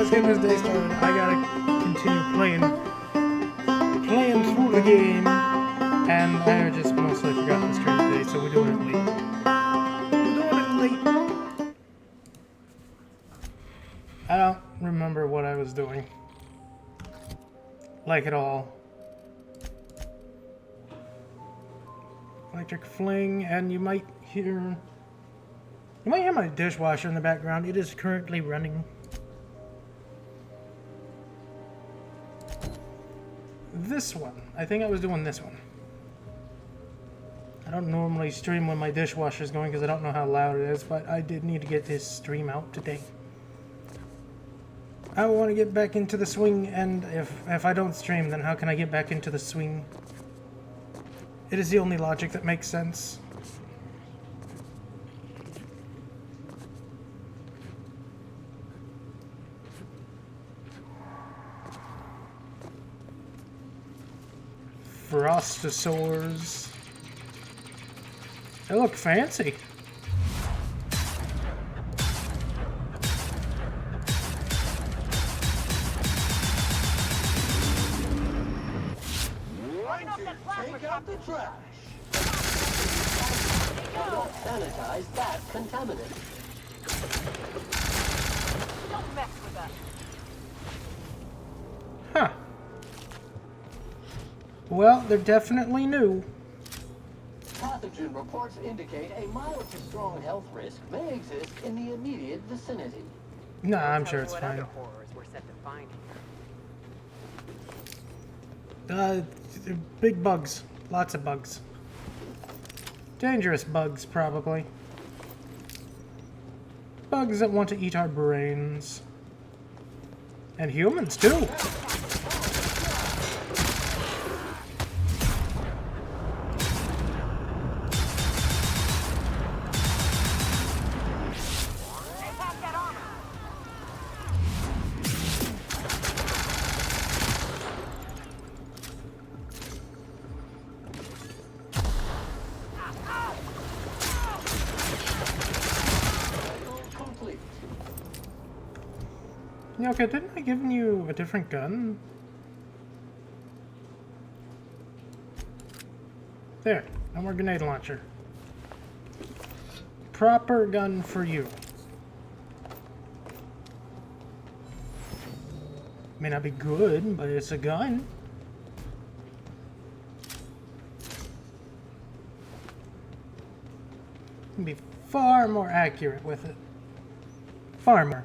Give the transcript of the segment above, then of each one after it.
let's get this day started. I gotta continue playing through the game, and I just mostly forgot the stream today, so we're doing it late. I don't remember what I was doing, like at all. Electric fling, and you might hear my dishwasher in the background. It is currently running. This one. I think I was doing this one. I don't normally stream when my dishwasher is going because I don't know how loud it is, but I did need to get this stream out today. I want to get back into the swing, and if I don't stream, then how can I get back into the swing? It is the only logic that makes sense. Frostosaurs. They look fancy. Take out the trash. Don't sanitize that contaminant. Don't mess with us. Huh. Well, they're definitely new. Pathogen reports indicate a mild to strong health risk may exist in the immediate vicinity. Nah, I'm Tell sure me it's what fine. other horrors we're set to find here. Big bugs. Lots of bugs. Dangerous bugs, probably. Bugs that want to eat our brains. And humans, too. Complete. Yeah, okay, didn't I give you a different gun? There, no more grenade launcher. Proper gun for you. May not be good, but it's a gun. You can be far more accurate with it. Far more.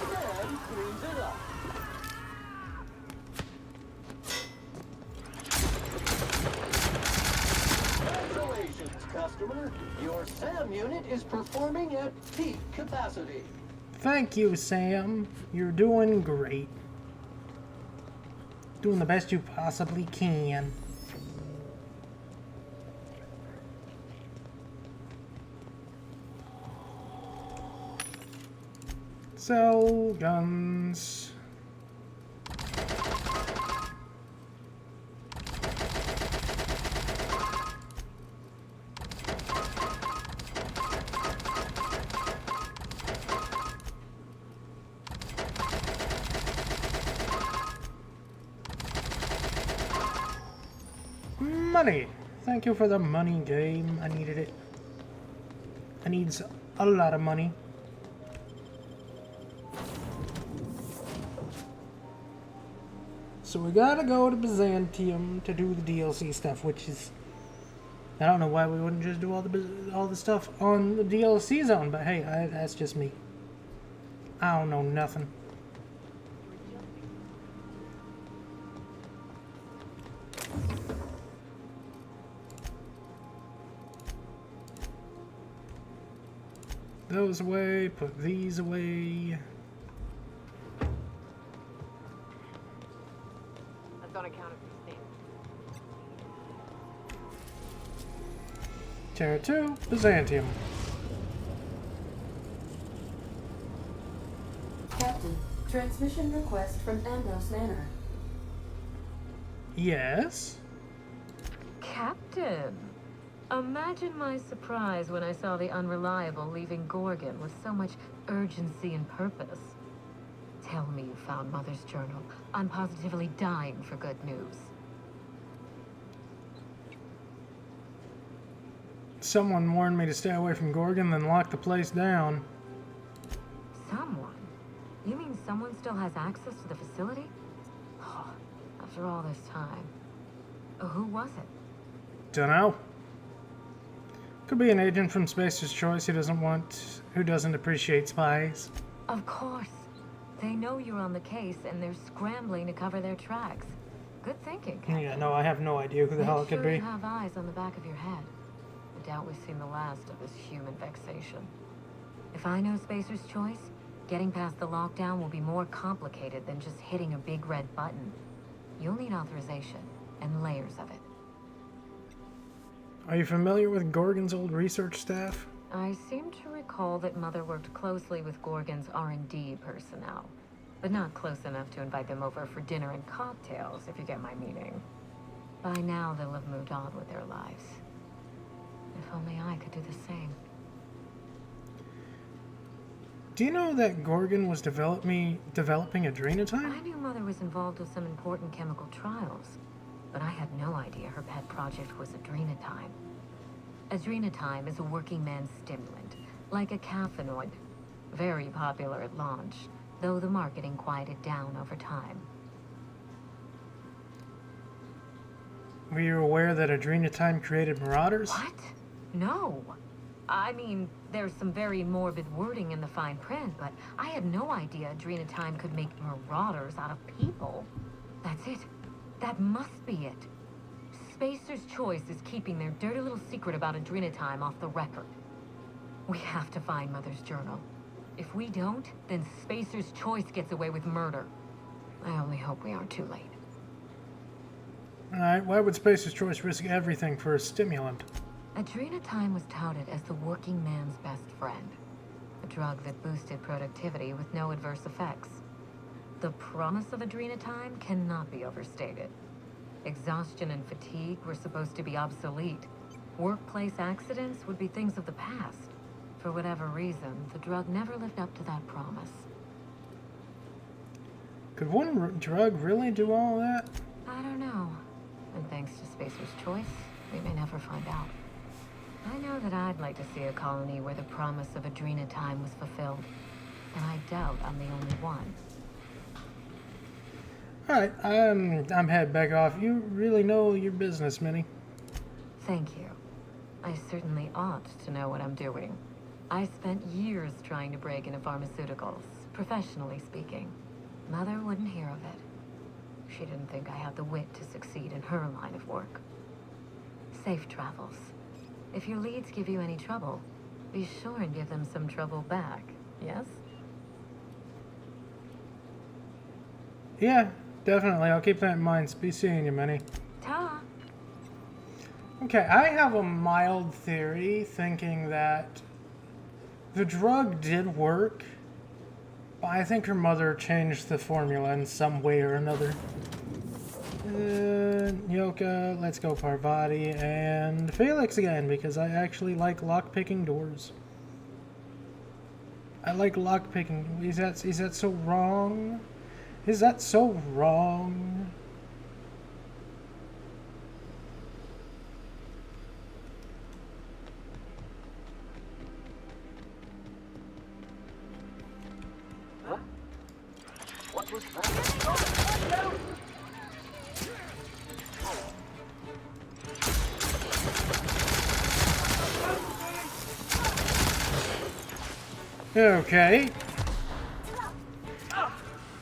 Again, cleans it up. Congratulations, customer. Your SAM unit is performing at peak capacity. Thank you, Sam. You're doing great. Doing the best you possibly can. So, guns. Money! Thank you for the money, game. I needed it. I needs a lot of money. So we gotta go to Byzantium to do the DLC stuff, which is... I don't know why we wouldn't just do all the stuff on the DLC zone, but hey, that's just me. I don't know nothing. Those away, put these away. That's on account of these things. Terra 2, Byzantium. Captain, transmission request from Ambrose Manor. Yes? Captain, imagine my surprise when I saw the Unreliable leaving Gorgon with so much urgency and purpose. Tell me you found Mother's journal. I'm positively dying for good news. Someone warned me to stay away from Gorgon, then lock the place down. Someone? You mean someone still has access to the facility? Oh, after all this time. Who was it? Dunno. Could be an agent from Spacer's Choice who doesn't appreciate spies. Of course. They know you're on the case, and they're scrambling to cover their tracks. Good thinking, Captain. Yeah, no, I have no idea who the hell it could Make sure be. you have eyes on the back of your head. I doubt we've seen the last of this human vexation. If I know Spacer's choice, getting past the lockdown will be more complicated than just hitting a big red button. You'll need authorization and layers of it. Are you familiar with Gorgon's old research staff? I seem to recall that Mother worked closely with Gorgon's R&D personnel, but not close enough to invite them over for dinner and cocktails, if you get my meaning. By now, they'll have moved on with their lives. If only I could do the same. Do you know that Gorgon was developing adrenotime? I knew Mother was involved with some important chemical trials, but I had no idea her pet project was adrenotime. Adrenotime is a working man's stimulant, like a caffeinoid. Very popular at launch, though the marketing quieted down over time. Were you aware that adrenotime created marauders? What? No. I mean, there's some very morbid wording in the fine print, but I had no idea adrenotime could make marauders out of people. That's it. That must be it. Spacer's Choice is keeping their dirty little secret about adrenotime off the record. We have to find Mother's journal. If we don't, then Spacer's Choice gets away with murder. I only hope we aren't too late. Alright, why would Spacer's Choice risk everything for a stimulant? Adrenotime was touted as the working man's best friend. A drug that boosted productivity with no adverse effects. The promise of adrenotime cannot be overstated. Exhaustion and fatigue were supposed to be obsolete. Workplace accidents would be things of the past. For whatever reason, the drug never lived up to that promise. Could one drug really do all that? I don't know. And thanks to Spacer's Choice, we may never find out. I know that I'd like to see a colony where the promise of adrenotime was fulfilled. And I doubt I'm the only one. Alright, I'm head back off. You really know your business, Minnie. Thank you. I certainly ought to know what I'm doing. I spent years trying to break into pharmaceuticals, professionally speaking. Mother wouldn't hear of it. She didn't think I had the wit to succeed in her line of work. Safe travels. If your leads give you any trouble, be sure and give them some trouble back, yes? Yeah, definitely. I'll keep that in mind. Be seeing you, Minnie. Ta! Okay, I have a mild theory thinking that the drug did work, but I think her mother changed the formula in some way or another. Yoka, let's go Parvati, and Felix again, because I actually like lockpicking doors. I like lockpicking. Is that so wrong? Is that so wrong? What was that? Okay.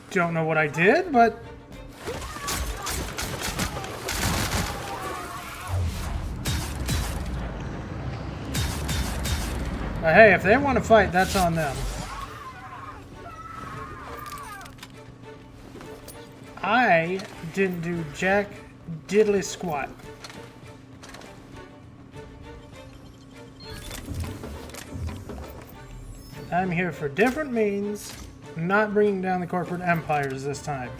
Don't know what I did, but... hey, if they want to fight, that's on them. I didn't do jack diddly squat. I'm here for different means, not bringing down the corporate empires this time.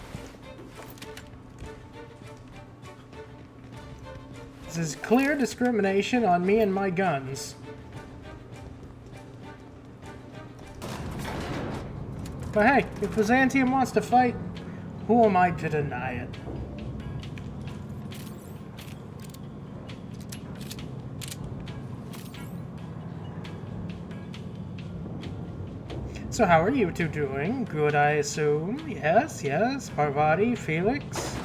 This is clear discrimination on me and my guns. But hey, if Byzantium wants to fight, who am I to deny it? So how are you two doing? Good, I assume? Yes, yes. Parvati, Felix?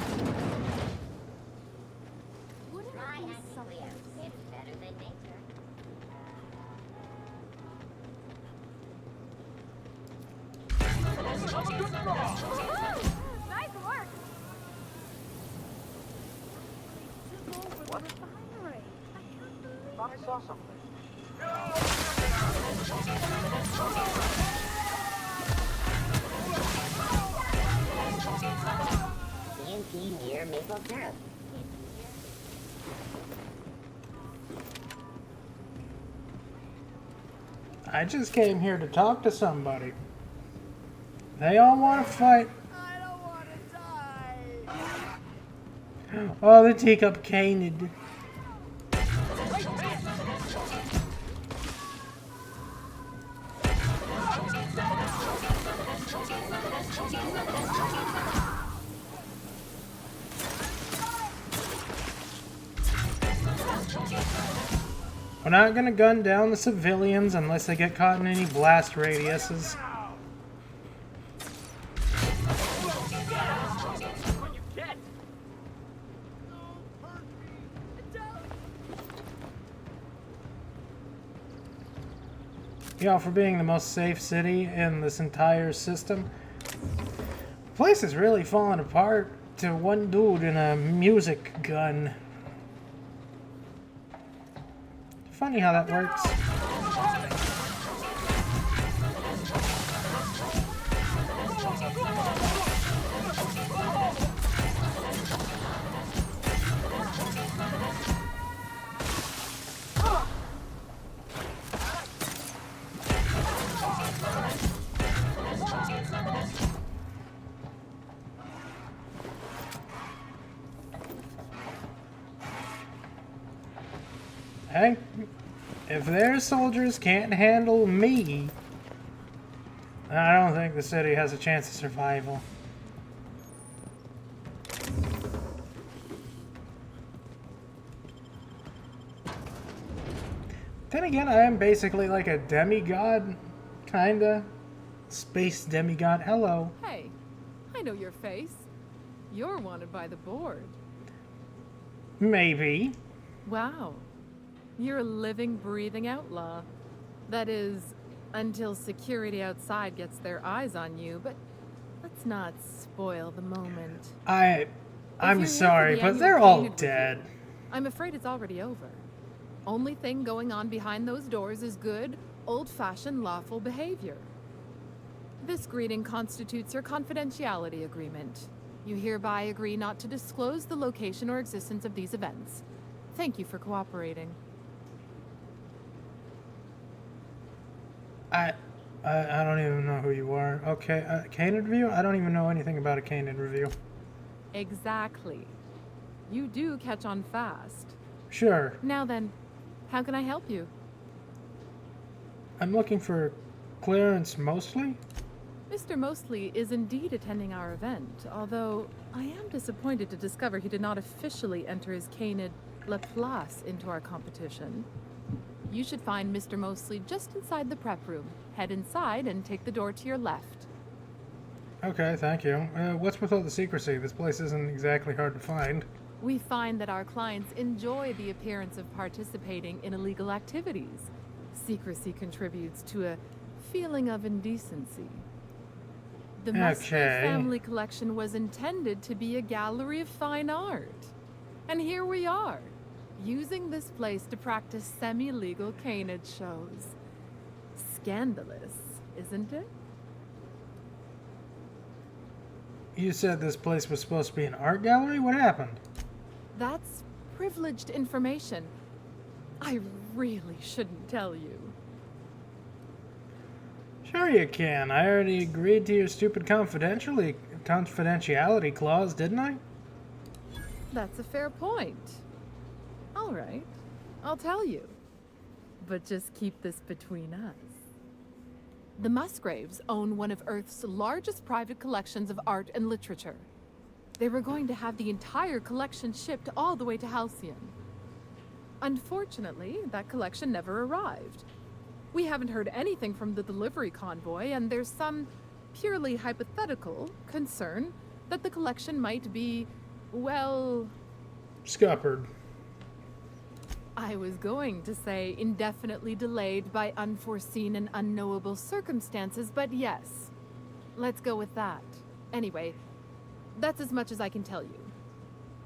Nice work. What? Thought I saw something. CNT near Maple Syrup. I just came here to talk to somebody. They all want to fight. I don't want to die. Oh, the teacup caned. We're not gonna gun down the civilians unless they get caught in any blast radiuses. You know, for being the most safe city in this entire system, the place is really falling apart to one dude in a music gun. Funny how that works. Hey, if their soldiers can't handle me, I don't think the city has a chance of survival. Then again, I am basically like a demigod, kinda. Space demigod. Hello. Hey, I know your face. You're wanted by the board. Maybe. Wow. You're a living, breathing outlaw. That is, until security outside gets their eyes on you, but let's not spoil the moment. I'm If you're sorry, here for the but they're annual all painted dead. review, I'm afraid it's already over. Only thing going on behind those doors is good, old-fashioned lawful behavior. This greeting constitutes your confidentiality agreement. You hereby agree not to disclose the location or existence of these events. Thank you for cooperating. I don't even know who you are. Okay, Canid Review? I don't even know anything about a Canid Review. Exactly. You do catch on fast. Sure. Now then, how can I help you? I'm looking for Clarence Mostly. Mr. Mostly is indeed attending our event, although I am disappointed to discover he did not officially enter his canid Laplace into our competition. You should find Mr. Mostly just inside the prep room. Head inside and take the door to your left. Okay, thank you. What's with all the secrecy? This place isn't exactly hard to find. We find that our clients enjoy the appearance of participating in illegal activities. Secrecy contributes to a feeling of indecency. The Musgrave Okay. family collection was intended to be a gallery of fine art. And here we are, using this place to practice semi-legal canid shows. Scandalous, isn't it? You said this place was supposed to be an art gallery? What happened? That's privileged information. I really shouldn't tell you. Sure you can. I already agreed to your stupid confidentiality clause, didn't I? That's a fair point. All right, I'll tell you. But just keep this between us. The Musgraves own one of Earth's largest private collections of art and literature. They were going to have the entire collection shipped all the way to Halcyon. Unfortunately, that collection never arrived. We haven't heard anything from the delivery convoy, and there's some purely hypothetical concern that the collection might be, well... Scuppered. I was going to say indefinitely delayed by unforeseen and unknowable circumstances, but yes. Let's go with that. Anyway, that's as much as I can tell you.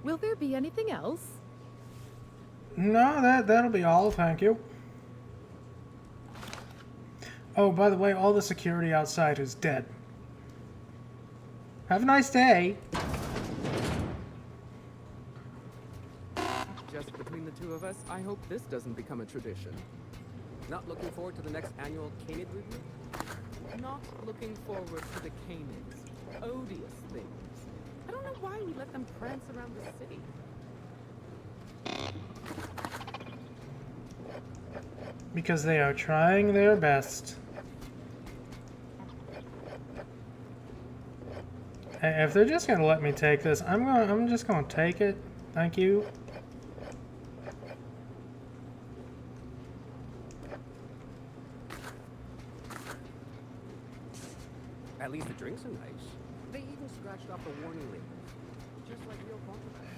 Will there be anything else? No, that'll be all, thank you. Oh, by the way, all the security outside is dead. Have a nice day. Just between the two of us, I hope this doesn't become a tradition. Not looking forward to the next annual Canid review? Not looking forward to the Canids. Odious things. I don't know why we let them prance around the city. Because they are trying their best. Hey, if they're just gonna let me take this, I'm just gonna take it. Thank you. At least the drinks are nice. They even scratched off the warning labels. Just like real contraband.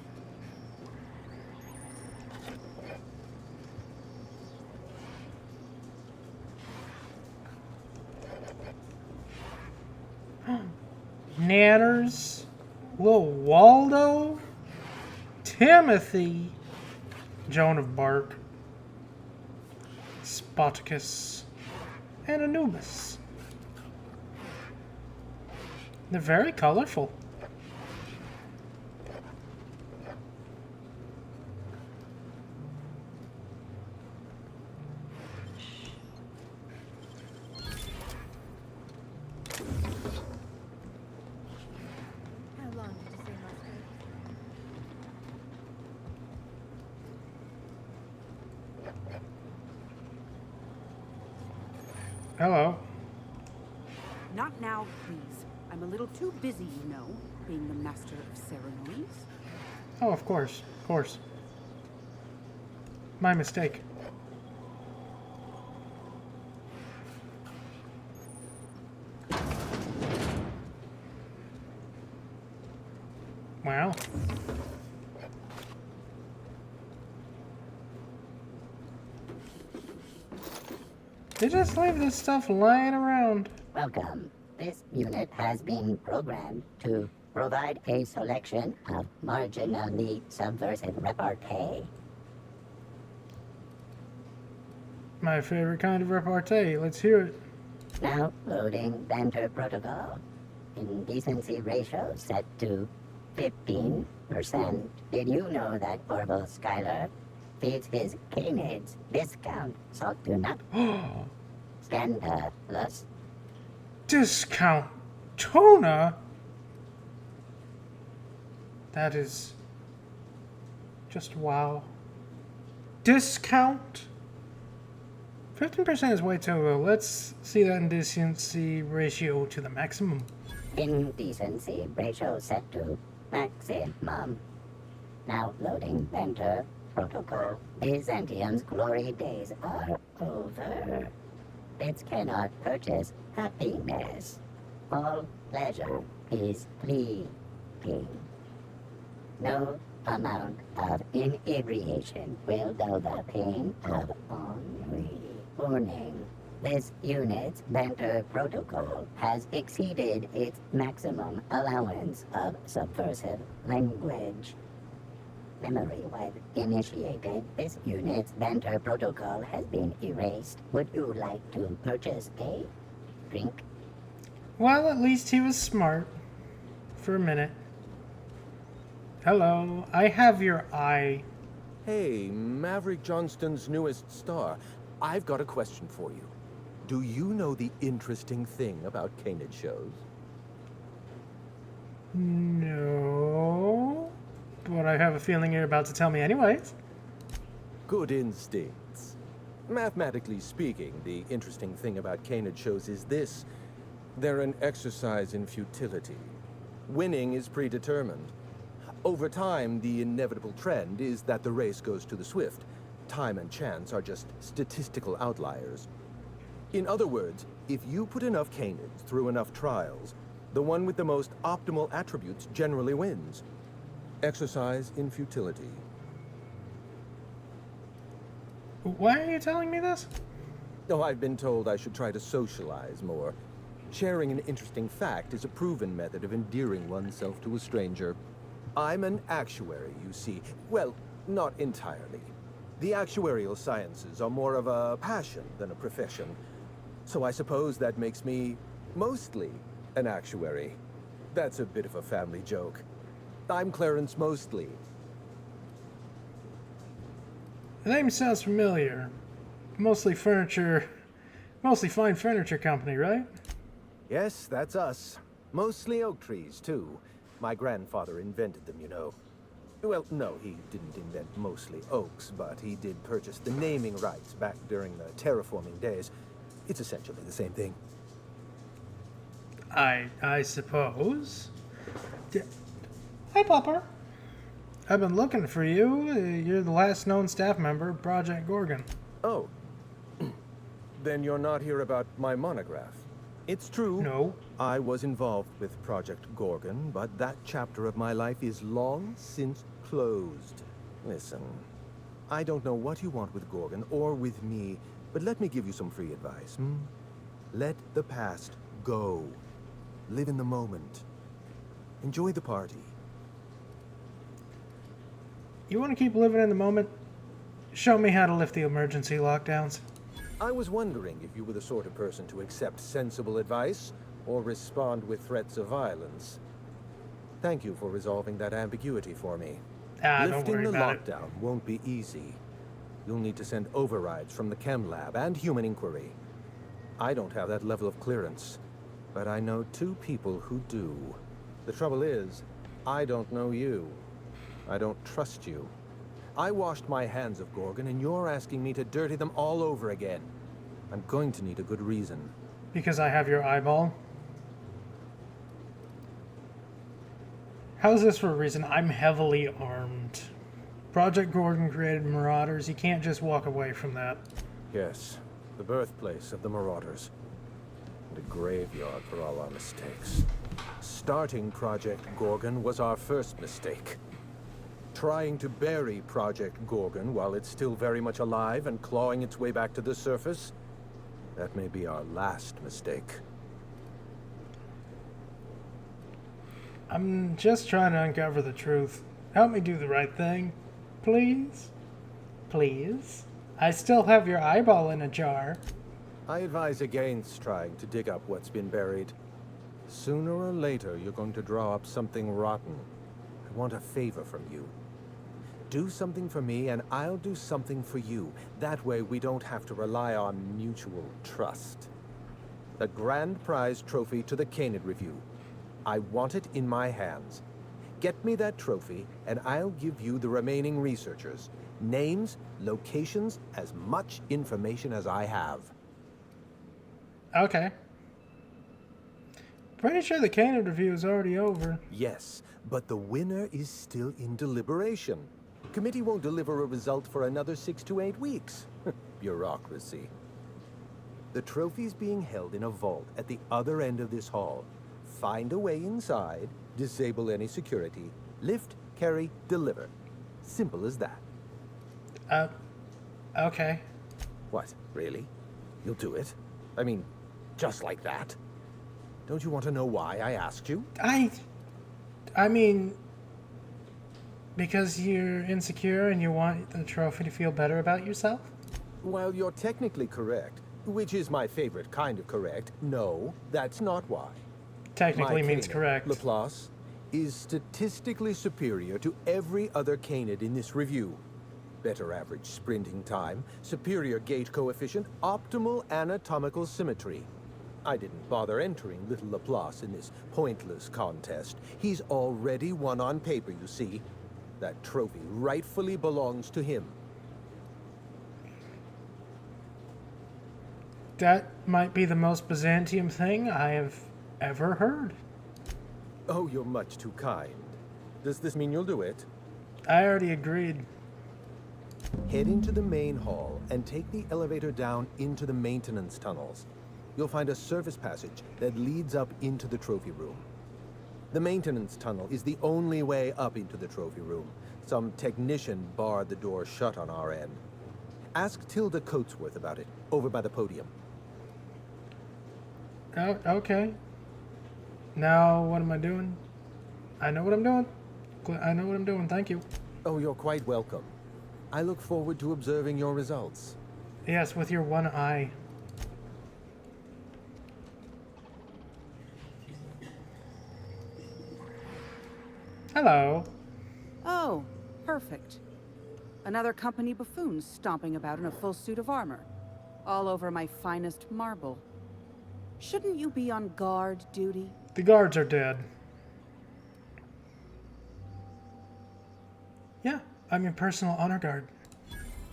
Nanners, Lil Waldo, Timothy, Joan of Bark, Spoticus, and Anubis. They're very colorful. How long did you say Musgrave? Hello. Not now, please. I'm a little too busy, you know, being the master of ceremonies. Oh, of course. Of course. My mistake. Wow. They just leave this stuff lying around. Welcome. This unit has been programmed to provide a selection of marginally subversive repartee. My favorite kind of repartee. Let's hear it. Now loading banter protocol. Indecency ratio set to 15%. Did you know that Orville Schuyler feeds his canids discount salt to nut? Scandalous. Discount tuna? That is just wow. Discount? 15% is way too low. Let's see that indecency ratio to the maximum. Indecency ratio set to maximum. Now loading banter protocol. Byzantium's glory days are over. Bits cannot purchase happiness. All pleasure is fleeting. No amount of inebriation will dull the pain of ennui. Warning. This unit's banter protocol has exceeded its maximum allowance of subversive language. Memory wipe initiated. This unit's banter protocol has been erased. Would you like to purchase a drink? Well, at least he was smart. For a minute. Hello, I have your eye. Hey, Maverick Johnston's newest star. I've got a question for you. Do you know the interesting thing about Canid shows? No. But I have a feeling you're about to tell me anyways. Good instincts. Mathematically speaking, the interesting thing about Canid shows is this. They're an exercise in futility. Winning is predetermined. Over time, the inevitable trend is that the race goes to the swift. Time and chance are just statistical outliers. In other words, if you put enough Canids through enough trials, the one with the most optimal attributes generally wins. Exercise in futility. Why are you telling me this? Oh, I've been told I should try to socialize more. Sharing an interesting fact is a proven method of endearing oneself to a stranger. I'm an actuary, you see. Well, not entirely. The actuarial sciences are more of a passion than a profession. So I suppose that makes me mostly an actuary. That's a bit of a family joke. I'm Clarence Mostly. The name sounds familiar. Mostly fine furniture company, right? Yes, that's us. Mostly oak trees, too. My grandfather invented them, you know. Well, no, he didn't invent mostly oaks, but he did purchase the naming rights back during the terraforming days. It's essentially the same thing. I suppose. Hi, Popper. I've been looking for you. You're the last known staff member of Project Gorgon. Oh. Then you're not here about my monograph. It's true. No. I was involved with Project Gorgon, but that chapter of my life is long since closed. Listen, I don't know what you want with Gorgon or with me, but let me give you some free advice. Let the past go. Live in the moment. Enjoy the party. You want to keep living in the moment? Show me how to lift the emergency lockdowns. I was wondering if you were the sort of person to accept sensible advice or respond with threats of violence. Thank you for resolving that ambiguity for me. Don't Lifting worry the about it. lockdown won't be easy. You'll need to send overrides from the chem lab and human inquiry. I don't have that level of clearance, but I know two people who do. The trouble is, I don't know you. I don't trust you. I washed my hands of Gorgon, and you're asking me to dirty them all over again. I'm going to need a good reason. Because I have your eyeball? How's this for a reason? I'm heavily armed. Project Gorgon created marauders. You can't just walk away from that. Yes, the birthplace of the marauders. And a graveyard for all our mistakes. Starting Project Gorgon was our first mistake. Trying to bury Project Gorgon while it's still very much alive and clawing its way back to the surface, that may be our last mistake. I'm just trying to uncover the truth. Help me do the right thing. Please? Please? I still have your eyeball in a jar. I advise against trying to dig up what's been buried. Sooner or later, you're going to draw up something rotten. I want a favor from you. Do something for me, and I'll do something for you. That way, we don't have to rely on mutual trust. The grand prize trophy to the Canid Review. I want it in my hands. Get me that trophy, and I'll give you the remaining researchers. Names, locations, as much information as I have. Okay. Pretty sure the Canid Review is already over. Yes, but the winner is still in deliberation. Committee won't deliver a result for another 6 to 8 weeks. Bureaucracy. The trophy's being held in a vault at the other end of this hall. Find a way inside, disable any security, lift, carry, deliver. Simple as that. Okay. What, really? You'll do it? I mean, just like that? Don't you want to know why I asked you? I mean, because you're insecure and you want the trophy to feel better about yourself? While you're technically correct, which is my favorite kind of correct, no, that's not why. Technically My means Canid, correct. Laplace, is statistically superior to every other Canid in this review. Better average sprinting time, superior gait coefficient, optimal anatomical symmetry. I didn't bother entering little Laplace in this pointless contest. He's already won on paper, you see. That trophy rightfully belongs to him. That might be the most Byzantium thing I have ever heard. Oh, you're much too kind. Does this mean you'll do it? I already agreed. Head into the main hall and take the elevator down into the maintenance tunnels. You'll find a service passage that leads up into the trophy room. The maintenance tunnel is the only way up into the trophy room. Some technician barred the door shut on our end. Ask Tilda Coatsworth about it, over by the podium. Oh, okay. Now, what am I doing? I know what I'm doing. I know what I'm doing. Thank you. Oh, you're quite welcome. I look forward to observing your results. Yes, with your one eye. Hello. Oh, perfect. Another company buffoon stomping about in a full suit of armor. All over my finest marble. Shouldn't you be on guard duty? The guards are dead. Yeah, I'm your personal honor guard.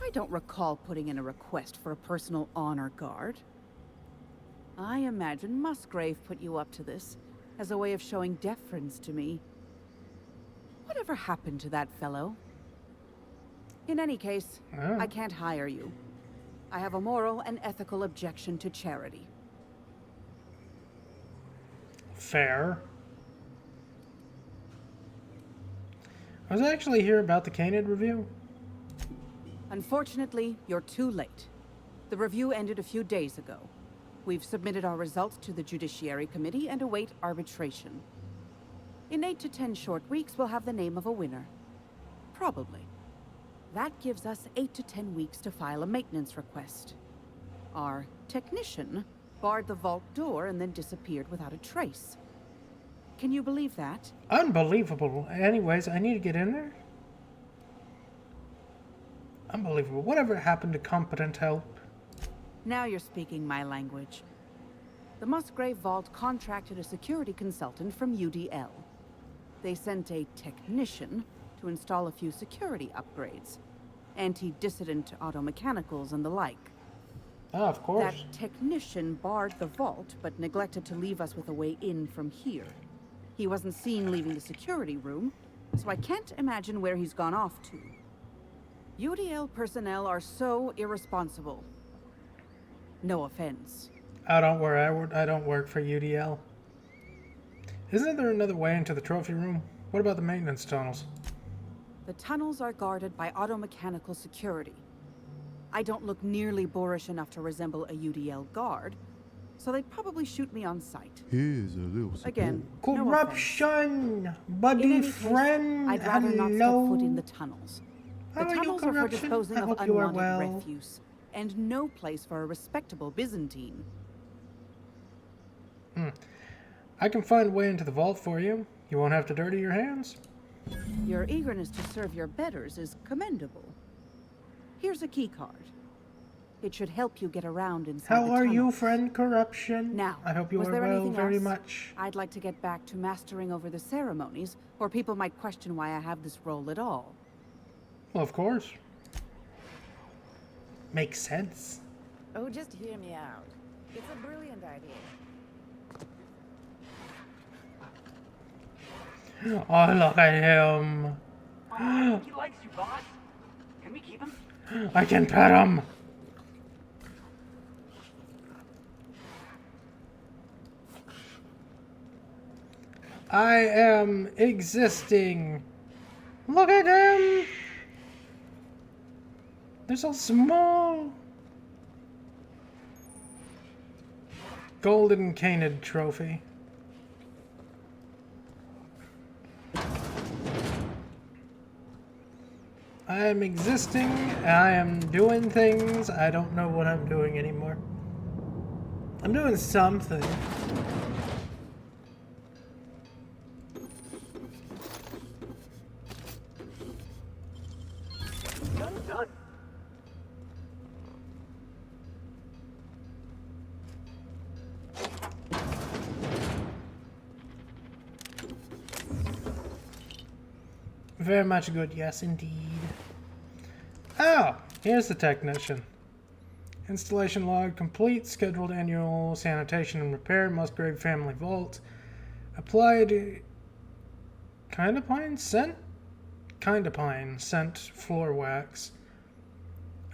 I don't recall putting in a request for a personal honor guard. I imagine Musgrave put you up to this as a way of showing deference to me. Whatever happened to that fellow? In any case, I can't hire you. I have a moral and ethical objection to charity. Fair. I was actually here about the Canid review. Unfortunately, you're too late. The review ended a few days ago. We've submitted our results to the Judiciary Committee and await arbitration. In 8 to 10 short weeks, we'll have the name of a winner. Probably. That gives us 8 to 10 weeks to file a maintenance request. Our technician barred the vault door and then disappeared without a trace. Can you believe that? Unbelievable. Anyways, I need to get in there. Unbelievable. Whatever happened to competent help? Now you're speaking my language. The Musgrave Vault contracted a security consultant from UDL. They sent a technician to install a few security upgrades. Anti-dissident auto-mechanicals and the like. Ah, of course. That technician barred the vault, but neglected to leave us with a way in from here. He wasn't seen leaving the security room, so I can't imagine where he's gone off to. UDL personnel are so irresponsible. No offense. Oh, don't worry. I don't work for UDL. Isn't there another way into the trophy room? What about the maintenance tunnels? The tunnels are guarded by auto-mechanical security. I don't look nearly boorish enough to resemble a UDL guard, so they'd probably shoot me on sight. Here's a little support. Again, corruption, no buddy friend. I'd rather not step foot in the tunnels. The How are you, tunnels are for corruption? disposing I of hope you are unwanted well. refuse, and no place for a respectable Byzantine. I can find a way into the vault for you. You won't have to dirty your hands. Your eagerness to serve your betters is commendable. Here's a key card. It should help you get around inside the How are tunnels. you, friend corruption? Now, I hope you was are there well anything very else? much. I'd like to get back to mastering over the ceremonies, or people might question why I have this role at all. Well, of course. Makes sense. Oh, just hear me out. It's a brilliant idea. Oh, look at him. He likes you, boss. Can we keep him? I can pet him. I am existing. Look at him. They're so small. Golden Canid trophy. I am existing. I am doing things. I don't know what I'm doing anymore. I'm doing something. Done. Very much good, yes indeed. Oh, here's the technician. Installation log complete. Scheduled annual sanitation and repair. Musgrave family vault. Applied kinda pine scent floor wax.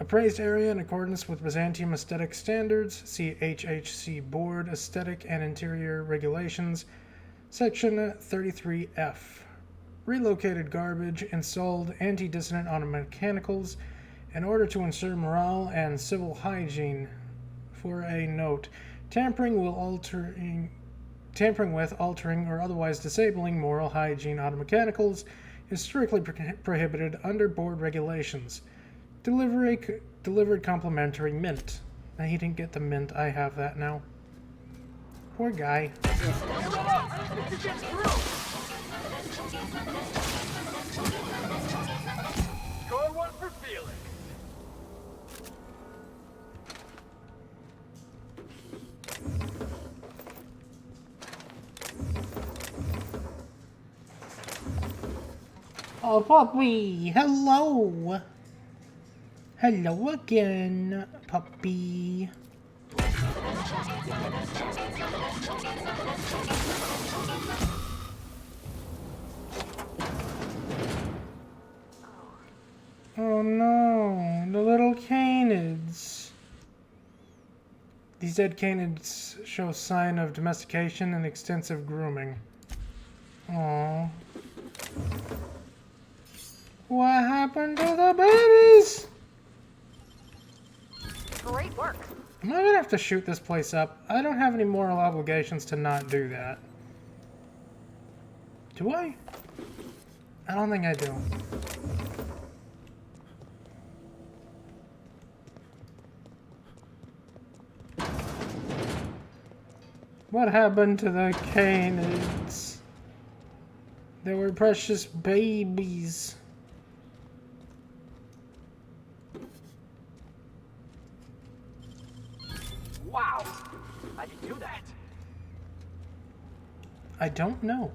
Appraised area in accordance with Byzantium aesthetic standards. See HHC board aesthetic and interior regulations. Section 33F. Relocated garbage. Installed anti-dissonant auto-mechanicals in order to ensure morale and civil hygiene. For a note, Tampering with, altering, or otherwise disabling moral hygiene automechanicals is strictly prohibited under board regulations. Delivered complimentary mint. Now, he didn't get the mint. I have that now. Poor guy. Score one for Felix. Oh, puppy! Hello! Hello again, puppy. Oh no, the little canids. These dead canids show sign of domestication and extensive grooming. Aww. What happened to the babies? Great work. Am I gonna have to shoot this place up? I don't have any moral obligations to not do that. Do I? I don't think I do. What happened to the canids? They were precious babies. Wow! How'd you do that? I don't know.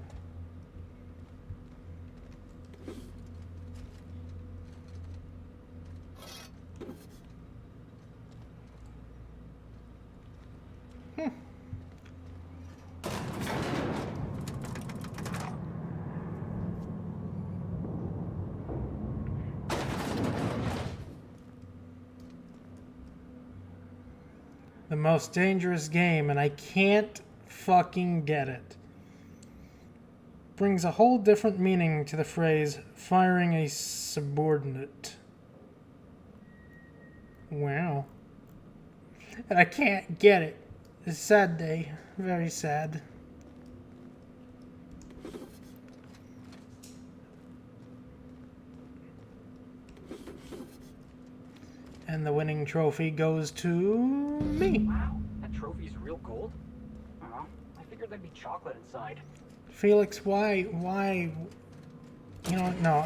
The most dangerous game, and I can't fucking get it. Brings a whole different meaning to the phrase, firing a subordinate. Wow. And I can't get it. It's a sad day. Very sad. And the winning trophy goes to me. Wow, that trophy's real gold? I figured there'd be chocolate inside. Felix, why? You know, no,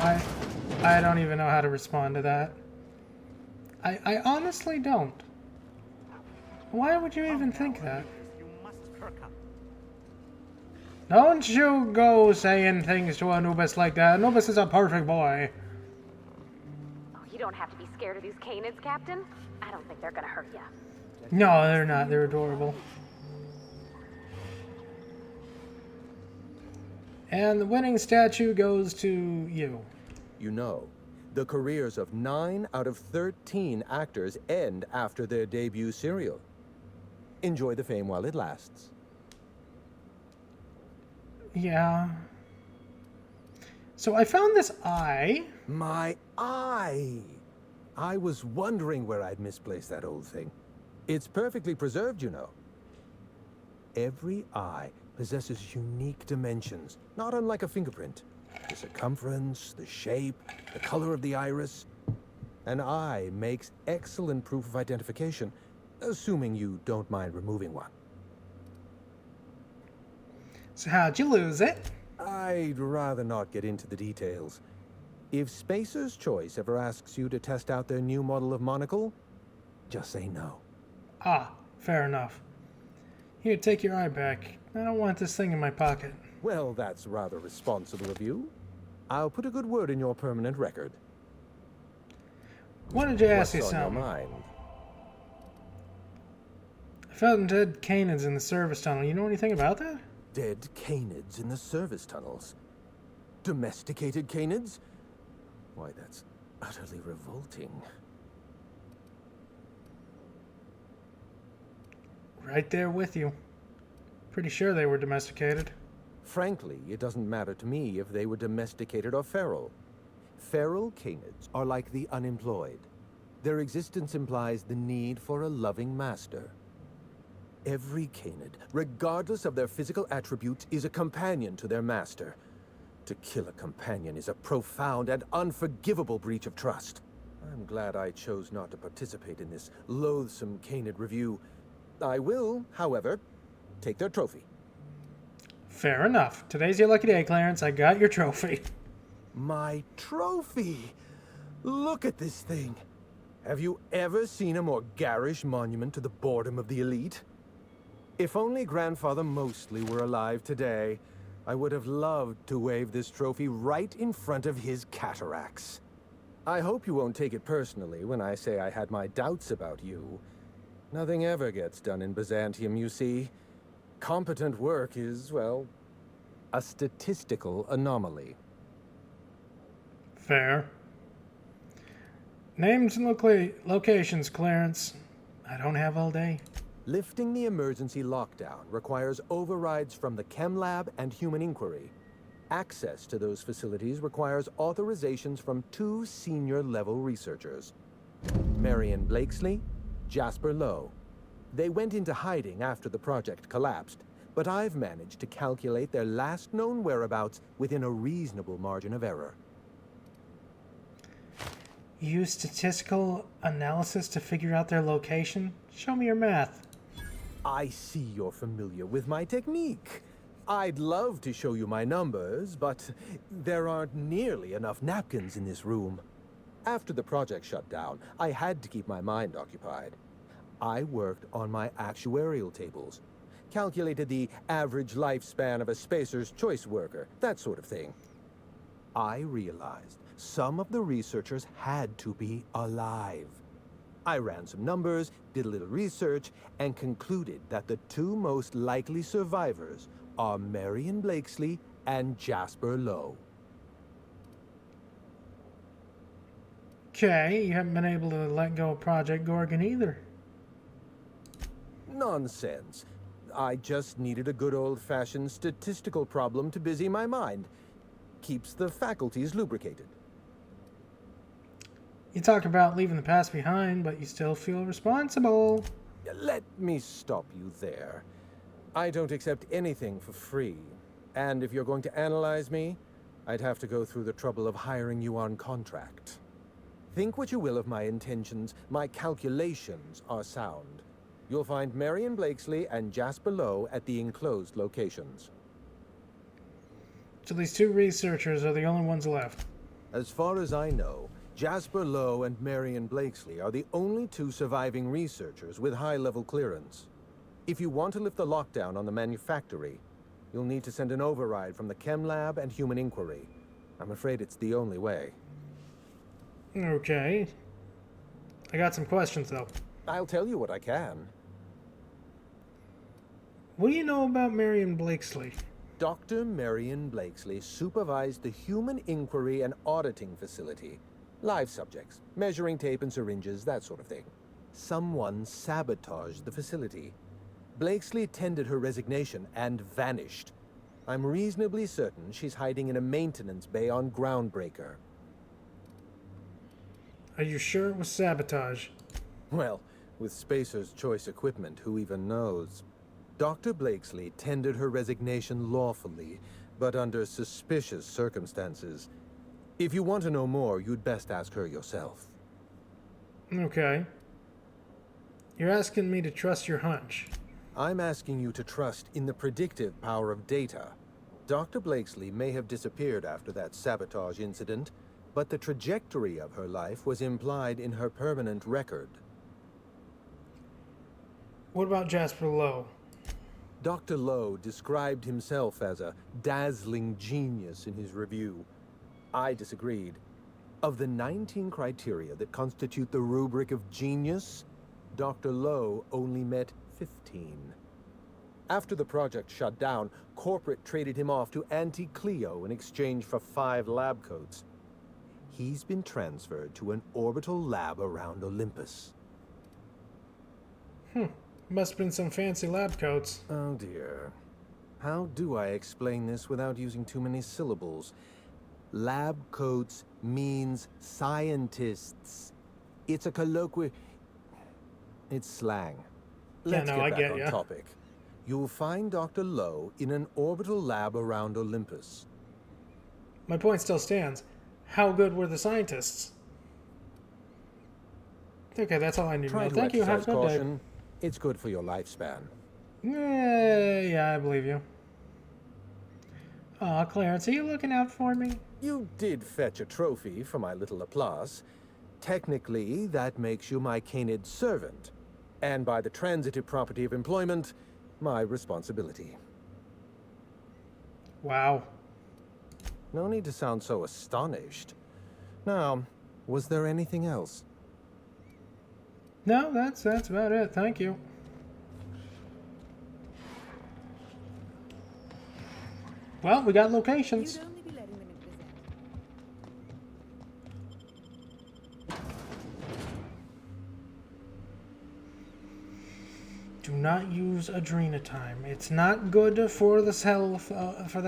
I don't even know how to respond to that. I honestly don't. Why would you even think that? You must perk up. Don't you go saying things to Anubis like that. Anubis is a perfect boy. Oh, you don't have to be scared of these canids, Captain. I don't think they're gonna hurt you. No, they're not. They're adorable. And the winning statue goes to you. You know, the careers of 9 out of 13 actors end after their debut serial. Enjoy the fame while it lasts. Yeah. So I found this eye. My eye! I was wondering where I'd misplaced that old thing. It's perfectly preserved, you know. Every eye possesses unique dimensions, not unlike a fingerprint. The circumference, the shape, the color of the iris. An eye makes excellent proof of identification, assuming you don't mind removing one. So how'd you lose it? I'd rather not get into the details. If Spacer's Choice ever asks you to test out their new model of monocle, just say no. Ah, fair enough. Here, take your eye back. I don't want this thing in my pocket. Well, that's rather responsible of you. I'll put a good word in your permanent record. Wanted to ask you What's on your something. mind? I found dead canids in the service tunnel. You know anything about that? Dead canids in the service tunnels. Domesticated canids? Why, that's utterly revolting. Right there with you. Pretty sure they were domesticated. Frankly, it doesn't matter to me if they were domesticated or feral. Feral canids are like the unemployed. Their existence implies the need for a loving master. Every Canid, regardless of their physical attributes, is a companion to their master. To kill a companion is a profound and unforgivable breach of trust. I'm glad I chose not to participate in this loathsome Canid review. I will, however, take their trophy. Fair enough. Today's your lucky day, Clarence. I got your trophy. My trophy! Look at this thing. Have you ever seen a more garish monument to the boredom of the elite? If only Grandfather Mostly were alive today, I would have loved to wave this trophy right in front of his cataracts. I hope you won't take it personally when I say I had my doubts about you. Nothing ever gets done in Byzantium, you see. Competent work is, well, a statistical anomaly. Fair. Names and locations, Clarence. I don't have all day. Lifting the emergency lockdown requires overrides from the Chem Lab and Human Inquiry. Access to those facilities requires authorizations from 2 senior-level researchers. Marion Blakesley, Jasper Lowe. They went into hiding after the project collapsed, but I've managed to calculate their last known whereabouts within a reasonable margin of error. Use statistical analysis to figure out their location? Show me your math. I see you're familiar with my technique. I'd love to show you my numbers, but there aren't nearly enough napkins in this room. After the project shut down, I had to keep my mind occupied. I worked on my actuarial tables, calculated the average lifespan of a Spacer's Choice worker, that sort of thing. I realized some of the researchers had to be alive. I ran some numbers, did a little research, and concluded that the 2 most likely survivors are Marion Blakesley and Jasper Lowe. Okay, you haven't been able to let go of Project Gorgon either. Nonsense. I just needed a good old-fashioned statistical problem to busy my mind. Keeps the faculties lubricated. You talk about leaving the past behind, but you still feel responsible. Let me stop you there. I don't accept anything for free. And if you're going to analyze me, I'd have to go through the trouble of hiring you on contract. Think what you will of my intentions, my calculations are sound. You'll find Marion Blakesley and Jasper Lowe at the enclosed locations. So these 2 researchers are the only ones left. As far as I know, Jasper Lowe and Marion Blakesley are the only 2 surviving researchers with high-level clearance. If you want to lift the lockdown on the manufactory, you'll need to send an override from the Chem Lab and Human Inquiry. I'm afraid it's the only way. Okay. I got some questions, though. I'll tell you what I can. What do you know about Marion Blakesley? Dr. Marion Blakesley supervised the Human Inquiry and Auditing Facility. Live subjects, measuring tape and syringes, that sort of thing. Someone sabotaged the facility. Blakesley tendered her resignation and vanished. I'm reasonably certain she's hiding in a maintenance bay on Groundbreaker. Are you sure it was sabotage? Well, with Spacer's Choice equipment, who even knows? Dr. Blakesley tendered her resignation lawfully, but under suspicious circumstances. If you want to know more, you'd best ask her yourself. Okay. You're asking me to trust your hunch. I'm asking you to trust in the predictive power of data. Dr. Blakesley may have disappeared after that sabotage incident, but the trajectory of her life was implied in her permanent record. What about Jasper Lowe? Dr. Lowe described himself as a dazzling genius in his review. I disagreed. Of the 19 criteria that constitute the rubric of genius, Dr. Lowe only met 15. After the project shut down, corporate traded him off to Anti-Cleo in exchange for 5 lab coats. He's been transferred to an orbital lab around Olympus. Must have been some fancy lab coats. Oh dear. How do I explain this without using too many syllables? Lab coats means scientists. It's a colloquial... It's slang. Let's no, get I back get on ya. topic. You'll find Dr. Lowe in an orbital lab around Olympus. My point still stands. How good were the scientists? Okay, that's all I need to Try know. to Thank you. Have a exercise good day. caution. It's good for your lifespan. Yeah, I believe you. Aw, Clarence, are you looking out for me? You did fetch a trophy for my little applause. Technically, that makes you my canid servant. And by the transitive property of employment, my responsibility. Wow. No need to sound so astonished. Now, was there anything else? No, that's about it. Thank you. Well, we got locations. You'd only be letting them in present. Do not use adrenatime. It's not good for the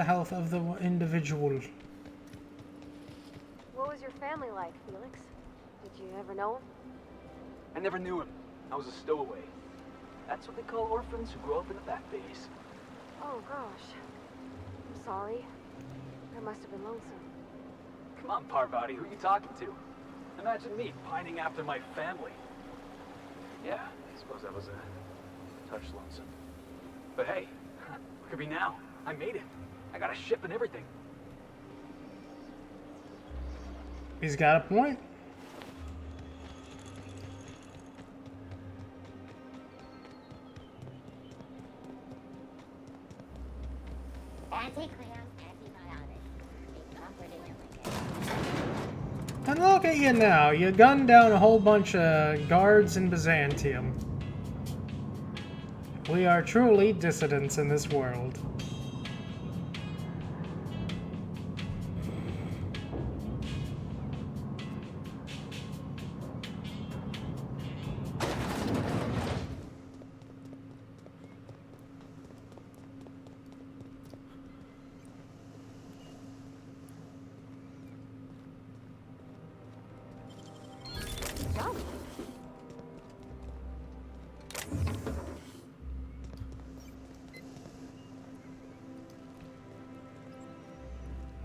health of the individual. What was your family like, Felix? Did you ever know him? I never knew him. I was a stowaway. That's what they call orphans who grow up in the back bays. Oh, gosh. I'm sorry. That must have been lonesome. Come on, Parvati, who are you talking to? Imagine me pining after my family. Yeah, I suppose that was a touch lonesome. But hey, look at me now. I made it. I got a ship and everything. He's got a point. And look at you now. You gunned down a whole bunch of guards in Byzantium. We are truly dissidents in this world.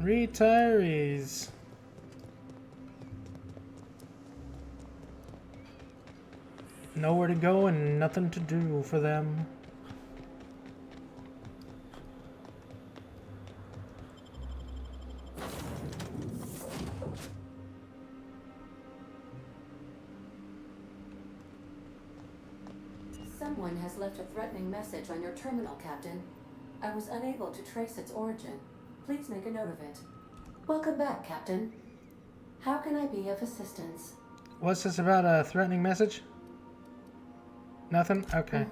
Retirees. Nowhere to go and nothing to do for them. Someone has left a threatening message on your terminal, Captain. I was unable to trace its origin. Please make a note of it. Welcome back, Captain. How can I be of assistance? What's this about, a threatening message? Nothing? Okay.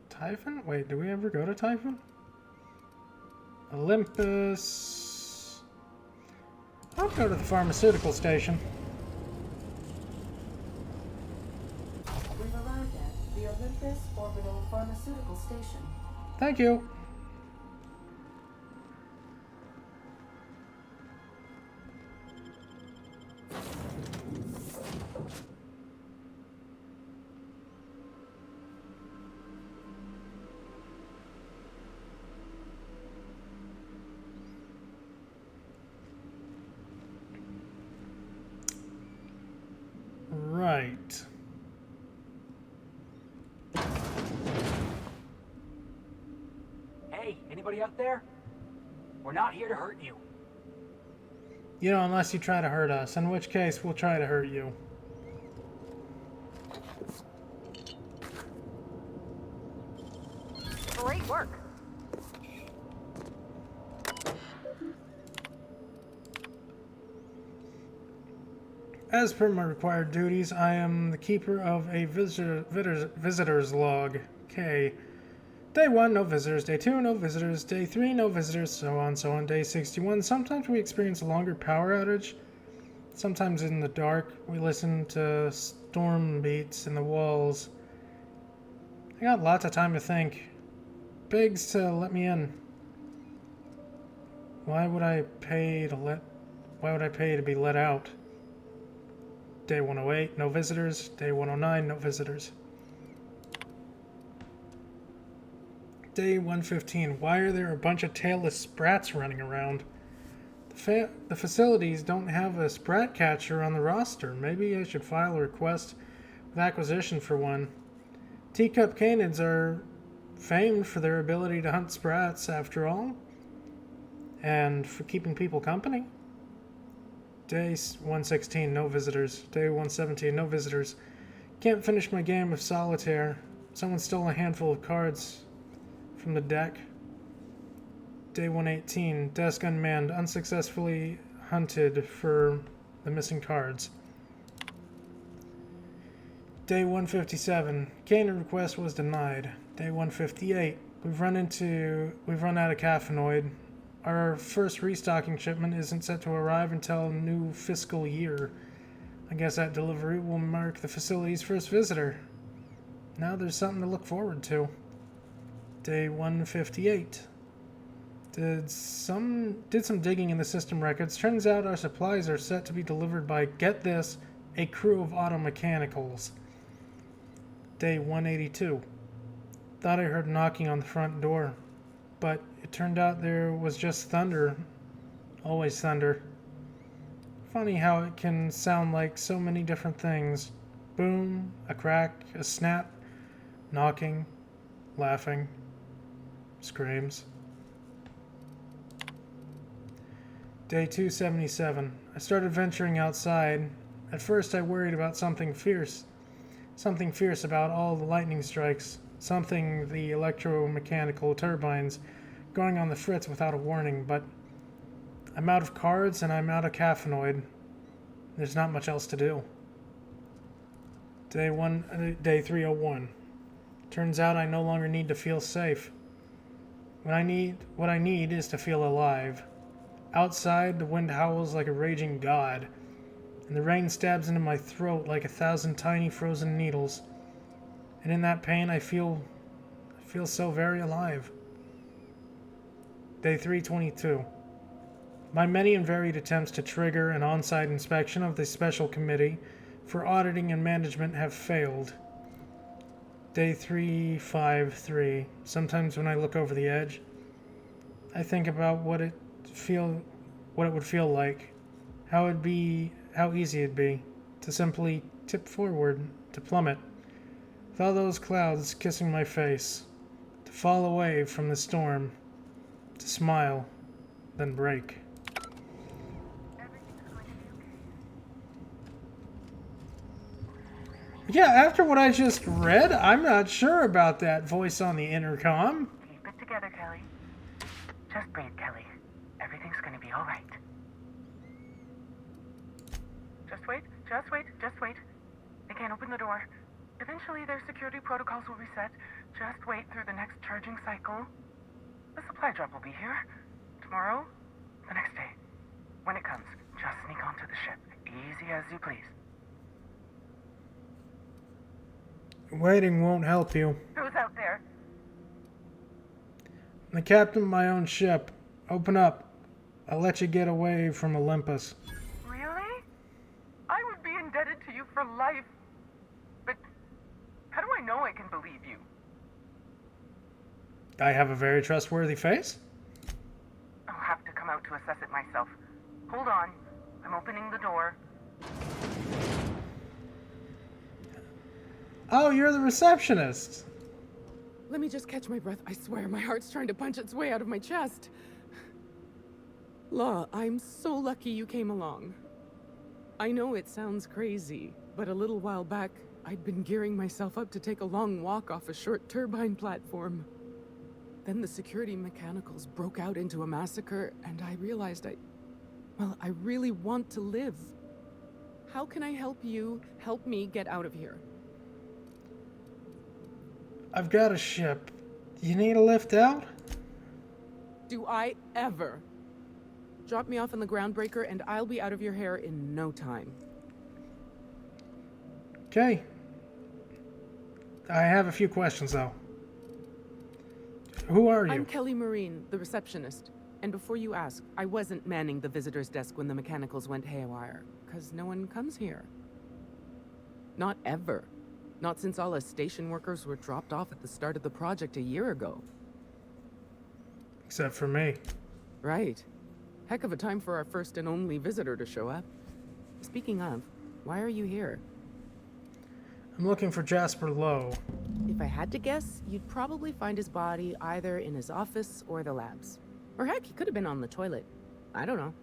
Typhon? Wait, do we ever go to Typhon? Olympus. I'll go to the pharmaceutical station. We've arrived at the Olympus Orbital Pharmaceutical Station. Thank you. Right. Hey, anybody out there? We're not here to hurt you. You know, unless you try to hurt us, in which case we'll try to hurt you. Great work. As per my required duties, I am the keeper of a visitor's log. K. Day 1, no visitors. Day 2, no visitors. Day 3, no visitors. So on, so on. Day 61. Sometimes we experience a longer power outage. Sometimes in the dark, we listen to storm beats in the walls. I got lots of time to think. Begs to let me in. Why would I pay to be let out? Day 108, no visitors. Day 109, no visitors. Day 115, why are there a bunch of tailless sprats running around? The facilities don't have a sprat catcher on the roster. Maybe I should file a request with acquisition for one. Teacup canids are famed for their ability to hunt sprats, after all, and for keeping people company. Day 116, no visitors. Day 117, no visitors. Can't finish my game of solitaire. Someone stole a handful of cards from the deck. Day 118, desk unmanned, unsuccessfully hunted for the missing cards. Day 157, canid request was denied. Day 158, we've run out of caffeinoid. Our first restocking shipment isn't set to arrive until new fiscal year. I guess that delivery will mark the facility's first visitor. Now there's something to look forward to. Day 158. Did some digging in the system records. Turns out our supplies are set to be delivered by, get this, a crew of auto mechanicals. Day 182. Thought I heard knocking on the front door, but it turned out there was just thunder. Always thunder. Funny how it can sound like so many different things. Boom, a crack, a snap, knocking, laughing, screams. Day 277. I started venturing outside. At first I worried about something fierce about all the lightning strikes, something the electromechanical turbines going on the fritz without a warning, but I'm out of cards and I'm out of caffeinoid. There's not much else to do. Day 301. Turns out I no longer need to feel safe. What I need is to feel alive. Outside, the wind howls like a raging god, and the rain stabs into my throat like 1,000 tiny frozen needles. And in that pain, I feel so very alive. Day 322. My many and varied attempts to trigger an on-site inspection of the Special Committee for Auditing and Management have failed. Day 353. Sometimes when I look over the edge, I think about what it would feel like, how easy it'd be to simply tip forward, to plummet, with all those clouds kissing my face, to fall away from the storm, to smile, then break. Yeah, after what I just read, I'm not sure about that voice on the intercom. Keep it together, Kelly. Just breathe, Kelly. Everything's gonna be all right. Just wait. They can't open the door. Eventually, their security protocols will reset. Just wait through the next charging cycle. The supply drop will be here. Tomorrow, the next day. When it comes, just sneak onto the ship. Easy as you please. Waiting won't help you. Who's out there? The captain of my own ship. Open up. I'll let you get away from Olympus. Really? I would be indebted to you for life. But how do I know I can believe you? I have a very trustworthy face. I'll have to come out to assess it myself. Hold on. I'm opening the door. Oh, you're the receptionist. Let me just catch my breath. I swear, my heart's trying to punch its way out of my chest. Law, I'm so lucky you came along. I know it sounds crazy, but a little while back, I'd been gearing myself up to take a long walk off a short turbine platform. Then the security mechanicals broke out into a massacre, and I realized I really want to live. How can I help you help me get out of here? I've got a ship. You need a lift out? Do I ever? Drop me off on the groundbreaker and I'll be out of your hair in no time. Okay. I have a few questions, though. Who are you? I'm Kelly Marine, the receptionist. And before you ask, I wasn't manning the visitor's desk when the mechanicals went haywire, because no one comes here. Not ever. Not since all us station workers were dropped off at the start of the project a year ago. Except for me. Right. Heck of a time for our first and only visitor to show up. Speaking of, why are you here? I'm looking for Jasper Lowe. If I had to guess, you'd probably find his body either in his office or the labs. Or heck, he could have been on the toilet. I don't know.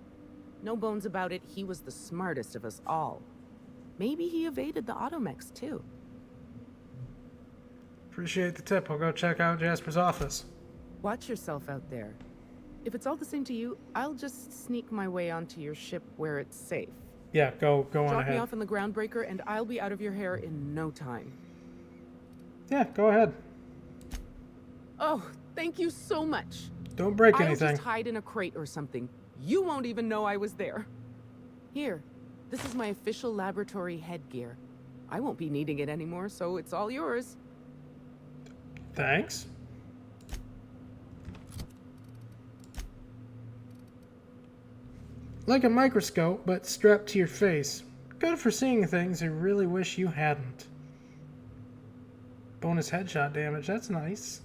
No bones about it, he was the smartest of us all. Maybe he evaded the automechs too. Appreciate the tip. I'll go check out Jasper's office. Watch yourself out there. If it's all the same to you, I'll just sneak my way onto your ship where it's safe. Yeah, go on Drop ahead. me off in the groundbreaker and I'll be out of your hair in no time. Yeah, go ahead. Oh, thank you so much. Don't break I'll anything. just hide in a crate or something. You won't even know I was there. Here, this is my official laboratory headgear. I won't be needing it anymore, so it's all yours. Thanks. Like a microscope, but strapped to your face. Good for seeing things you really wish you hadn't. Bonus headshot damage, that's nice.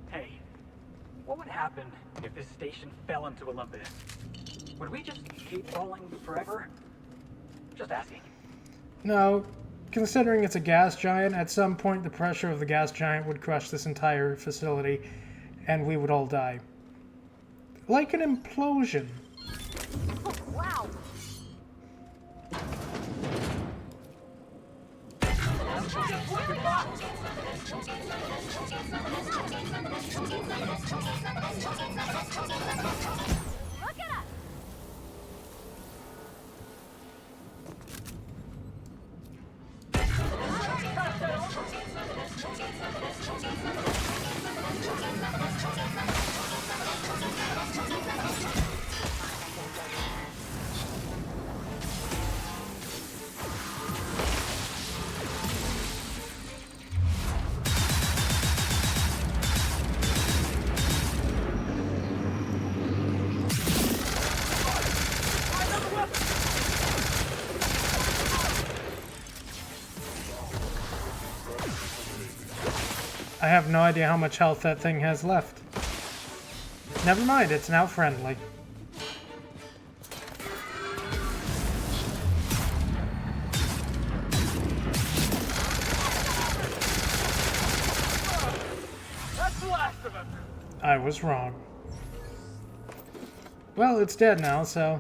Hey, what would happen if this station fell into Olympus? Would we just keep falling forever? Just asking. No, considering it's a gas giant, at some point the pressure of the gas giant would crush this entire facility, and we would all die. Like an implosion. Oh, wow. Look at us. I have no idea how much health that thing has left. Never mind, it's now friendly. That's the last of them. I was wrong. Well, it's dead now, so...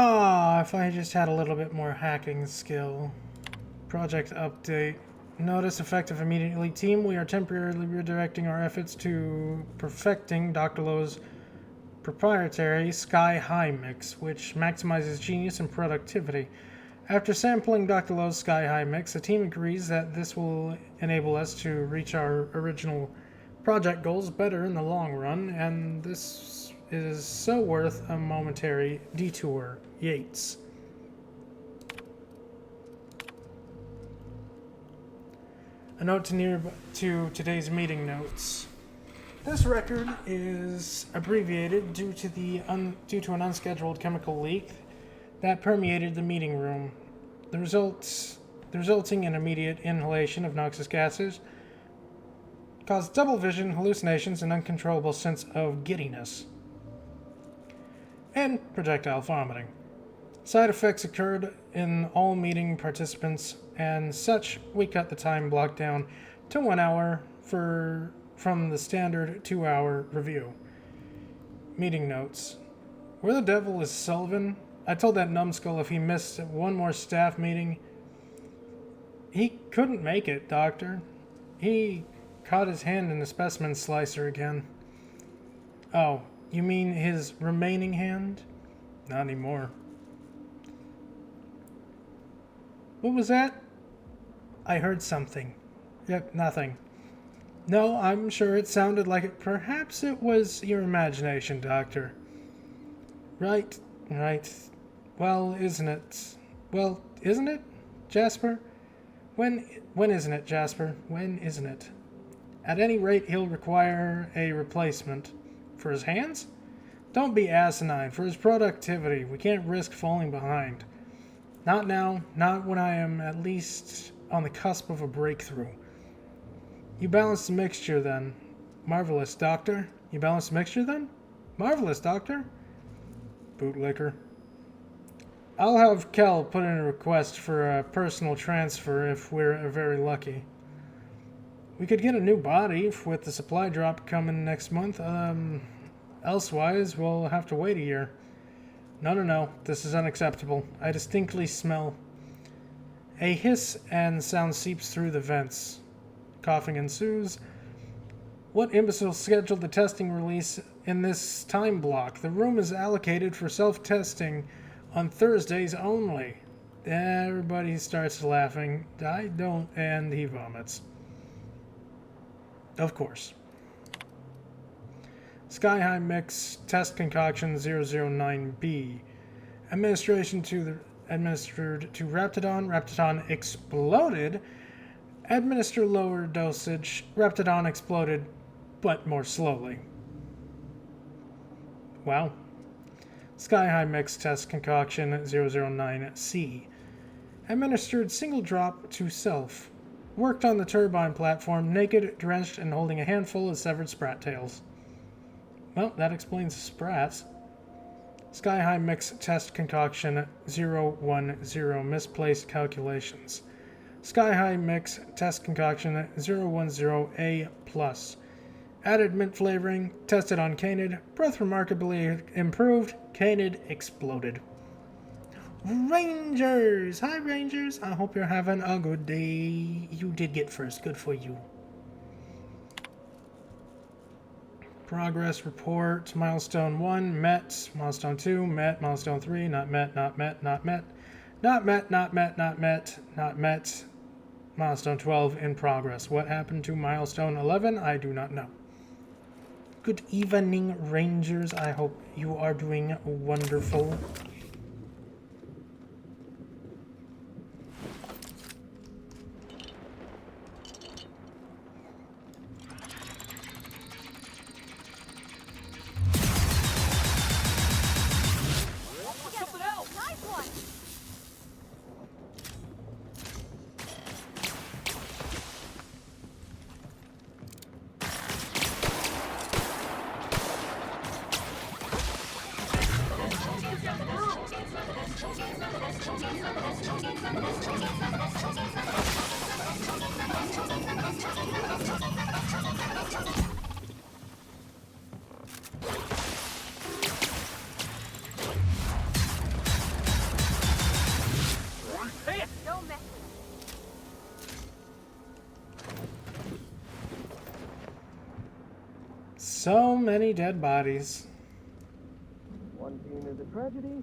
Ah, if I just had a little bit more hacking skill. Project update. Notice effective immediately, team. We are temporarily redirecting our efforts to perfecting Dr. Lowe's proprietary Sky High mix, which maximizes genius and productivity. After sampling Dr. Lowe's Sky High mix, the team agrees that this will enable us to reach our original project goals better in the long run, and this is so worth a momentary detour. Yates. A note to today's meeting notes. This record is abbreviated due to an unscheduled chemical leak that permeated the meeting room. The resulting in immediate inhalation of noxious gases caused double vision, hallucinations, and uncontrollable sense of giddiness, and projectile vomiting. Side effects occurred in all meeting participants, and such we cut the time block down to 1 hour from the standard 2-hour review. Meeting notes. Where the devil is Sullivan? I told that numbskull if he missed one more staff meeting, he couldn't make it, Doctor. He caught his hand in the specimen slicer again. Oh, you mean his remaining hand? Not anymore. What was that? I heard something. Yep, nothing. No, I'm sure it sounded like it. Perhaps it was your imagination, Doctor. Right. Well, isn't it? Well, isn't it, Jasper? When isn't it, Jasper? When isn't it? At any rate, he'll require a replacement. For his hands? Don't be asinine. For his productivity, we can't risk falling behind. Not now, not when I am at least on the cusp of a breakthrough. You balanced the mixture, then. Marvelous, Doctor. You balanced the mixture, then? Marvelous, Doctor. Bootlicker. I'll have Kel put in a request for a personal transfer if we're very lucky. We could get a new body with the supply drop coming next month. Elsewise, we'll have to wait a year. No. This is unacceptable. I distinctly smell. A hiss and sound seeps through the vents. Coughing ensues. What imbecile scheduled the testing release in this time block? The room is allocated for self-testing on Thursdays only. Everybody starts laughing. I don't, and he vomits. Of course. Sky High Mix Test Concoction 009B. Administered to Raptidon. Raptidon exploded. Administer lower dosage. Raptidon exploded, but more slowly. Wow. Sky High Mix Test Concoction 009C. Administered single drop to self. Worked on the turbine platform, naked, drenched, and holding a handful of severed sprat tails. Well, that explains the sprats. Sky High Mix Test Concoction 010. Misplaced calculations. Sky High Mix Test Concoction 010A+. Added mint flavoring. Tested on canid. Breath remarkably improved. Canid exploded. Rangers! Hi, Rangers. I hope you're having a good day. You did get first. Good for you. Progress report. Milestone 1, met. Milestone 2, met. Milestone 3, not met, not met, not met. Not met, not met, not met, not met. Milestone 12 in progress. What happened to Milestone 11? I do not know. Good evening, Rangers. I hope you are doing wonderful. So many dead bodies. One team is a tragedy,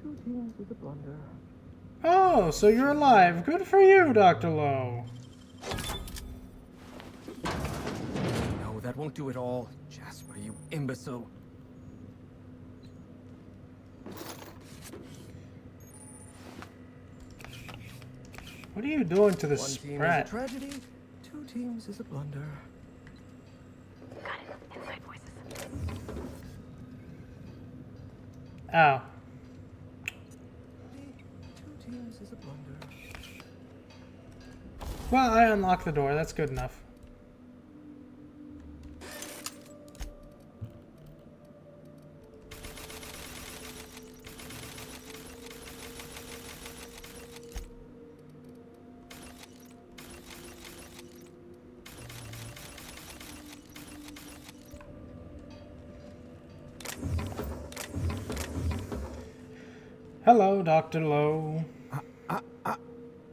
two teams is a blunder. Oh, so you're alive. Good for you, Dr. Lowe. No, that won't do it all. Jasper, you imbecile. What are you doing to the One team is a sprat? tragedy, two teams is a blunder. Got it. Inside voices. Ow. Two teams is a blunder. Well, I unlocked the door. That's good enough. Hello, Dr. Lowe.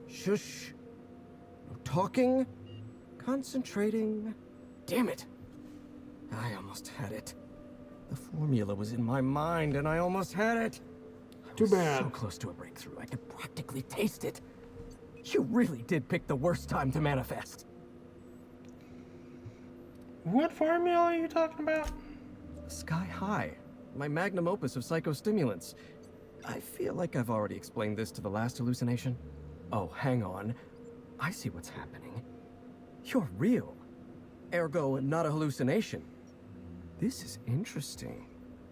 Shush. No talking. Concentrating. Damn it! I almost had it. The formula was in my mind and I almost had it. Too bad. So close to a breakthrough, I could practically taste it. You really did pick the worst time to manifest. What formula are you talking about? Sky High, my magnum opus of psychostimulants. I feel like I've already explained this to the last hallucination. Oh, hang on. I see what's happening. You're real. Ergo, not a hallucination. This is interesting.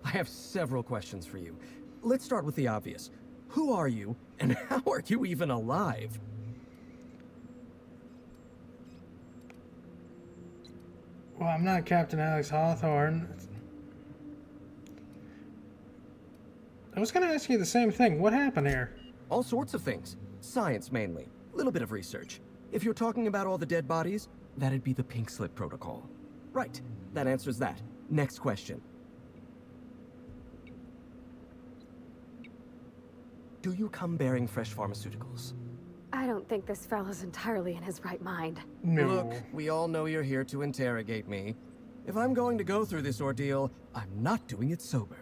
I have several questions for you. Let's start with the obvious. Who are you, and how are you even alive? Well, I'm not Captain Alex Hawthorne. I was going to ask you the same thing. What happened here? All sorts of things. Science, mainly. A little bit of research. If you're talking about all the dead bodies, that'd be the Pink Slip Protocol. Right. That answers that. Next question. Do you come bearing fresh pharmaceuticals? I don't think this fellow's entirely in his right mind. No. Look, we all know you're here to interrogate me. If I'm going to go through this ordeal, I'm not doing it sober.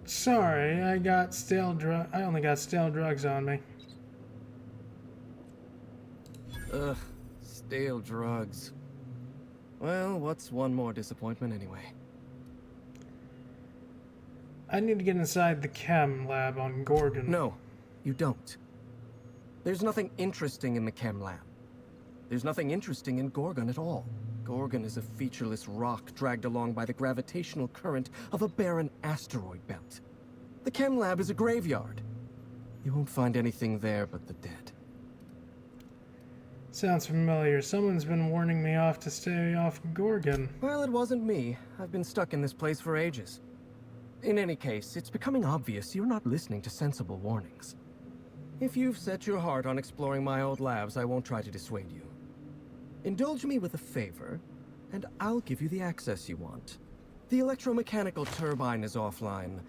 Sorry, I only got stale drugs on me. Ugh, stale drugs. Well, what's one more disappointment anyway? I need to get inside the chem lab on Gorgon. No, you don't. There's nothing interesting in the chem lab. There's nothing interesting in Gorgon at all. Gorgon is a featureless rock dragged along by the gravitational current of a barren asteroid belt. The chem lab is a graveyard. You won't find anything there but the dead. Sounds familiar. Someone's been warning me off to stay off Gorgon. Well, it wasn't me. I've been stuck in this place for ages. In any case, it's becoming obvious you're not listening to sensible warnings. If you've set your heart on exploring my old labs, I won't try to dissuade you. Indulge me with a favor, and I'll give you the access you want. The electromechanical turbine is offline.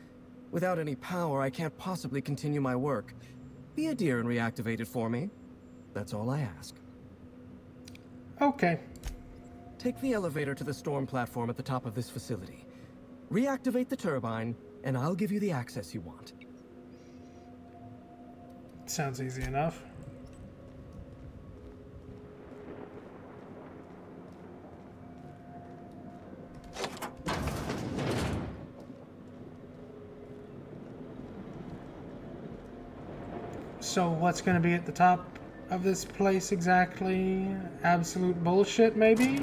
Without any power, I can't possibly continue my work. Be a dear and reactivate it for me. That's all I ask. Okay. Take the elevator to the storm platform at the top of this facility. Reactivate the turbine, and I'll give you the access you want. Sounds easy enough. So what's going to be at the top of this place exactly? Absolute bullshit, maybe?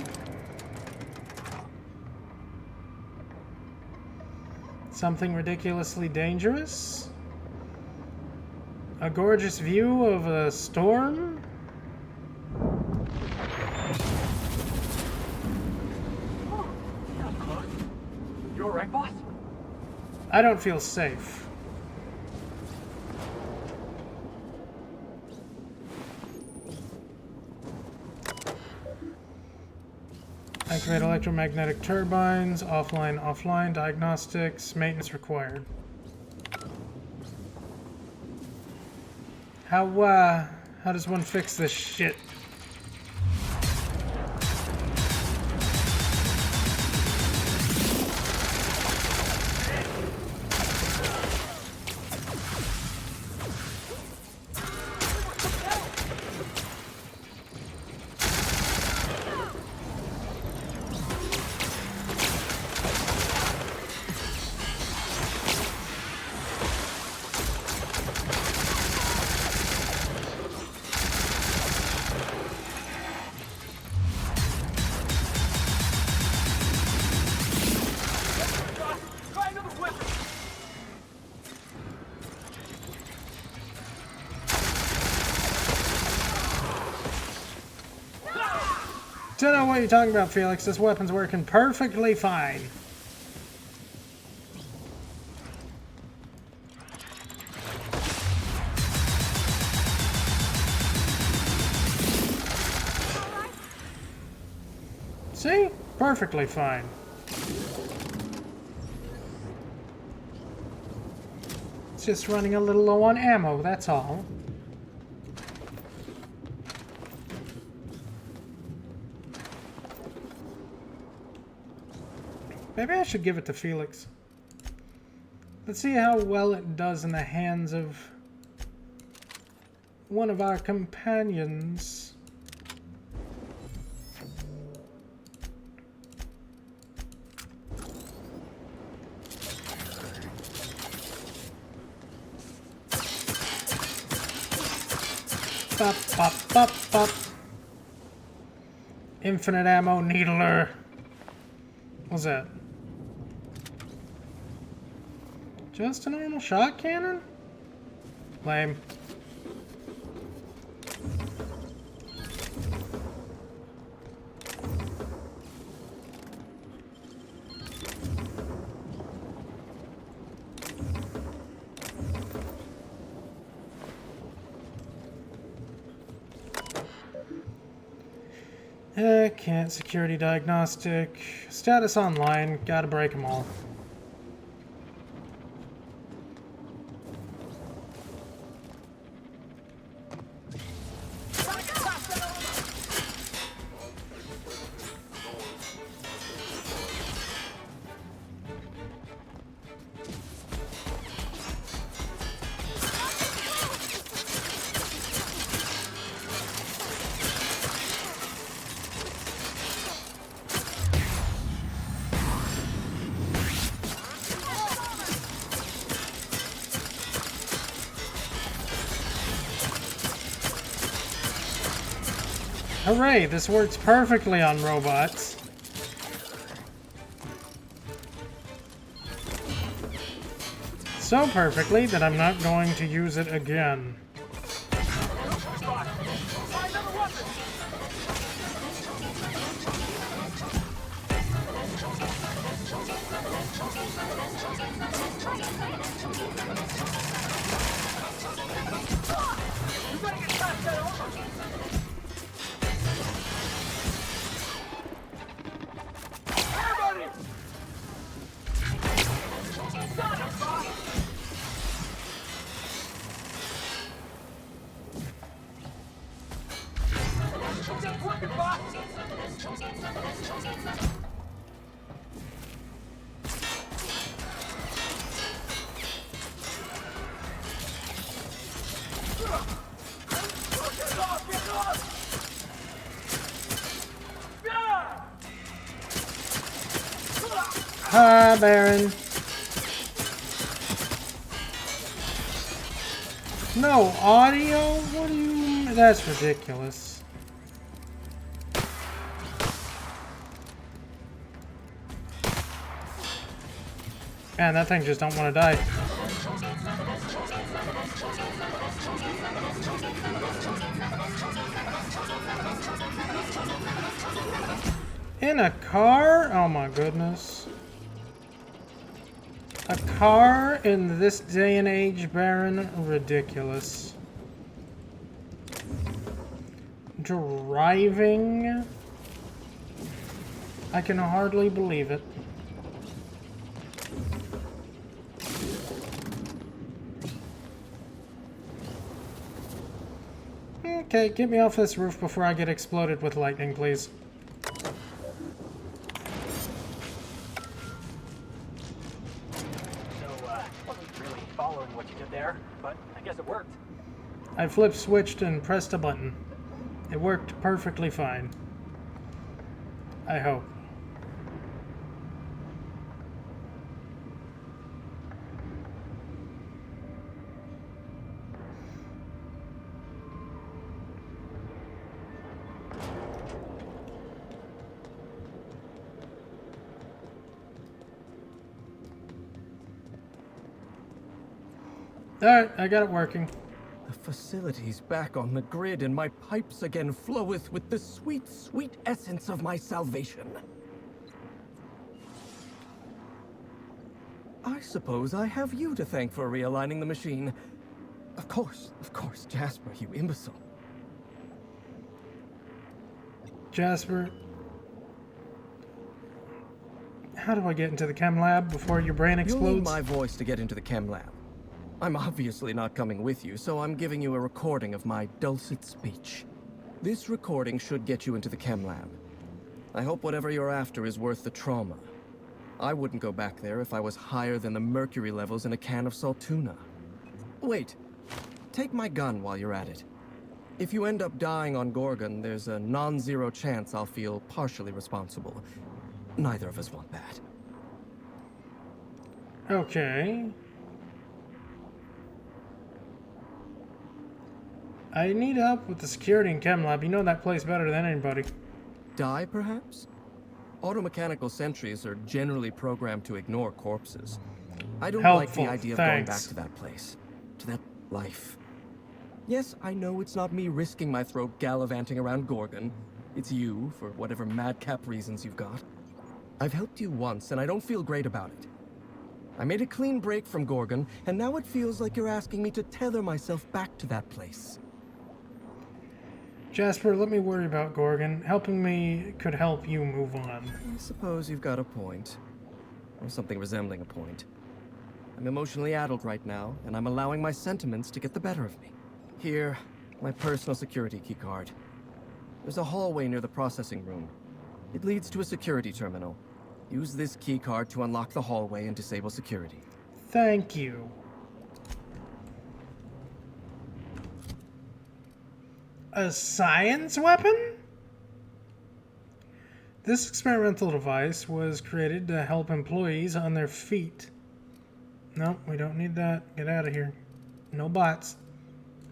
Something ridiculously dangerous? A gorgeous view of a storm? You alright, boss? I don't feel safe. Activate electromagnetic turbines, offline, diagnostics, maintenance required. How does one fix this shit? Don't know what you're talking about, Felix. This weapon's working perfectly fine. See? Perfectly fine. It's just running a little low on ammo, that's all. Maybe I should give it to Felix. Let's see how well it does in the hands of one of our companions. Bop, bop, bop, bop. Infinite ammo needler. What's that? Just a normal shot cannon? Lame. Can't. Security diagnostic. Status online. Gotta break them all. Hooray, this works perfectly on robots. So perfectly that I'm not going to use it again. Hi, Baron. No audio? What do you... That's ridiculous. Man, that thing just don't want to die. In a car? Oh my goodness. A car in this day and age, Baron? Ridiculous. Driving? I can hardly believe it. Okay, get me off this roof before I get exploded with lightning, please. I flip switched and pressed a button. It worked perfectly fine. I hope. Alright, I got it working. The facility's back on the grid, and my pipes again floweth with the sweet, sweet essence of my salvation. I suppose I have you to thank for realigning the machine. Of course, Jasper, you imbecile. Jasper, how do I get into the chem lab before your brain explodes? You'll need my voice to get into the chem lab. I'm obviously not coming with you, so I'm giving you a recording of my dulcet speech. This recording should get you into the chem lab. I hope whatever you're after is worth the trauma. I wouldn't go back there if I was higher than the mercury levels in a can of salt tuna. Wait, take my gun while you're at it. If you end up dying on Gorgon, there's a non-zero chance I'll feel partially responsible. Neither of us want that. Okay. I need help with the security in Chem Lab. You know that place better than anybody. Die, perhaps? Automechanical sentries are generally programmed to ignore corpses. I don't like the idea of going back to that place. To that life. Yes, I know it's not me risking my throat gallivanting around Gorgon. It's you, for whatever madcap reasons you've got. I've helped you once, and I don't feel great about it. I made a clean break from Gorgon, and now it feels like you're asking me to tether myself back to that place. Jasper, let me worry about Gorgon. Helping me could help you move on. I suppose you've got a point. Or something resembling a point. I'm emotionally addled right now, and I'm allowing my sentiments to get the better of me. Here, my personal security keycard. There's a hallway near the processing room. It leads to a security terminal. Use this keycard to unlock the hallway and disable security. Thank you. A science weapon? This experimental device was created to help employees on their feet. No, we don't need that. Get out of here. No bots.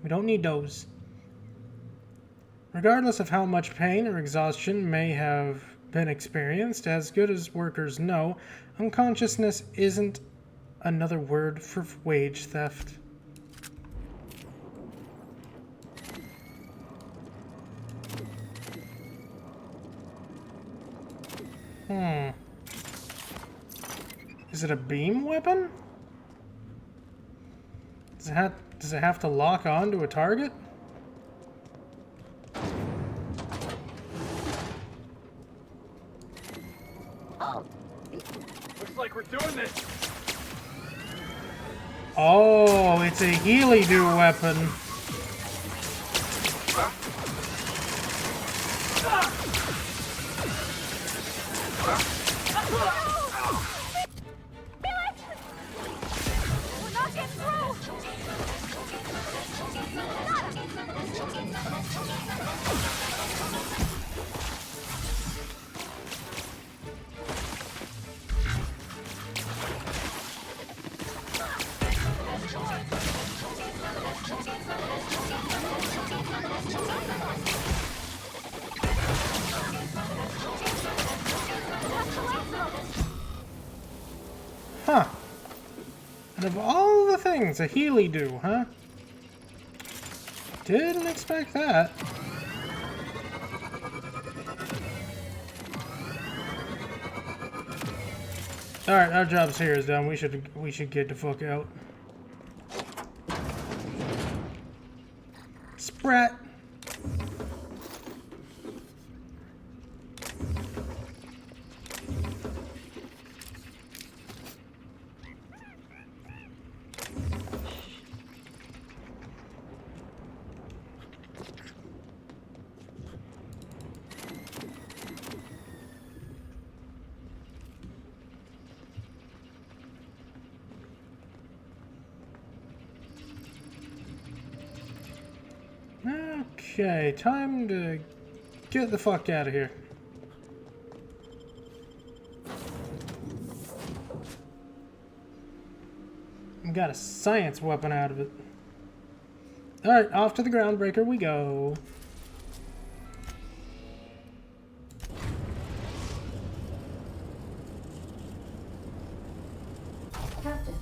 We don't need those. Regardless of how much pain or exhaustion may have been experienced, as good as workers know, unconsciousness isn't another word for wage theft. Is it a beam weapon? Does it have to lock on to a target? Looks like we're doing this. Oh, it's a Healy-Do weapon. Huh. And of all the things, a Healy-Do, huh? Didn't expect that. Alright, our job's here is done. We should get the fuck out. Sprat. Okay, time to get the fuck out of here. We got a science weapon out of it. Alright, off to the groundbreaker we go. Captain,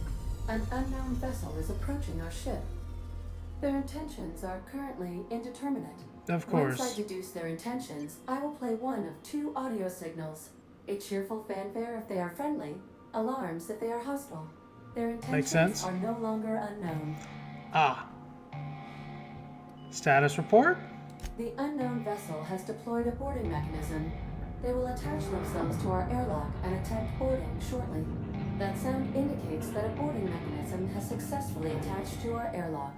an unknown vessel is approaching our ship. Their intentions are currently indeterminate. Of course. Once I deduce their intentions, I will play one of two audio signals. A cheerful fanfare if they are friendly, alarms if they are hostile. Their intentions are no longer unknown. Ah. Status report? The unknown vessel has deployed a boarding mechanism. They will attach themselves to our airlock and attempt boarding shortly. That sound indicates that a boarding mechanism has successfully attached to our airlock.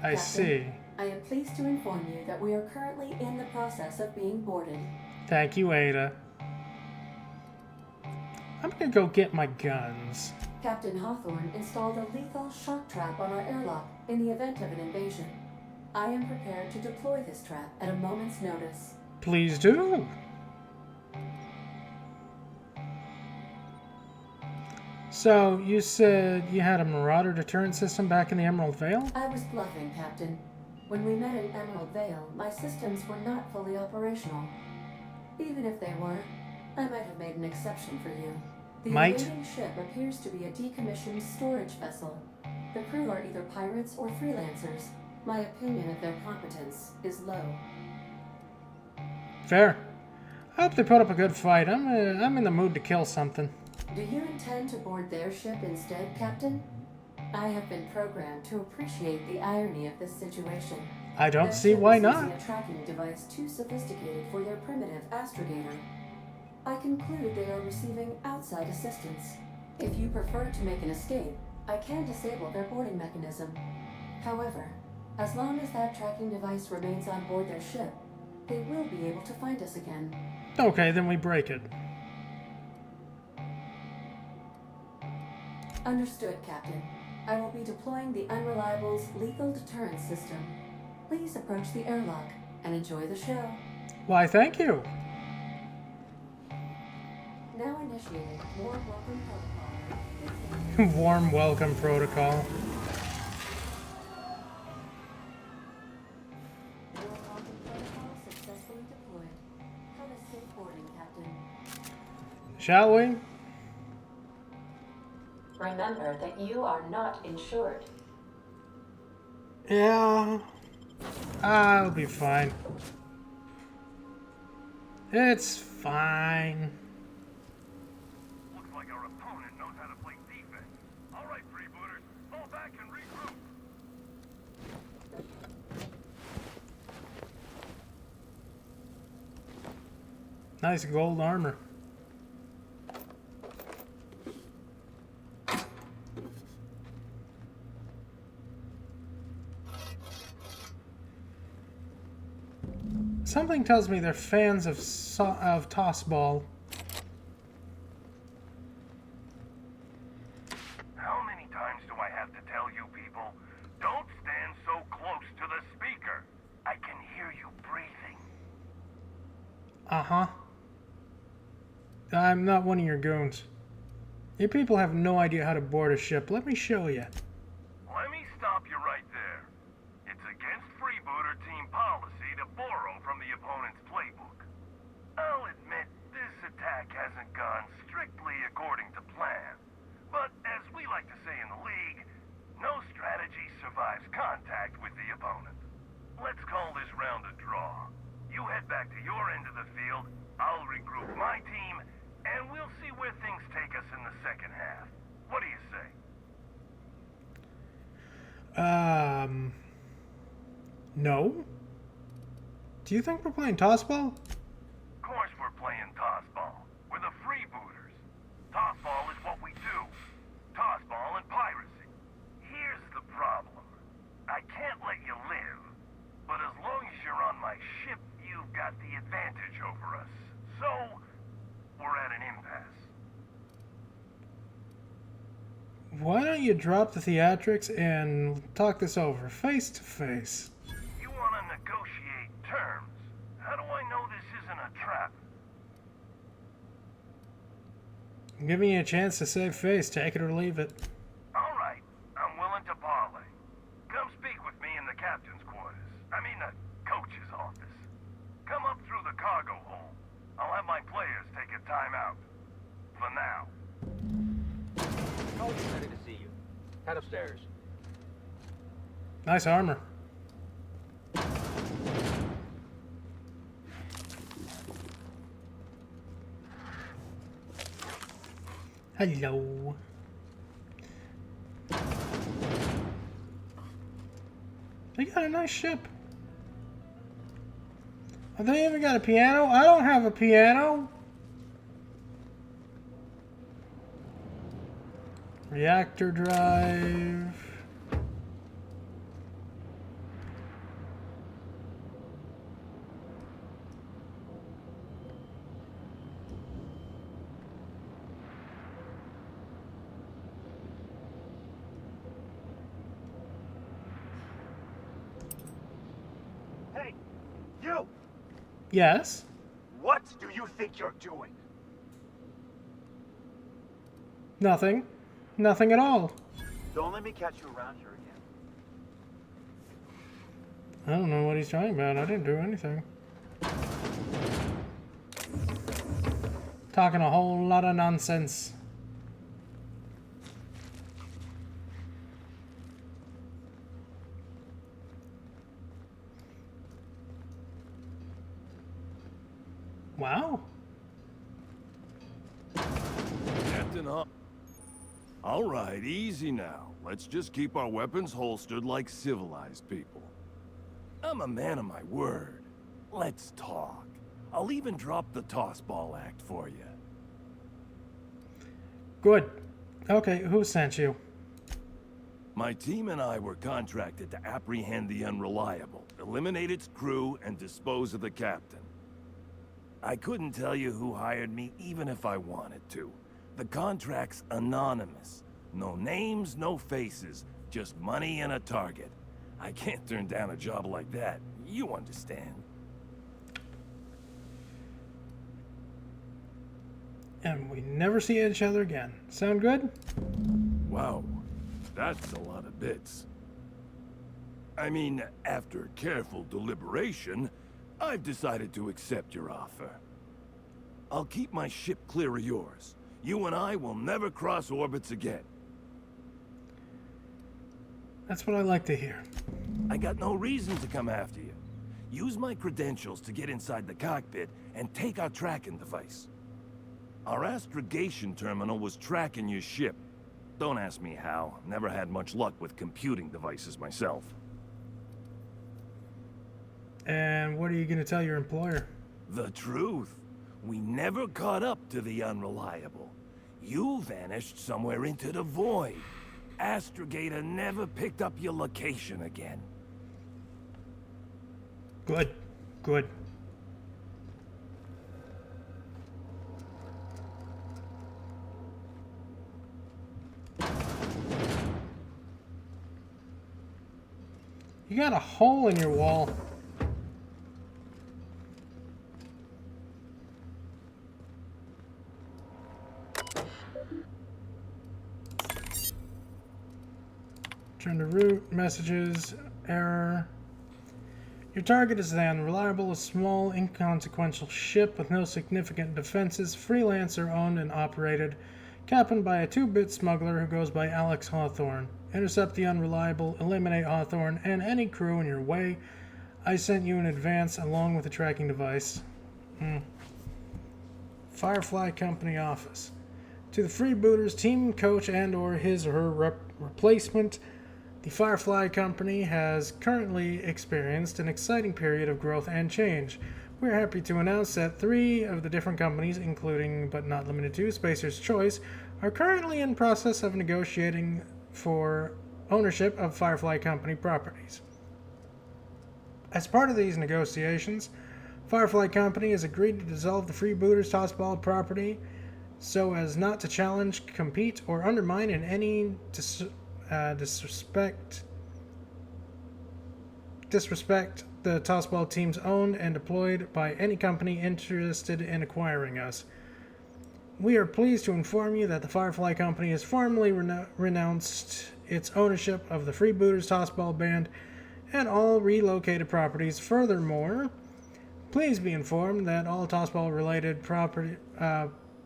I see. I am pleased to inform you that we are currently in the process of being boarded. Thank you, Ada. I'm gonna go get my guns. Captain Hawthorne installed a lethal shock trap on our airlock in the event of an invasion. I am prepared to deploy this trap at a moment's notice. Please do. So, you said you had a marauder deterrent system back in the Emerald Vale? I was bluffing, Captain. When we met in Emerald Vale, my systems were not fully operational. Even if they were, I might have made an exception for you. The invading ship appears to be a decommissioned storage vessel. The crew are either pirates or freelancers. My opinion of their competence is low. Fair. I hope they put up a good fight. I'm in the mood to kill something. Do you intend to board their ship instead, Captain? I have been programmed to appreciate the irony of this situation. I don't see why not. Using a tracking device too sophisticated for their primitive astrogator. I conclude they are receiving outside assistance. If you prefer to make an escape, I can disable their boarding mechanism. However, as long as that tracking device remains on board their ship, they will be able to find us again. Okay, then we break it. Understood, Captain. I will be deploying the Unreliable's lethal deterrent system. Please approach the airlock and enjoy the show. Why, thank you. Now initiating warm welcome protocol. Warm welcome protocol. Warm welcome protocol successfully deployed. Have a safe boarding, Captain. Shall we? Remember that you are not insured. Yeah. I'll be fine. It's fine. Looks like our opponent knows how to play defense. All right, freebooters, fall back and regroup. Nice gold armor. Something tells me they're fans of tossball. How many times do I have to tell you people, don't stand so close to the speaker. I can hear you breathing. Uh-huh. I'm not one of your goons. You people have no idea how to board a ship. Let me show you. Let me stop you right there. It's against freebooter team policy to borrow from the opponent's playbook. I'll admit this attack hasn't gone strictly according to plan. But as we like to say in the league, no strategy survives contact with the opponent. Let's call this round a draw. You head back to your end of the field, I'll regroup my team, and we'll see where things take us in the second half. What do you say? No? Do you think we're playing tossball? Of course we're playing tossball. We're the freebooters. Tossball is what we do. Tossball and piracy. Here's the problem. I can't let you live, but as long as you're on my ship, you've got the advantage over us. So, we're at an impasse. Why don't you drop the theatrics and talk this over, face to face? You want to negotiate terms? How do I know this isn't a trap? I'm giving you a chance to save face. Take it or leave it. All right, I'm willing to parley. Come speak with me in the captain's quarters. I mean the coach's office. Come up through the cargo hold. I'll have my players take a timeout. For now. Coach, ready to see you. Head upstairs. Nice armor. Hello. They got a nice ship. Have they even got a piano? I don't have a piano. Reactor drive. You! Yes? What do you think you're doing? Nothing. Nothing at all. Don't let me catch you around here again. I don't know what he's talking about. I didn't do anything. Talking a whole lot of nonsense. Wow. Captain Hunt. All right, easy now. Let's just keep our weapons holstered like civilized people. I'm a man of my word. Let's talk. I'll even drop the tossball act for you. Good. Okay, who sent you? My team and I were contracted to apprehend the Unreliable, eliminate its crew, and dispose of the captain. I couldn't tell you who hired me even if I wanted to. The contract's anonymous. No names, no faces, just money and a target. I can't turn down a job like that. You understand. And we never see each other again. Sound good? Wow, that's a lot of bits. I mean, after careful deliberation, I've decided to accept your offer. I'll keep my ship clear of yours. You and I will never cross orbits again. That's what I like to hear. I got no reason to come after you. Use my credentials to get inside the cockpit and take our tracking device. Our astrogation terminal was tracking your ship. Don't ask me how. Never had much luck with computing devices myself. And what are you going to tell your employer? The truth. We never caught up to the Unreliable. You vanished somewhere into the void. Astrogator never picked up your location again. Good. Good. You got a hole in your wall. Turn to root, messages, error. Your target is the Unreliable, a small, inconsequential ship with no significant defenses, freelancer owned and operated, captained by a 2-bit smuggler who goes by Alex Hawthorne. Intercept the Unreliable, eliminate Hawthorne and any crew in your way. I sent you in advance along with a tracking device. Firefly Company office. To the freebooters, team coach and or his or her replacement, the Firefly Company has currently experienced an exciting period of growth and change. We're happy to announce that 3 of the different companies, including but not limited to Spacer's Choice, are currently in process of negotiating for ownership of Firefly Company properties. As part of these negotiations, Firefly Company has agreed to dissolve the freebooters' tossball property so as not to challenge, compete, or undermine in any disrespect the tossball teams owned and deployed by any company interested in acquiring us. We are pleased to inform you that the Firefly Company has formally renounced its ownership of the freebooters tossball band and all relocated properties. Furthermore, please be informed that all tossball related property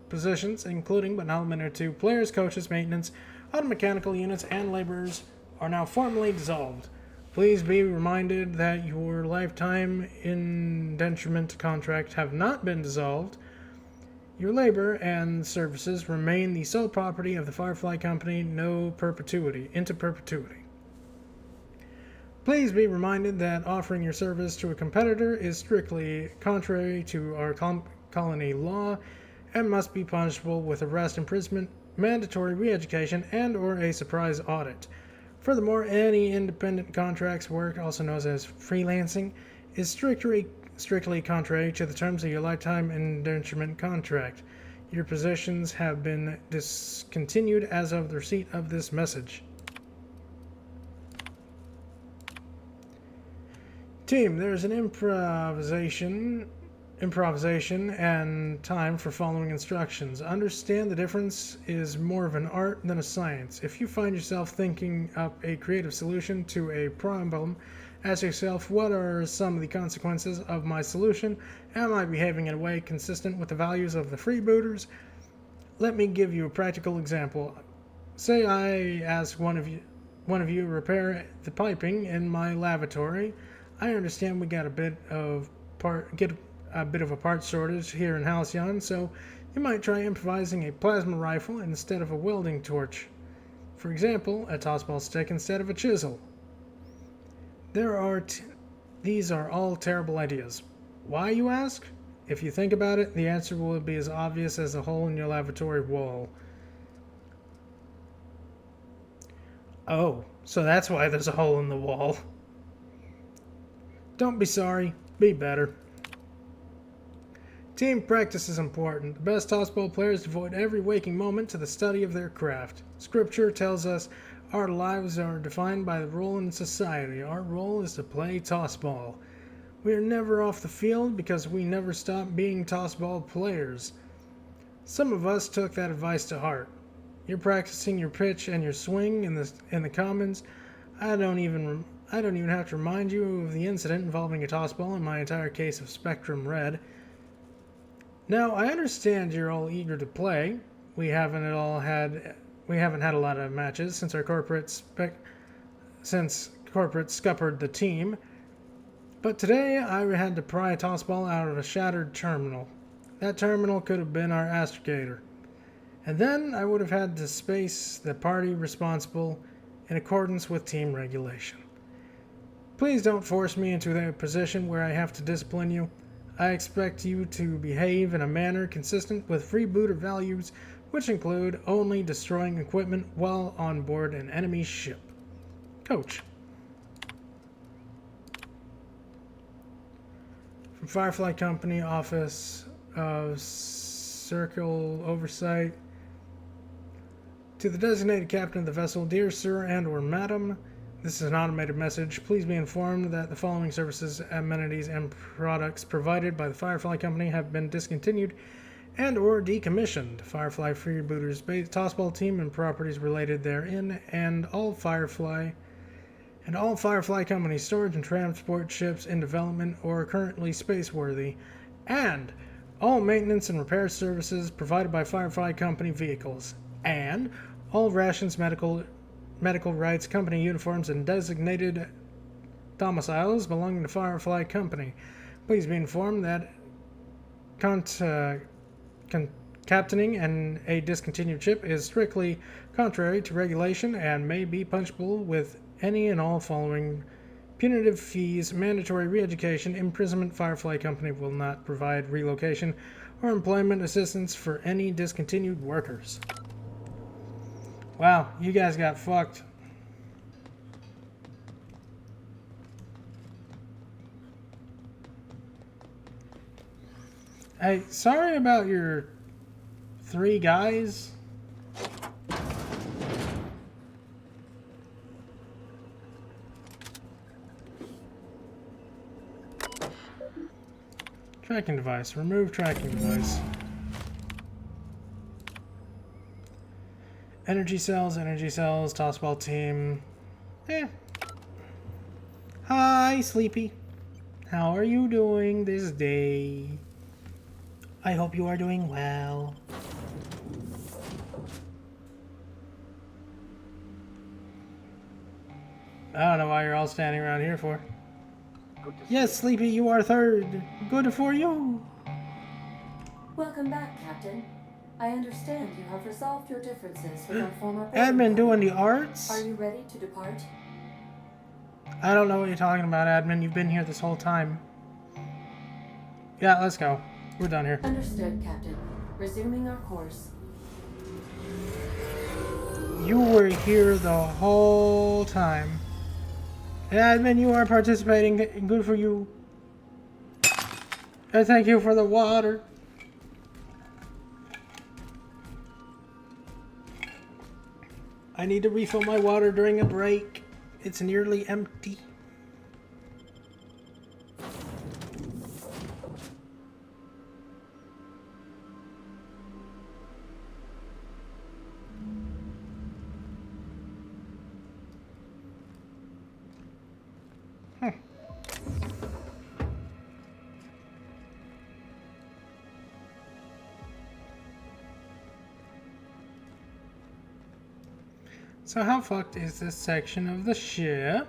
positions, including but not limited to players, coaches, maintenance, automechanical units, and laborers, are now formally dissolved. Please be reminded that your lifetime indenturement contract have not been dissolved. Your labor and services remain the sole property of the Firefly Company into perpetuity. Please be reminded that offering your service to a competitor is strictly contrary to our colony law and must be punishable with arrest, imprisonment, mandatory re-education, and or a surprise audit. Furthermore, any independent contracts work, also known as freelancing, is strictly contrary to the terms of your lifetime indenturement contract. Your positions have been discontinued as of the receipt of this message. Team, there's an improvisation and time for following instructions. Understand the difference is more of an art than a science. If you find yourself thinking up a creative solution to a problem, ask yourself, what are some of the consequences of my solution? Am I behaving in a way consistent with the values of the freebooters? Let me give you a practical example. Say I ask one of you to repair the piping in my lavatory. I understand we got a bit of a part shortage here in Halcyon, so you might try improvising a plasma rifle instead of a welding torch. For example, a tossball stick instead of a chisel. These are all terrible ideas. Why, you ask? If you think about it, the answer will be as obvious as a hole in your lavatory wall. Oh, so that's why there's a hole in the wall. Don't be sorry, be better. Team practice is important. The best tossball players devote every waking moment to the study of their craft. Scripture tells us our lives are defined by the role in society. Our role is to play tossball. We are never off the field because we never stop being tossball players. Some of us took that advice to heart. You're practicing your pitch and your swing in the commons. I don't even have to remind you of the incident involving a tossball in my entire case of Spectrum Red. Now, I understand you're all eager to play. We haven't had a lot of matches since corporate scuppered the team. But today I had to pry a tossball out of a shattered terminal. That terminal could have been our astrogator. And then I would have had to space the party responsible in accordance with team regulation. Please don't force me into a position where I have to discipline you. I expect you to behave in a manner consistent with freebooter values, which include only destroying equipment while on board an enemy ship. Coach. From Firefly Company, Office of Circle Oversight. To the designated captain of the vessel, dear sir and/or madam, this is an automated message. Please be informed that the following services, amenities, and products provided by the Firefly Company have been discontinued and/or decommissioned. Firefly Freebooters Tossball Team and properties related therein, and all Firefly Company storage and transport ships in development or currently spaceworthy, and all maintenance and repair services provided by Firefly Company vehicles, and all rations, medical rights, company uniforms, and designated domiciles belonging to Firefly Company. Please be informed that captaining and a discontinued ship is strictly contrary to regulation and may be punishable with any and all following punitive fees, mandatory re-education, imprisonment. Firefly Company will not provide relocation or employment assistance for any discontinued workers. Wow, you guys got fucked. Hey, sorry about your 3 guys. Tracking device. Remove tracking device. Energy cells, tossball team. Hi, Sleepy. How are you doing this day? I hope you are doing well. I don't know why you're all standing around here for. Yes, Sleepy, you are third. Good for you. Welcome back, Captain. I understand you have resolved your differences with our former Admin doing the arts? Are you ready to depart? I don't know what you're talking about, Admin. You've been here this whole time. Yeah, let's go. We're done here. Understood, Captain. Resuming our course. You were here the whole time. Admin, you are participating. Good for you. And thank you for the water. I need to refill my water during a break. It's nearly empty. So how fucked is this section of the ship?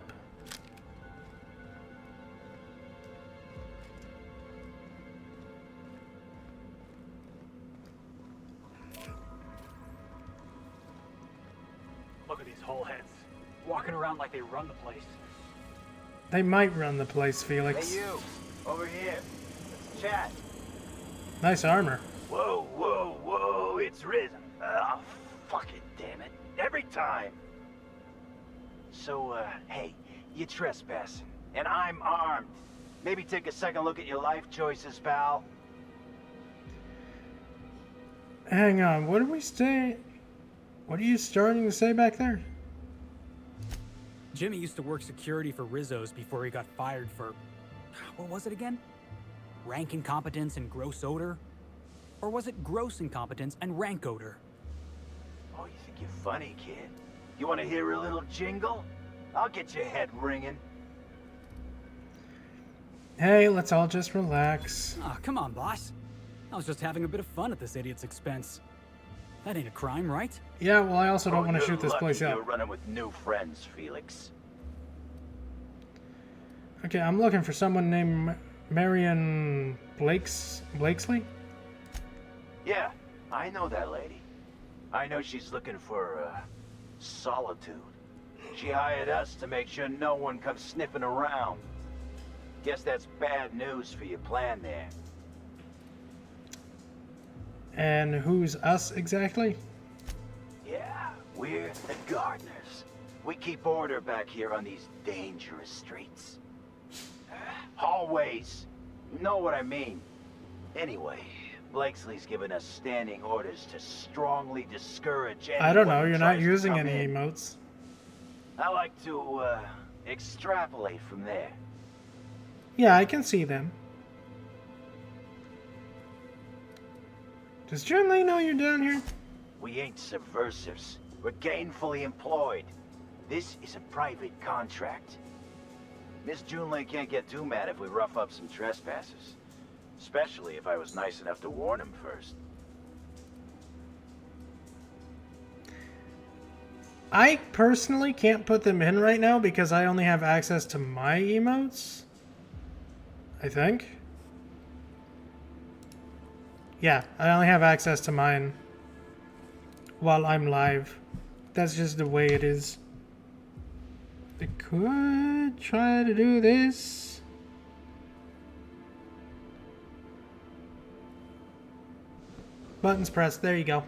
Look at these whole heads, walking around like they run the place. They might run the place, Felix. Hey you, over here. Let's chat. Nice armor. Whoa, whoa, whoa, it's risen. Oh, fuck it, damn it. Every time. So, hey, you're trespassing, and I'm armed. Maybe take a second look at your life choices, pal. Hang on, what are you starting to say back there? Jimmy used to work security for Rizzo's before he got fired for... what was it again? Rank incompetence and gross odor? Or was it gross incompetence and rank odor? Oh, you think you're funny, kid? You want to hear a little jingle? I'll get your head ringing. Hey, let's all just relax. Ah, come on, boss. I was just having a bit of fun at this idiot's expense. That ain't a crime, right? Yeah, well, I also don't want to you're shoot this lucky place You're up. running with new friends, Felix. Okay, I'm looking for someone named Marion Blakesley? Yeah, I know that lady. I know she's looking for, solitude. She hired us to make sure no one comes sniffing around. Guess that's bad news for your plan there. And who's us exactly? Yeah, we're the gardeners. We keep order back here on these dangerous streets. Hallways. Know what I mean? Anyway, Blakesley's given us standing orders to strongly discourage anyone I don't know, who you're not tries to using come any in. emotes. I like to, extrapolate from there. Yeah, I can see them. Does Junlei know you're down here? We ain't subversives. We're gainfully employed. This is a private contract. Miss Junlei can't get too mad if we rough up some trespassers. Especially if I was nice enough to warn him first. I personally can't put them in right now because I only have access to my emotes. I think. Yeah, I only have access to mine while I'm live. That's just the way it is. I could try to do this. Buttons pressed, there you go.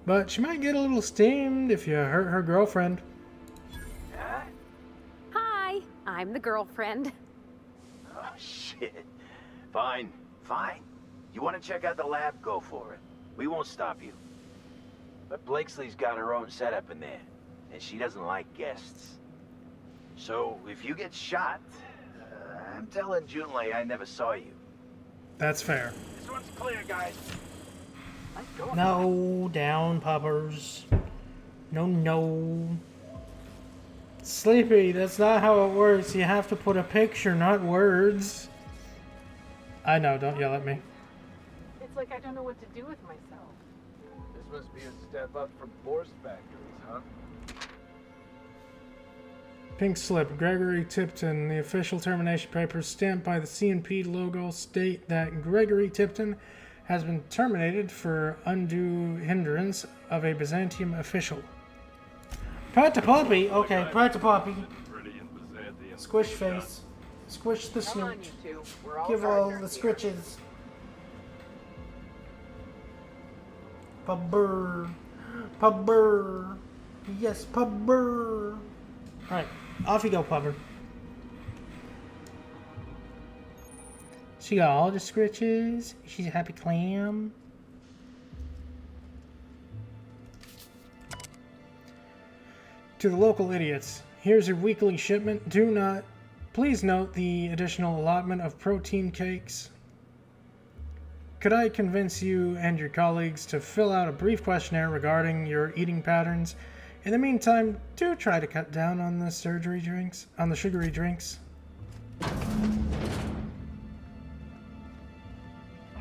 But she might get a little steamed if you hurt her girlfriend. Hi, I'm the girlfriend. Oh, shit. Fine, fine. You want to check out the lab? Go for it. We won't stop you. But Blakesley's got her own setup in there, and she doesn't like guests. So, if you get shot, I'm telling Junlei I never saw you. That's fair. This one's clear, guys. No, down, puppers. No. Sleepy, that's not how it works. You have to put a picture, not words. I know, don't yell at me. It's like I don't know what to do with myself. This must be a step up from Force Factories, huh? Pink slip, Gregory Tipton. The official termination papers stamped by the CNP logo state that Gregory Tipton has been terminated for undue hindrance of a Byzantium official. Pat the puppy. Okay, pat the puppy. Squish face. Squish the snoot. Give all the scritches. Pubber. Pubber. Yes, pubber. Alright, off you go, pubber. She got all the scritches. She's a happy clam. To the local idiots, here's your weekly shipment. Please note the additional allotment of protein cakes. Could I convince you and your colleagues to fill out a brief questionnaire regarding your eating patterns? In the meantime, do try to cut down on the sugary drinks. You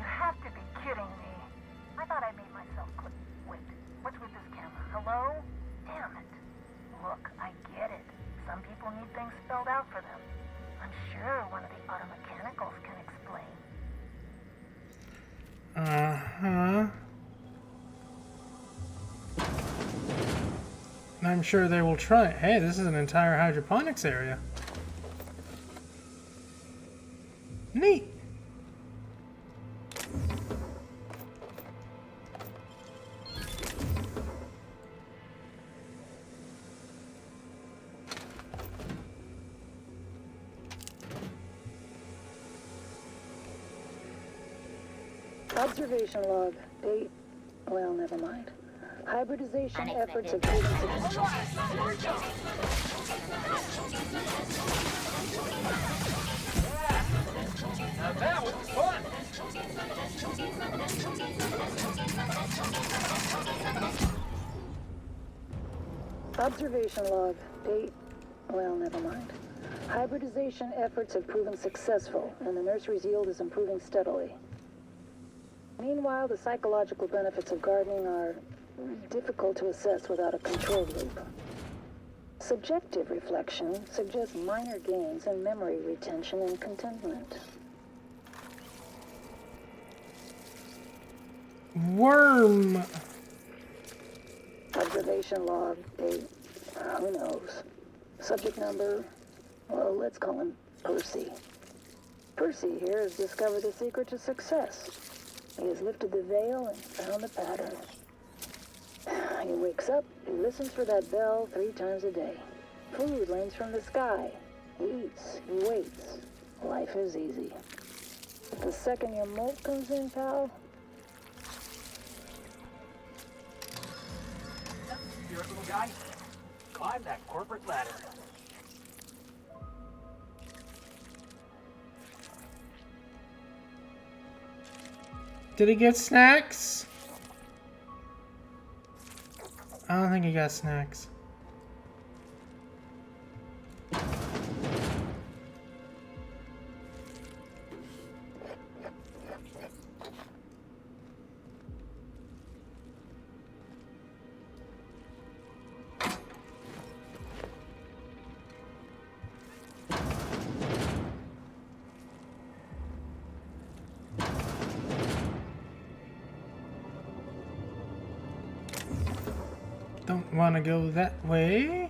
have to be kidding me. I thought I made myself click. Wait, what's with this camera? Look, I get it. Some people need things spelled out for them. I'm sure one of the automechanicals can explain. Uh-huh. I'm sure they will try. Hey, this is an entire hydroponics area. Neat. Observation log. Date. Well, never mind. Hybridization efforts have proven Now that was fun! Observation log. Date. Well, never mind. Hybridization efforts have proven successful, and the nursery's yield is improving steadily. Meanwhile, the psychological benefits of gardening are difficult to assess without a control loop. Subjective reflection suggests minor gains in memory retention and contentment. Worm. Observation log. Date. Who knows? Subject number. Well, let's call him Percy. Percy here has discovered the secret to success. He has lifted the veil and found the pattern. He wakes up, he listens for that bell 3 times a day. Food rains from the sky. He eats, he waits. Life is easy. But the second your molt comes in, pal... You're a little guy. Climb that corporate ladder. Did he get snacks? I don't think he got snacks. Don't want to go that way.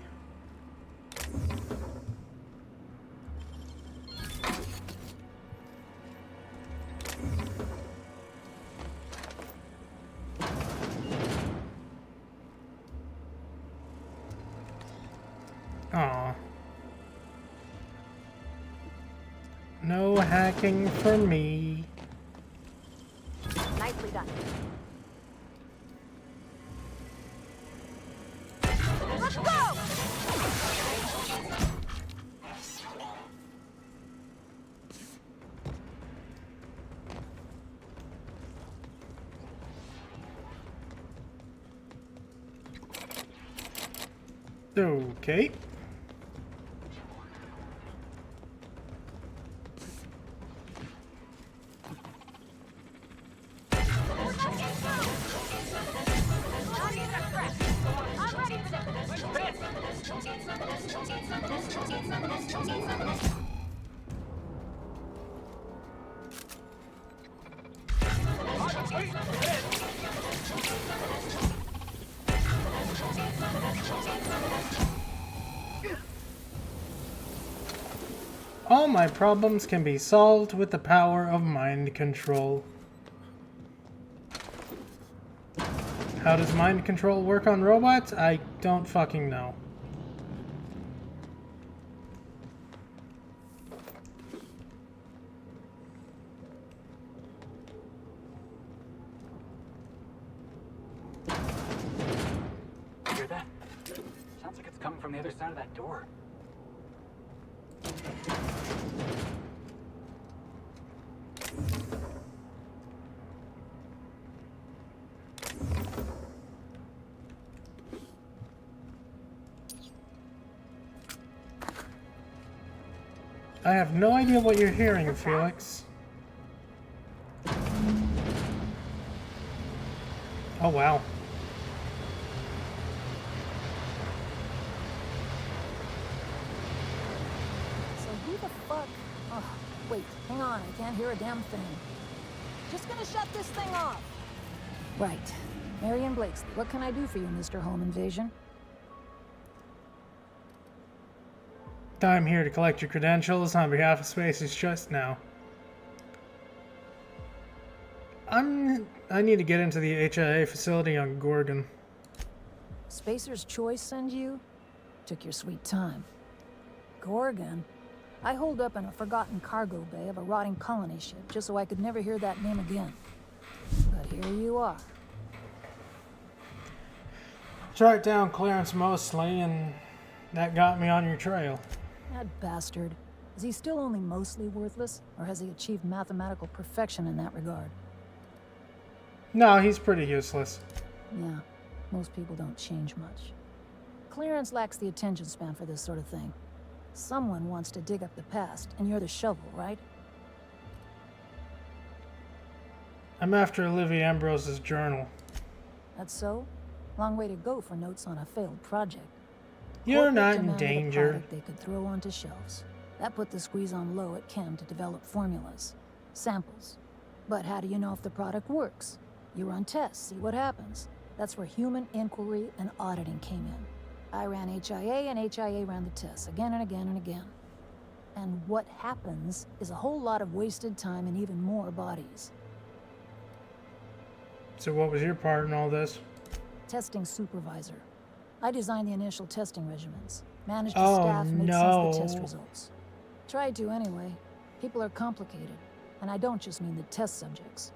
Aw. No hacking for me. Nicely done. Let's go! Okay. All my problems can be solved with the power of mind control. How does mind control work on robots? I don't fucking know. Hear that? Sounds like it's coming from the other side of that door. I have no idea what you're hearing, Felix. Oh, wow. the fuck? Oh, wait, hang on, I can't hear a damn thing. Just gonna shut this thing off. Right. Marion Blakesley, what can I do for you, Mr. Home Invasion? I'm here to collect your credentials on behalf of Spacer's Choice now. I need to get into the HIA facility on Gorgon. Spacer's Choice send you? Took your sweet time. Gorgon? I holed up in a forgotten cargo bay of a rotting colony ship just so I could never hear that name again. But here you are. Tracked down Clarence Mosley, and that got me on your trail. That bastard. Is he still only mostly worthless, or has he achieved mathematical perfection in that regard? No, he's pretty useless. Yeah, most people don't change much. Clarence lacks the attention span for this sort of thing. Someone wants to dig up the past, and you're the shovel, right? I'm after Olivia Ambrose's journal. That's so? Long way to go for notes on a failed project. You're Corporate not in demanded a danger. product they could throw onto shelves. That put the squeeze on low at Chem to develop formulas, samples. But how do you know if the product works? You run tests, see what happens. That's where human inquiry and auditing came in. I ran HIA, and HIA ran the tests again and again and again. And what happens is a whole lot of wasted time and even more bodies. So what was your part in all this? Testing supervisor. I designed the initial testing regimens, managed the Oh, staff, made sense no. of the test results. Tried to anyway. People are complicated, and I don't just mean the test subjects.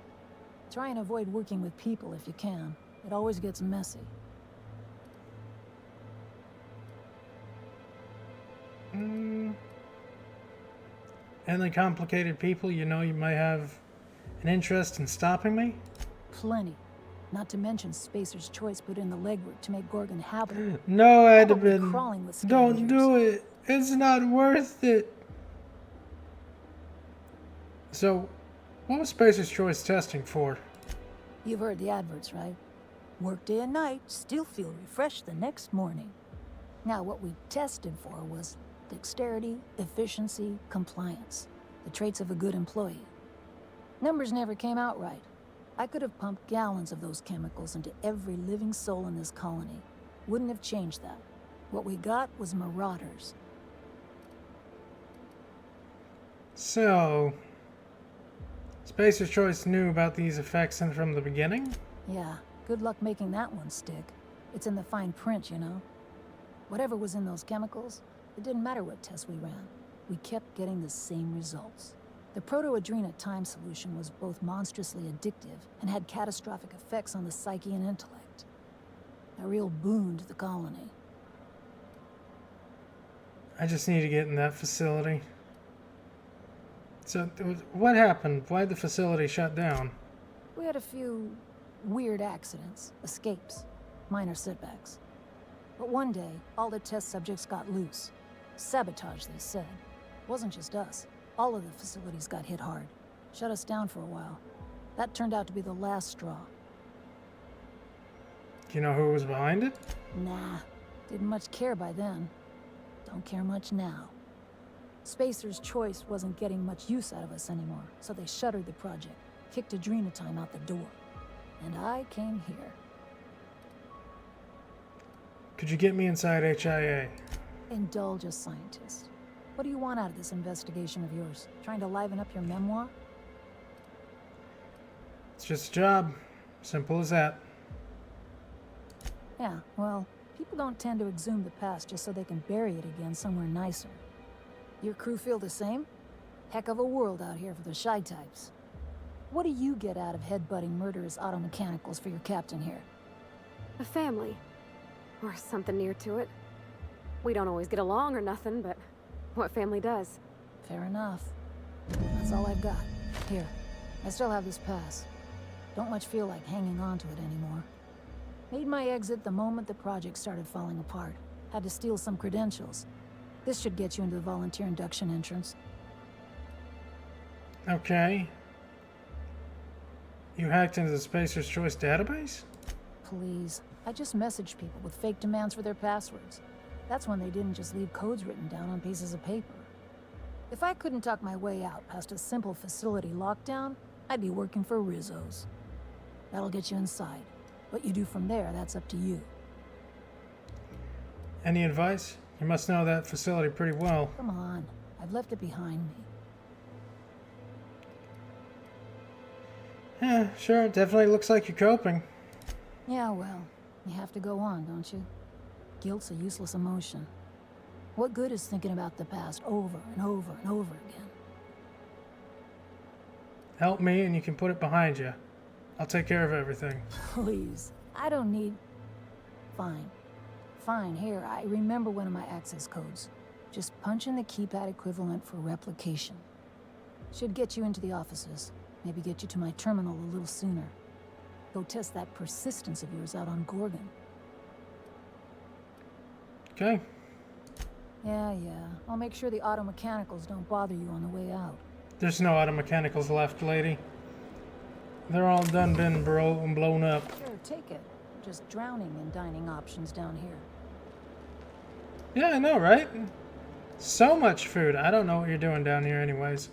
Try and avoid working with people if you can. It always gets messy. Any complicated people you know you might have an interest in stopping me? Plenty. Not to mention Spacer's Choice put in the legwork to make Gorgon habitable. No, I'd have Probably been. crawling with Don't scavengers. do it. It's not worth it. So, what was Spacer's Choice testing for? You've heard the adverts, right? Work day and night, still feel refreshed the next morning. Now, what we tested for was dexterity, efficiency, compliance. The traits of a good employee. Numbers never came out right. I could have pumped gallons of those chemicals into every living soul in this colony. Wouldn't have changed that. What we got was marauders. So, Spacer's Choice knew about these effects from the beginning? Yeah, good luck making that one stick. It's in the fine print, you know. Whatever was in those chemicals, it didn't matter what tests we ran. We kept getting the same results. The proto-adrena time solution was both monstrously addictive and had catastrophic effects on the psyche and intellect. A real boon to the colony. I just need to get in that facility. So, what happened? Why'd the facility shut down? We had a few weird accidents, escapes, minor setbacks. But one day, all the test subjects got loose. Sabotage, they said. Wasn't just us. All of the facilities got hit hard. Shut us down for a while. That turned out to be the last straw. Do you know who was behind it? Nah, didn't much care by then. Don't care much now. Spacer's Choice wasn't getting much use out of us anymore, so they shuttered the project, kicked Adrena Time out the door. And I came here. Could you get me inside HIA? Indulge a scientist. What do you want out of this investigation of yours? Trying to liven up your memoir? It's just a job. Simple as that. Yeah, well, people don't tend to exhume the past just so they can bury it again somewhere nicer. Your crew feel the same? Heck of a world out here for the shy types. What do you get out of headbutting murderous automechanicals for your captain here? A family. Or something near to it. We don't always get along or nothing, but what family does? Fair enough. That's all I've got. Here, I still have this pass. Don't much feel like hanging on to it anymore. Made my exit the moment the project started falling apart. Had to steal some credentials. This should get you into the volunteer induction entrance. Okay. You hacked into the Spacer's Choice database? Please. I just messaged people with fake demands for their passwords. That's when they didn't just leave codes written down on pieces of paper. If I couldn't talk my way out past a simple facility lockdown, I'd be working for Rizzo's. That'll get you inside. What you do from there, that's up to you. Any advice? You must know that facility pretty well. Come on, I've left it behind me. Yeah, sure, it definitely looks like you're coping. Yeah, well, you have to go on, don't you? Guilt's a useless emotion. What good is thinking about the past over and over and over again? Help me and you can put it behind you. I'll take care of everything. Please, I don't need... Fine. Fine, here, I remember one of my access codes. Just punch in the keypad equivalent for replication. Should get you into the offices. Maybe get you to my terminal a little sooner. Go test that persistence of yours out on Gorgon. Okay. Yeah. I'll make sure the auto mechanicals don't bother you on the way out. There's no auto mechanicals left, lady. They're all done been blown up. Sure, take it. Just drowning in dining options down here. Yeah, I know, right? So much food. I don't know what you're doing down here anyways.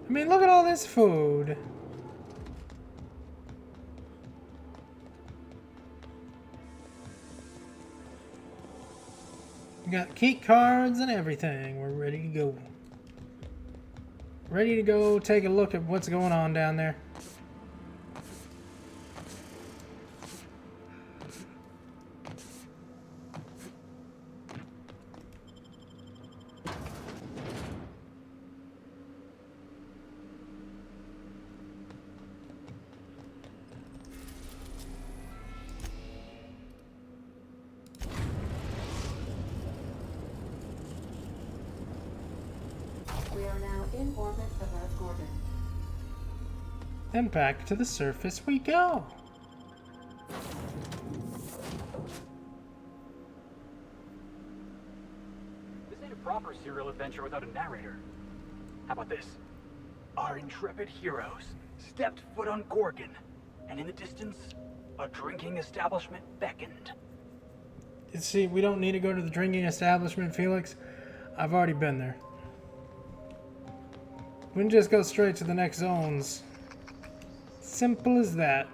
I mean, look at all this food. We got key cards and everything. We're ready to go. Ready to go take a look at what's going on down there. We are now in orbit above Gorgon. And back to the surface we go. This ain't a proper serial adventure without a narrator. How about this? Our intrepid heroes stepped foot on Gorgon, and in the distance, a drinking establishment beckoned. See, we don't need to go to the drinking establishment, Felix. I've already been there. We can just go straight to the next zones. Simple as that.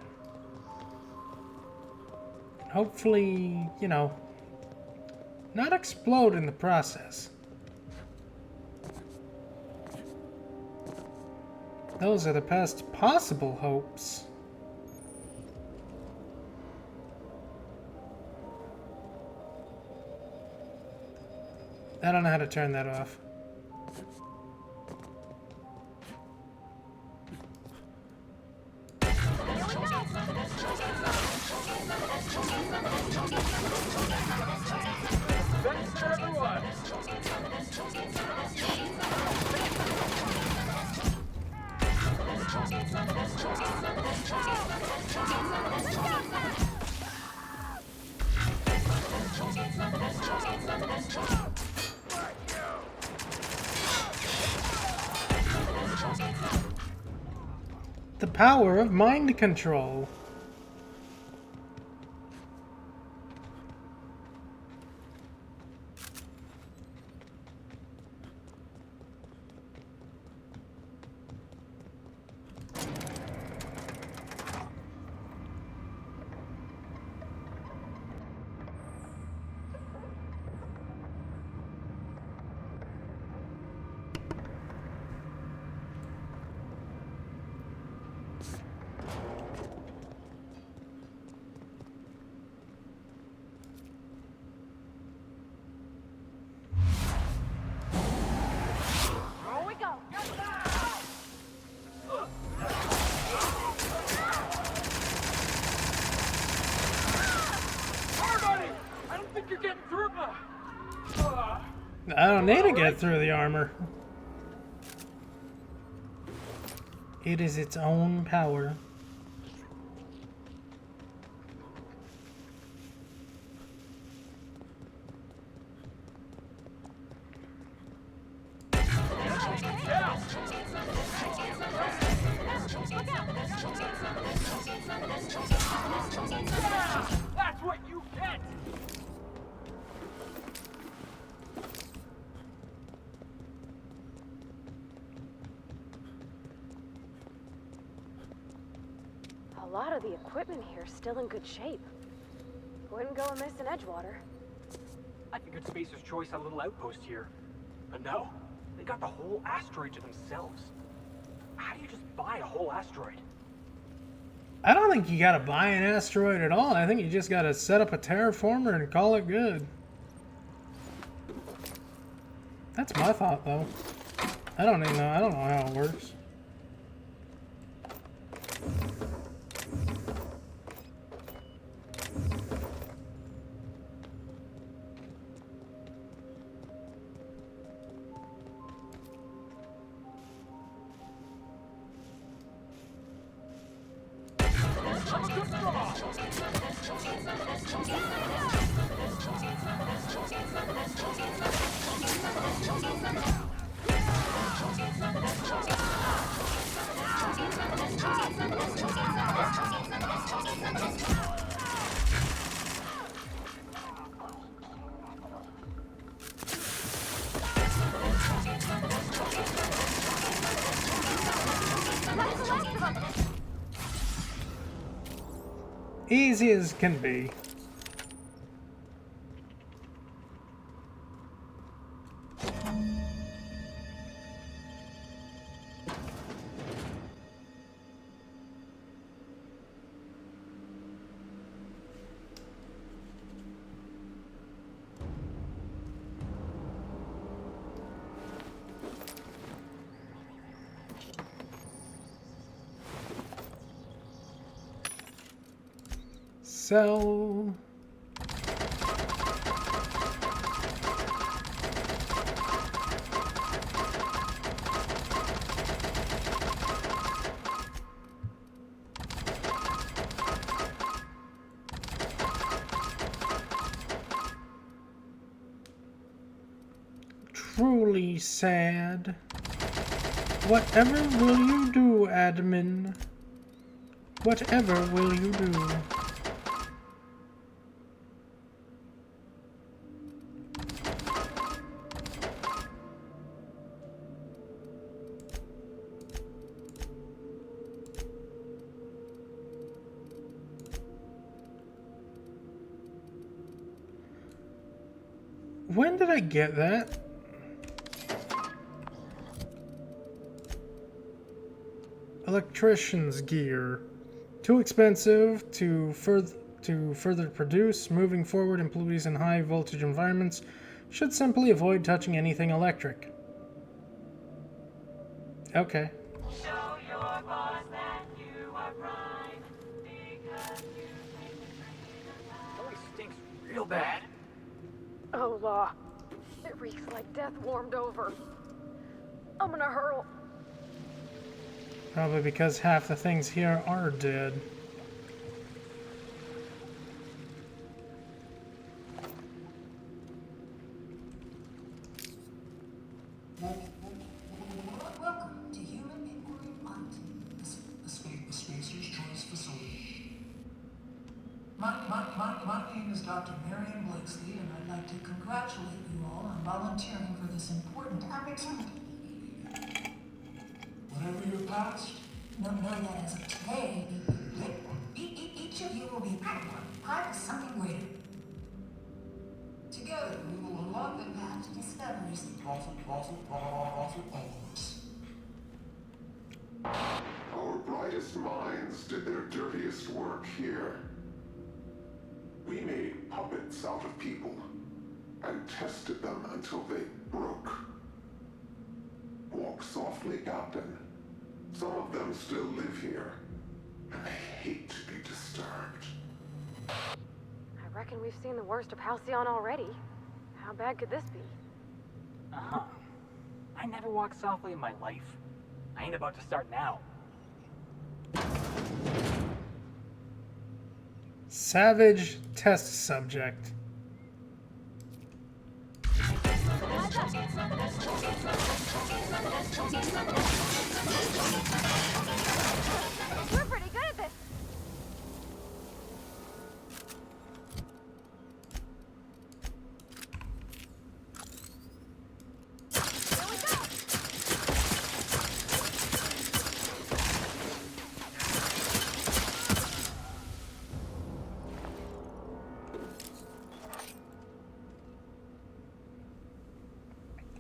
Hopefully, you know, not explode in the process. Those are the best possible hopes. I don't know how to turn that off. The power of mind control. I don't need to get through the armor. It is its own power. That's what you get! lot of the equipment here is still in good shape. Wouldn't go amiss in Edgewater. I figured Spacer's Choice had a little outpost here. But no, they got the whole asteroid to themselves. How do you just buy a whole asteroid? I don't think you gotta buy an asteroid at all. I think you just gotta set up a terraformer and call it good. That's my thought, though. I don't even know. I don't know how it works. Easy as can be. So truly sad. Whatever will you do, admin? Whatever will you do? When did I get that? Electrician's gear. Too expensive to further produce. Moving forward, employees in high voltage environments should simply avoid touching anything electric. Okay. Show your boss that you are prime because you Always stinks real bad. Oh, law. It reeks like death warmed over. I'm gonna hurl. Probably because half the things here are dead. Welcome to Human Inquiry Point, the Spacer's Choice facility. My name is Dr. Marion Blakesley, and I'd like to congratulate you all on volunteering for this important opportunity. Whatever your past, know that as of today, each of you will be part of something greater. Together, we will unlock the path to discoveries and profit onwards. Our brightest minds did their dirtiest work here. We made puppets out of people and tested them until they broke. Walk softly, Captain. Some of them still live here, and they hate to be disturbed. I reckon we've seen the worst of Halcyon already. How bad could this be? I never walked softly in my life. I ain't about to start now. Savage test subject. We're pretty good at this.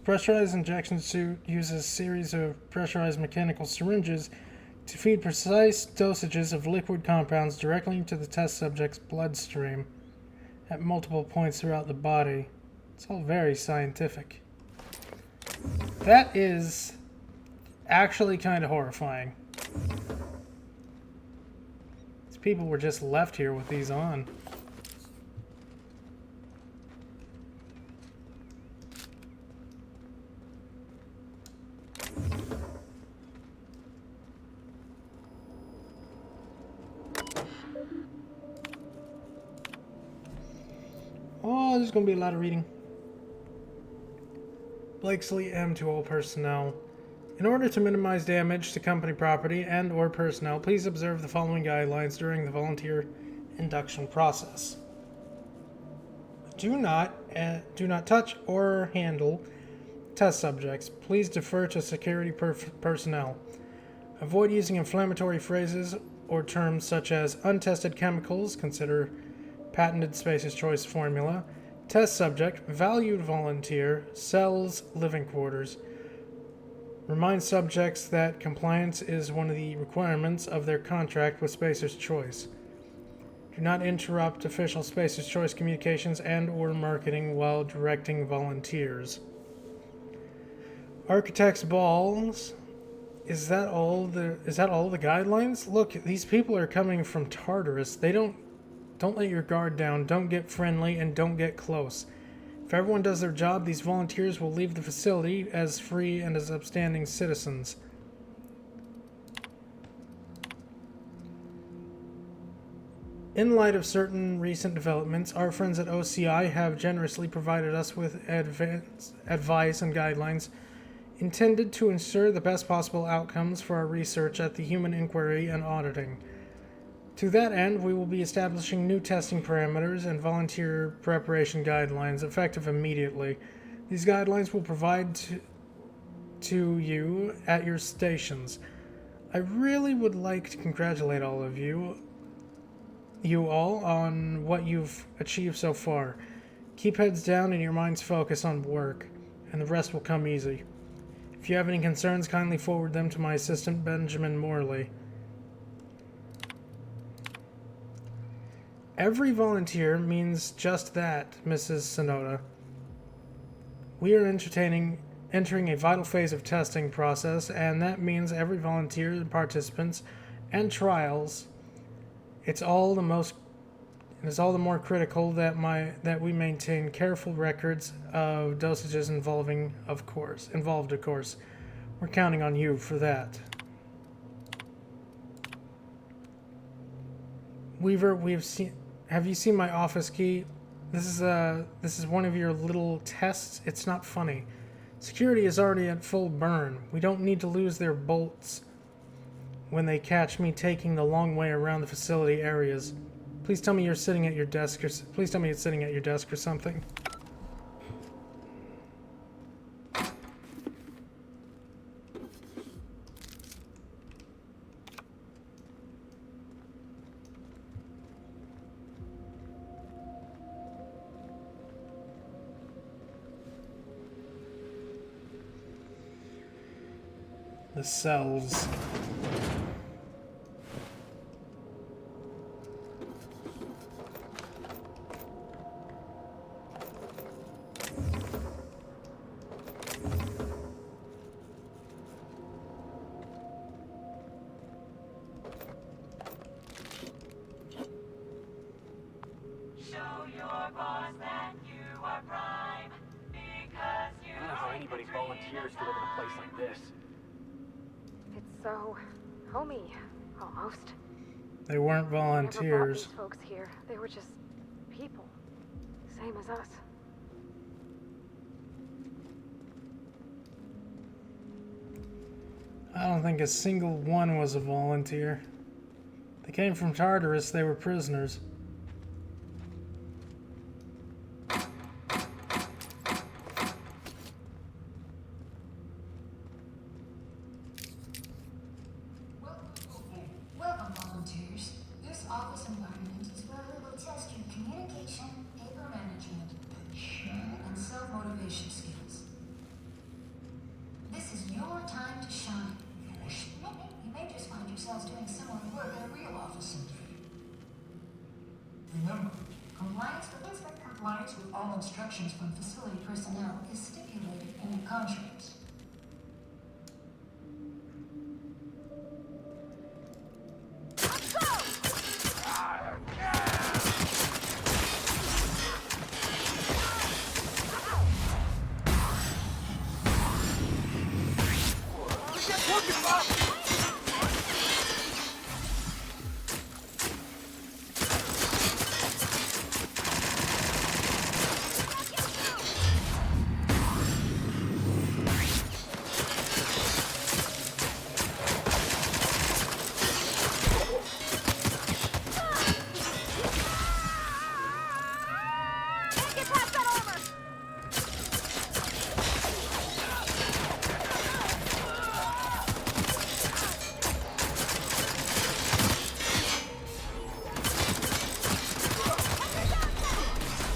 pressurized injection suit uses a series of pressurized mechanical syringes to feed precise dosages of liquid compounds directly into the test subject's bloodstream at multiple points throughout the body. It's all very scientific. That is actually kind of horrifying. These people were just left here with these on. Oh, there's going to be a lot of reading. Blakesley M. to all personnel. In order to minimize damage to company property and or personnel, please observe the following guidelines during the volunteer induction process. Do not touch or handle test subjects. Please defer to security personnel. Avoid using inflammatory phrases or terms such as untested chemicals, consider patented Spacer's Choice formula, test subject, valued volunteer, cells, living quarters. Remind subjects that compliance is one of the requirements of their contract with Spacer's Choice. Do not interrupt official Spacer's Choice communications and or marketing while directing volunteers. Architect's balls. Is that all the guidelines? Look, these people are coming from Tartarus. They don't let your guard down, don't get friendly, and don't get close. If everyone does their job, these volunteers will leave the facility as free and as upstanding citizens. In light of certain recent developments, our friends at OCI have generously provided us with advice and guidelines intended to ensure the best possible outcomes for our research at the Human Inquiry and Auditing. To that end, we will be establishing new testing parameters and volunteer preparation guidelines effective immediately. These guidelines will provide to you at your stations. I really would like to congratulate all of you all on what you've achieved so far. Keep heads down and your minds focused on work, and the rest will come easy. If you have any concerns, kindly forward them to my assistant, Benjamin Morley. Every volunteer means just that, Mrs. Sonoda. We are entering a vital phase of testing process, and that means every volunteer and participants and trials. It's all the more critical that we maintain careful records of dosages involved, of course. We're counting on you for that. Weaver, have you seen my office key? This is one of your little tests. It's not funny. Security is already at full burn. We don't need to lose their bolts when they catch me taking the long way around the facility areas. Please tell me you're sitting at your desk, please tell me it's sitting at your desk or something. The cells. Show your boss that you are prime, because you I don't know how anybody volunteers to live in a place like this. It's so homey, almost. They weren't Never brought volunteers. these folks here. They were just people, same as us. I don't think a single one was a volunteer. They came from Tartarus, they were prisoners. Welcome, volunteers. This office environment is where we will test your communication, paper management, and self-motivation skills. Strict compliance with all instructions from facility personnel is stipulated in the contract.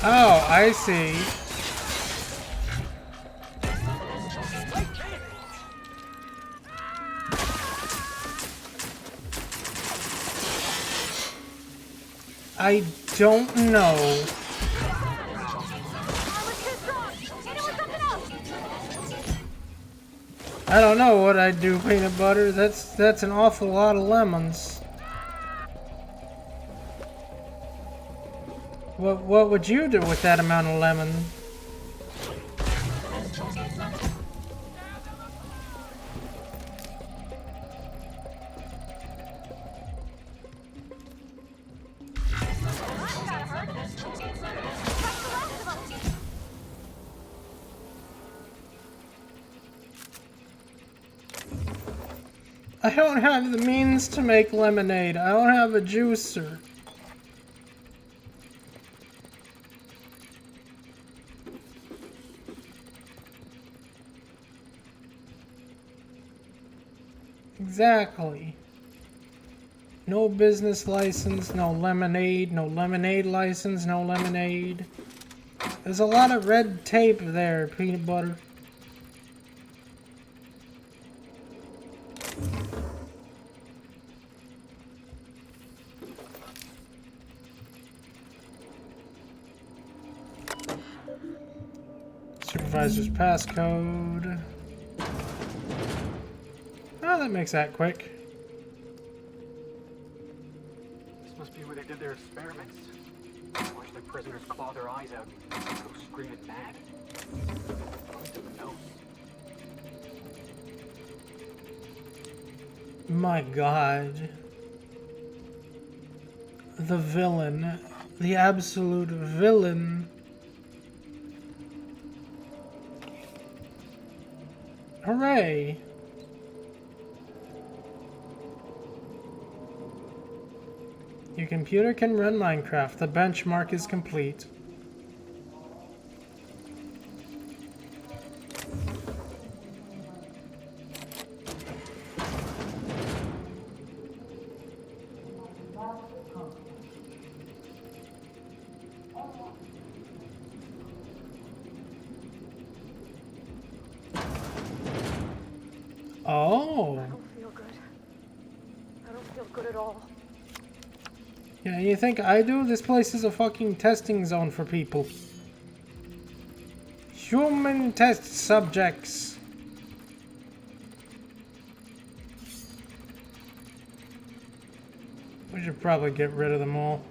Oh, I see. I don't know. I don't know what I'd do, peanut butter. That's an awful lot of lemons. What would you do with that amount of lemon? I don't have the means to make lemonade. I don't have a juicer. Exactly. No business license, no lemonade license, no lemonade. There's a lot of red tape there, peanut butter. Supervisor's passcode. Oh, that makes that quick. This must be where they did their experiments. Watch their prisoners claw their eyes out and go screaming mad. Going to the nose. My God. The villain. The absolute villain. Hooray! Your computer can run Minecraft. The benchmark is complete. Oh. I don't feel good. I don't feel good at all. Yeah, you think I do? This place is a fucking testing zone for people. Human test subjects. We should probably get rid of them all.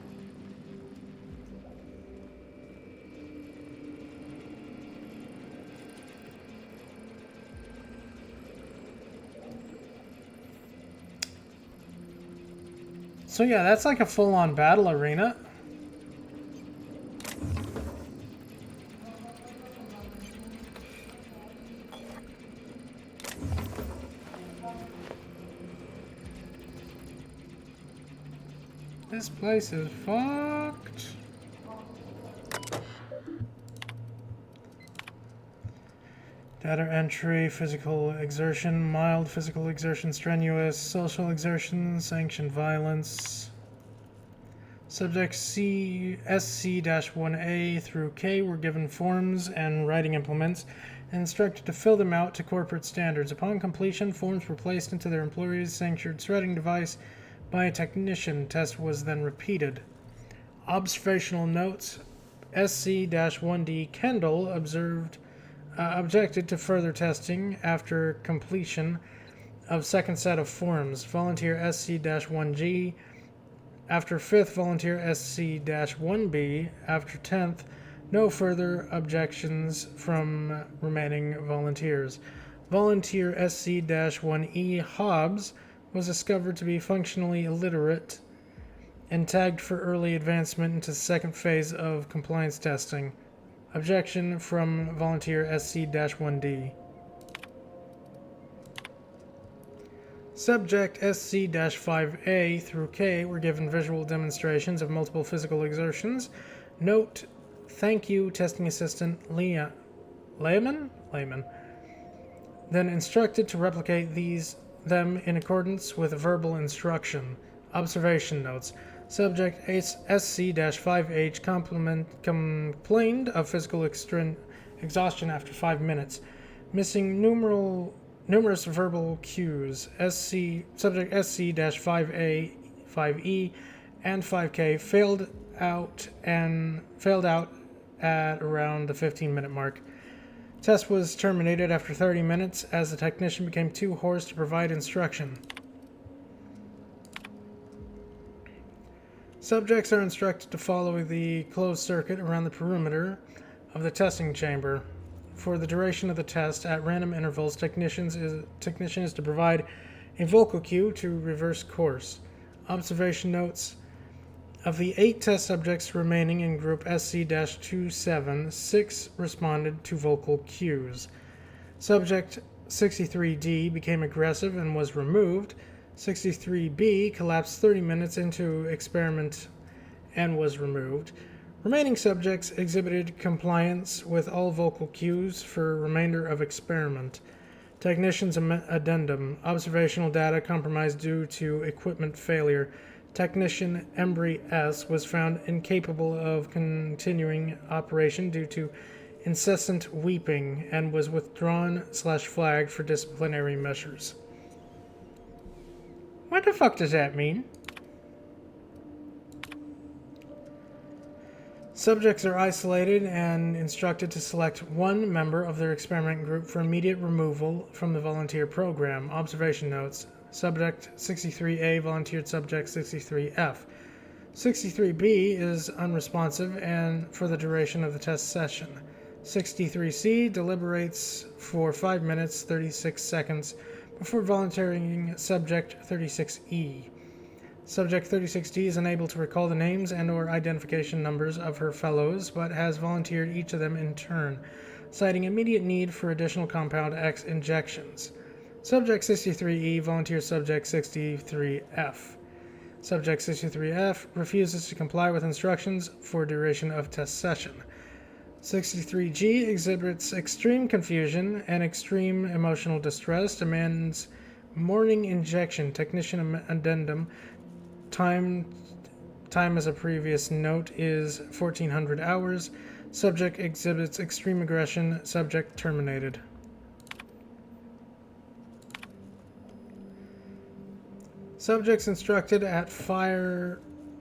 So yeah, that's like a full-on battle arena. This place is fucked. Data entry, physical exertion, mild physical exertion, strenuous, social exertion, sanctioned violence. Subjects SC-1A through K were given forms and writing implements and instructed to fill them out to corporate standards. Upon completion, forms were placed into their employee's sanctioned shredding device by a technician. Test was then repeated. Observational notes. SC-1D Kendall objected to further testing after completion of second set of forms. Volunteer SC-1G after 5th, volunteer SC-1B after 10th. No further objections from remaining volunteers. Volunteer SC-1E Hobbs was discovered to be functionally illiterate and tagged for early advancement into the second phase of compliance testing. Objection from volunteer SC-1D. Subject SC-5A through K were given visual demonstrations of multiple physical exertions. Note, thank you, testing assistant Lehman? Then instructed to replicate them in accordance with verbal instruction. Observation notes. Subject SC-5H complained of physical exhaustion after 5 minutes, missing numerous verbal cues. Subject SC-5A, 5E, and 5K failed out at around the 15-minute mark. Test was terminated after 30 minutes as the technician became too hoarse to provide instruction. Subjects are instructed to follow the closed circuit around the perimeter of the testing chamber. For the duration of the test, at random intervals, technician is to provide a vocal cue to reverse course. Observation notes. Of the 8 test subjects remaining in group SC-27, 6 responded to vocal cues. Subject 63D became aggressive and was removed. 63B collapsed 30 minutes into experiment and was removed. Remaining subjects exhibited compliance with all vocal cues for remainder of experiment. Technician's addendum. Observational data compromised due to equipment failure. Technician Embry S. was found incapable of continuing operation due to incessant weeping and was withdrawn/flagged for disciplinary measures. What the fuck does that mean? Subjects are isolated and instructed to select one member of their experiment group for immediate removal from the volunteer program. Observation notes. Subject 63A volunteered subject 63F. 63B is unresponsive and for the duration of the test session. 63C deliberates for 5 minutes 36 seconds before volunteering subject 36E. Subject 36D is unable to recall the names and/or identification numbers of her fellows, but has volunteered each of them in turn, citing immediate need for additional Compound X injections. Subject 63E volunteers subject 63F. Subject 63F refuses to comply with instructions for duration of test session. 63G exhibits extreme confusion and extreme emotional distress, demands morning injection. Technician addendum. Time as a previous note is 1400 hours. Subject exhibits extreme aggression. Subject terminated. Subjects instructed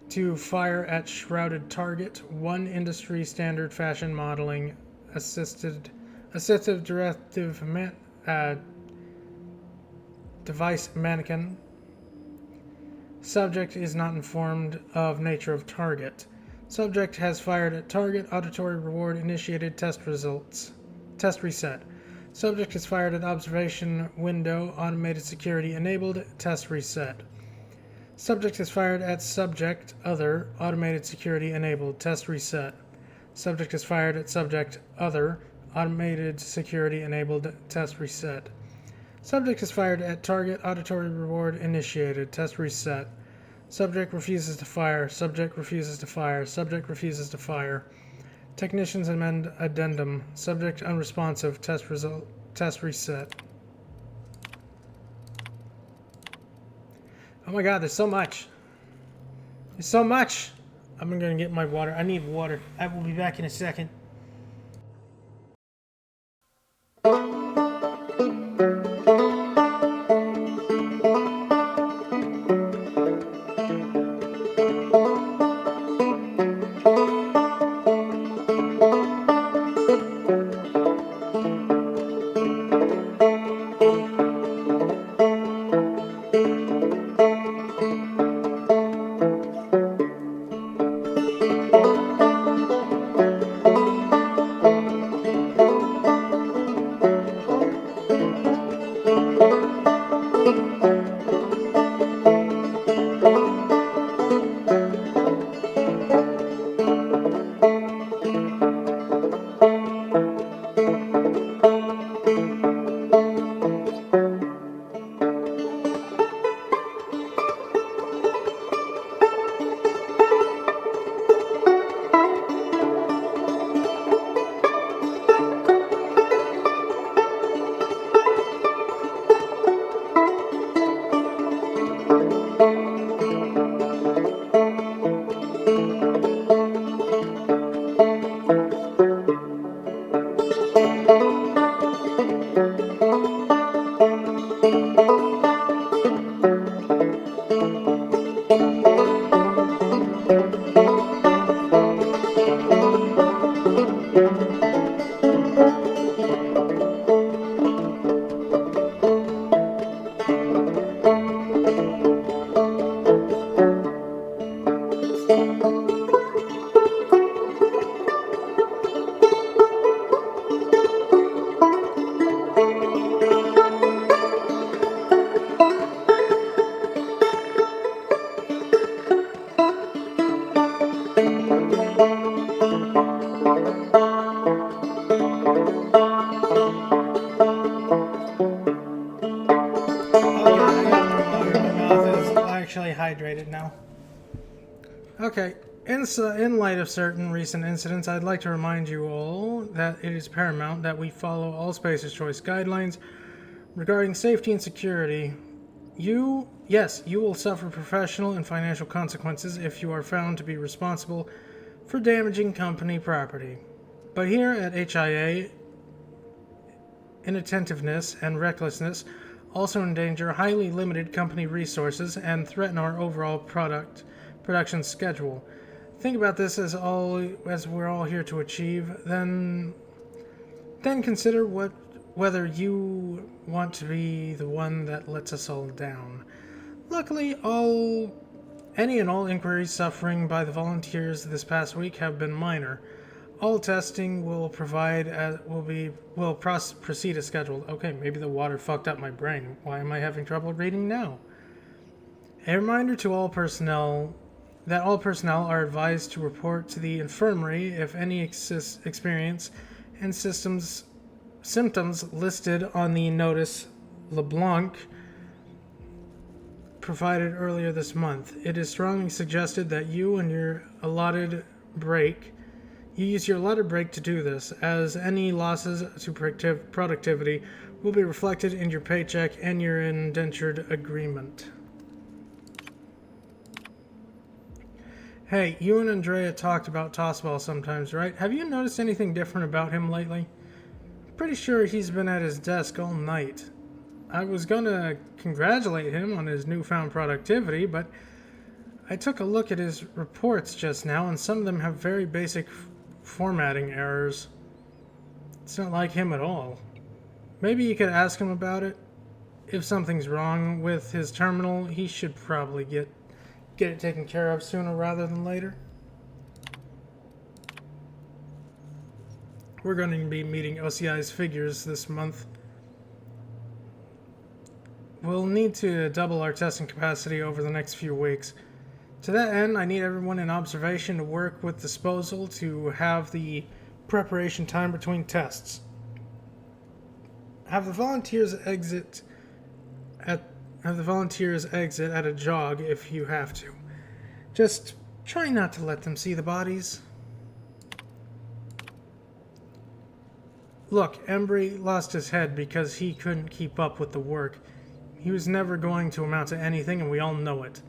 to fire at shrouded target. 1 industry standard fashion modeling assistive directive device mannequin. Subject is not informed of nature of target. Subject has fired at target. Auditory reward initiated. Test results. Test reset. Subject has fired at observation window. Automated security enabled. Test reset. Subject has fired at subject other. Automated security enabled. Test reset. Subject has fired at subject other. Automated security enabled. Test reset. Subject has fired at target. Auditory reward initiated. Test reset. Subject refuses to fire. Subject refuses to fire. Subject refuses to fire. Technicians amend addendum. Subject unresponsive. Test result. Test reset. Oh my god, there's so much. There's so much. I'm gonna get my water. I need water. I will be back in a second. hydrated now. Okay. In light of certain recent incidents, I'd like to remind you all that it is paramount that we follow all Spacer's Choice guidelines regarding safety and security. You will suffer professional and financial consequences if you are found to be responsible for damaging company property. But here at HIA, inattentiveness and recklessness also endanger highly limited company resources and threaten our overall production schedule. Think about this as we're all here to achieve, then consider whether you want to be the one that lets us all down. Luckily, any and all inquiries suffering by the volunteers this past week have been minor. All testing will proceed as scheduled. Okay, maybe the water fucked up my brain. Why am I having trouble reading now? A reminder to all personnel that all personnel are advised to report to the infirmary if any experience and symptoms listed on the notice LeBlanc provided earlier this month. It is strongly suggested that you use your allotted break to do this, as any losses to productivity will be reflected in your paycheck and your indentured agreement. Hey, you and Andrea talked about Tossball sometimes, right? Have you noticed anything different about him lately? Pretty sure he's been at his desk all night. I was gonna congratulate him on his newfound productivity, but I took a look at his reports just now, and some of them have very basic formatting errors. It's not like him at all. Maybe you could ask him about it. If something's wrong with his terminal, he should probably get it taken care of sooner rather than later. We're going to be meeting OCI's figures this month. We'll need to double our testing capacity over the next few weeks. To that end, I need everyone in observation to work with disposal to have the preparation time between tests. Have the volunteers exit at a jog if you have to. Just try not to let them see the bodies. Look, Embry lost his head because he couldn't keep up with the work. He was never going to amount to anything, and we all know it.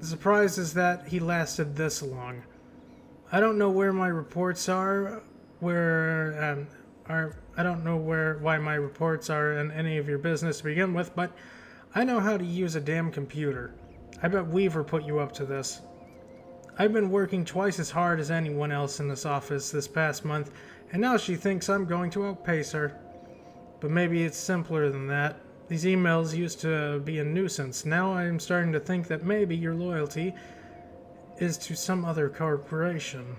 The surprise is that he lasted this long. I don't know where my reports are, why my reports are in any of your business to begin with, but I know how to use a damn computer. I bet Weaver put you up to this. I've been working twice as hard as anyone else in this office this past month, and now she thinks I'm going to outpace her. But maybe it's simpler than that. These emails used to be a nuisance. Now I'm starting to think that maybe your loyalty is to some other corporation.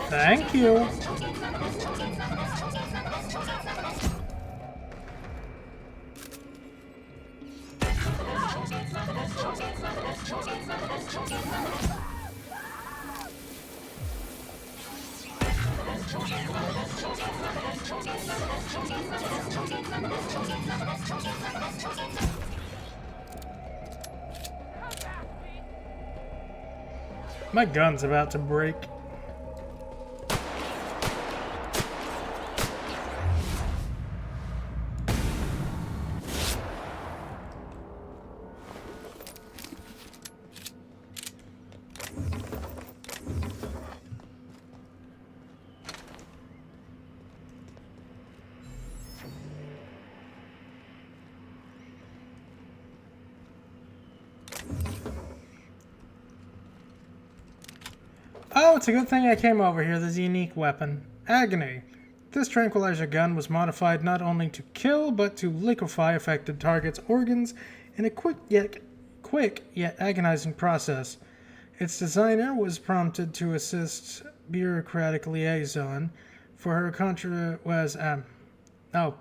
Thank you. My gun's about to break. Oh, it's a good thing I came over here. There's a unique weapon. Agony. This tranquilizer gun was modified not only to kill, but to liquefy affected targets' organs in a quick yet agonizing process. Its designer was prompted to assist bureaucratic liaison for her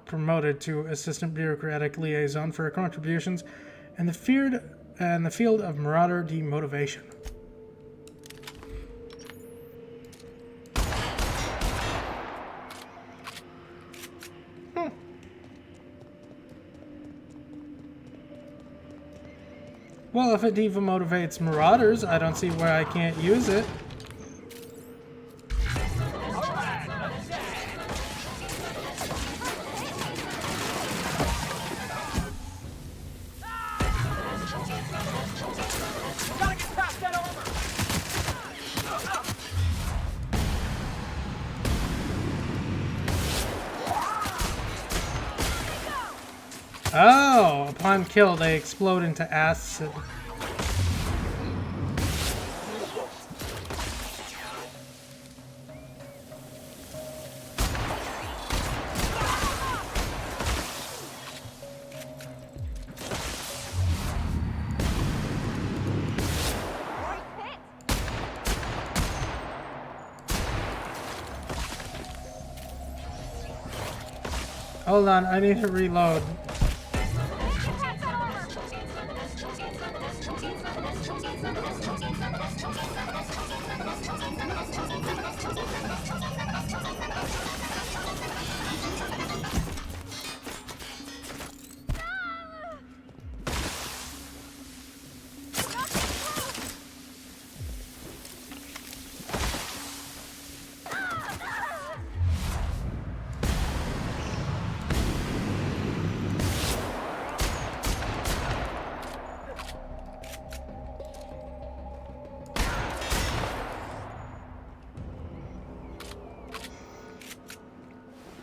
promoted to assistant bureaucratic liaison for her contributions in the field of marauder demotivation. Well, if it demotivates marauders, I don't see why I can't use it. Oh, upon kill, they explode into acid. Hold on, I need to reload.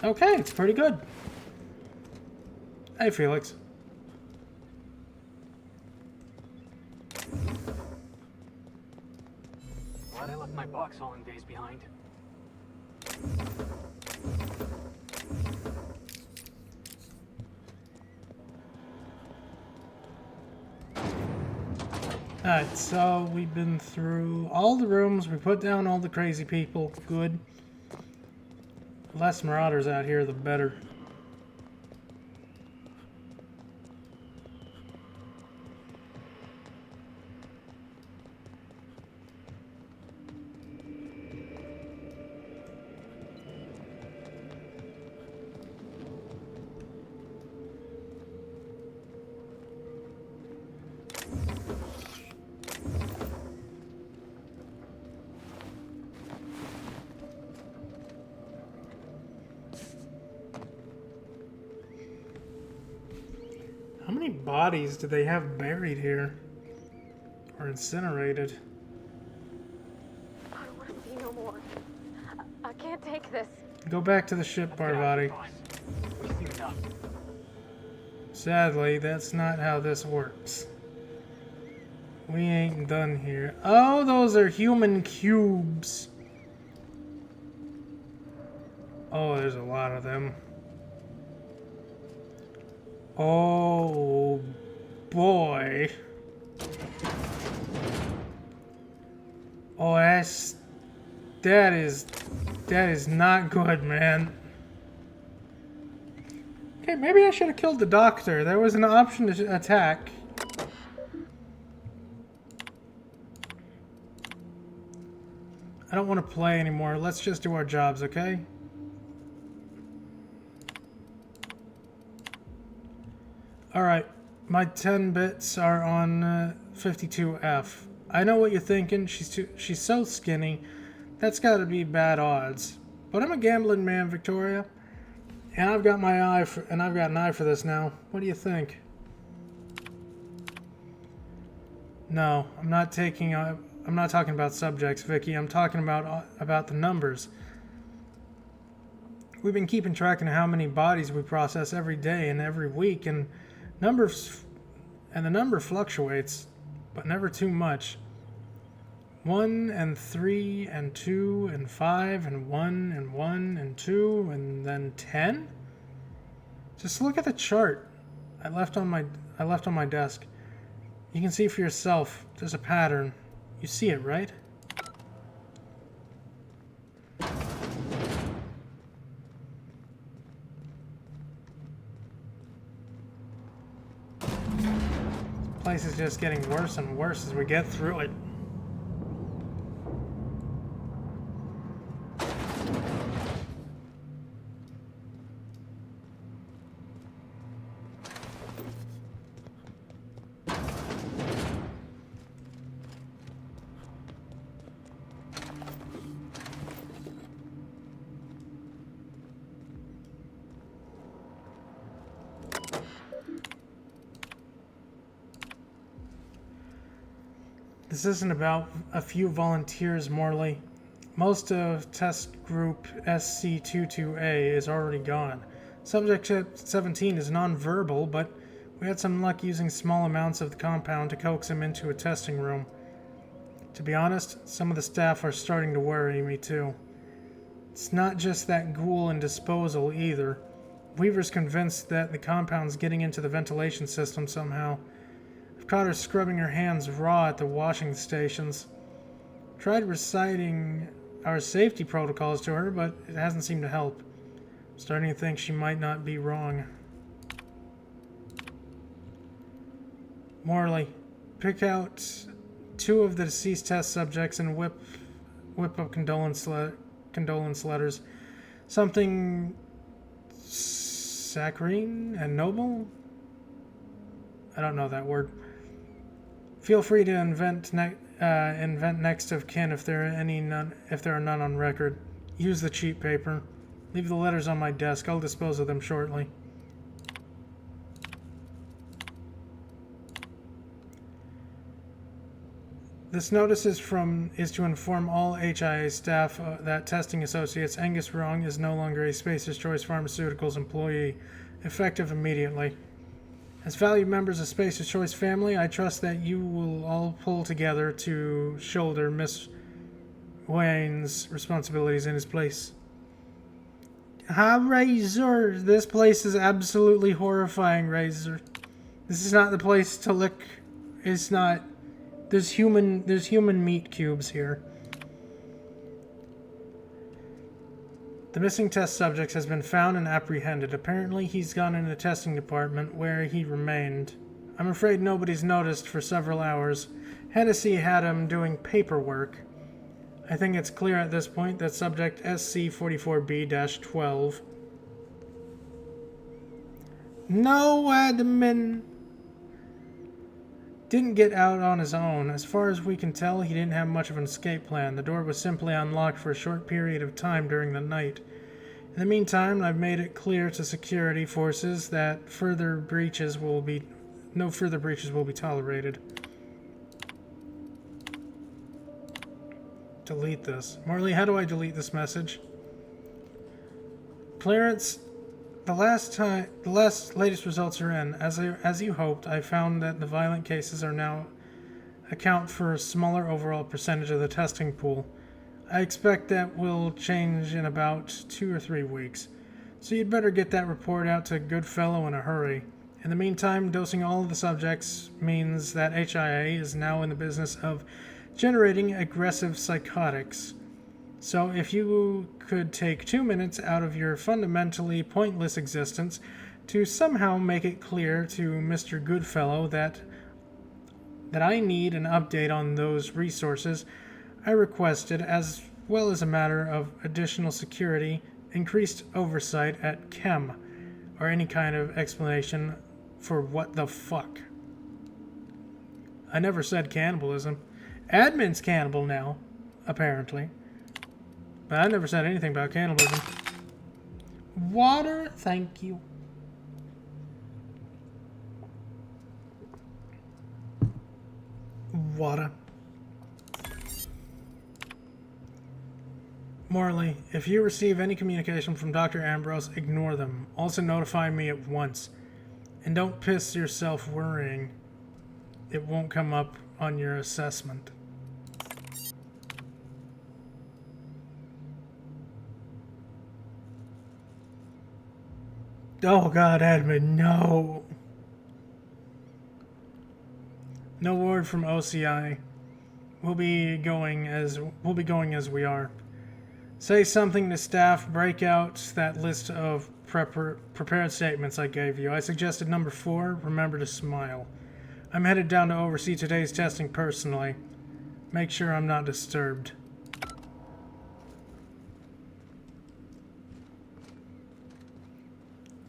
Okay, it's pretty good. Hey, Felix. Glad I left my box hauling days behind. Alright, so we've been through all the rooms, we put down all the crazy people. Good. Less marauders out here, the better. How many bodies do they have buried here? Or incinerated? I don't want to see no more. I can't take this. Go back to the ship, Parvati. We've seen enough. Sadly, that's not how this works. We ain't done here. Oh, those are human cubes. Oh, there's a lot of them. Oh boy. Oh, that is not good, man. Okay, maybe I should have killed the doctor. There was an option to attack. I don't want to play anymore. Let's just do our jobs, okay? Alright, my 10 bits are on 52F. I know what you're thinking. She's so skinny. That's gotta be bad odds. But I'm a gambling man, Victoria. And I've got an eye for this now. What do you think? No, I'm not talking about subjects, Vicky. I'm talking about the numbers. We've been keeping track of how many bodies we process every day and every week, and the number fluctuates, but never too much. 1 and 3 and 2 and 5 and 1 and 1 and 2 and then 10? Just look at the chart I left on my desk. You can see for yourself. There's a pattern. You see it, right? This place is just getting worse and worse as we get through it. This isn't about a few volunteers, Morley. Most of test group SC-22A is already gone. Subject 17 is non-verbal, but we had some luck using small amounts of the compound to coax him into a testing room. To be honest, some of the staff are starting to worry me too. It's not just that ghoul and disposal either. Weaver's convinced that the compound's getting into the ventilation system somehow. I've caught her scrubbing her hands raw at the washing stations. Tried reciting our safety protocols to her, but it hasn't seemed to help. I'm starting to think she might not be wrong. Morley, pick out 2 of the deceased test subjects and whip up condolence letters. Something saccharine and noble? I don't know that word. Feel free to invent next of kin if there are none on record. Use the cheap paper. Leave the letters on my desk. I'll dispose of them shortly. This notice is to inform all HIA staff that Testing Associates Angus Wrong is no longer a Spacer's Choice Pharmaceuticals employee, effective immediately. As valued members of Spacer's Choice family, I trust that you will all pull together to shoulder Miss Wayne's responsibilities in his place. Razor! This place is absolutely horrifying, Razor. This is not the place to look. It's not. There's human meat cubes here. The missing test subject has been found and apprehended. Apparently, he's gone in the testing department where he remained. I'm afraid nobody's noticed for several hours. Hennessy had him doing paperwork. I think it's clear at this point that subject SC-44B-12. No admin. Didn't get out on his own. As far as we can tell, he didn't have much of an escape plan. The door was simply unlocked for a short period of time during the night. In the meantime, I've made it clear to security forces that no further breaches will be tolerated. Delete this. Morley, how do I delete this message? Clearance. The latest results are in. As you hoped, I found that the violent cases are now account for a smaller overall percentage of the testing pool. I expect that will change in about 2 or 3 weeks. So you'd better get that report out to Goodfellow in a hurry. In the meantime, dosing all of the subjects means that HIA is now in the business of generating aggressive psychotics. So if you could take 2 minutes out of your fundamentally pointless existence to somehow make it clear to Mr. Goodfellow that I need an update on those resources, I requested, as well as a matter of additional security, increased oversight at Chem, or any kind of explanation for what the fuck. I never said cannibalism. Admin's cannibal now, apparently. But I never said anything about cannibalism. Water, thank you. Water. Morley, if you receive any communication from Dr. Ambrose, ignore them. Also notify me at once. And don't piss yourself worrying. It won't come up on your assessment. Oh God, Edmund, no. No word from OCI. We'll be going as we are. Say something to staff. Break out that list of prepared statements I gave you. I suggested number 4. Remember to smile. I'm headed down to oversee today's testing personally. Make sure I'm not disturbed.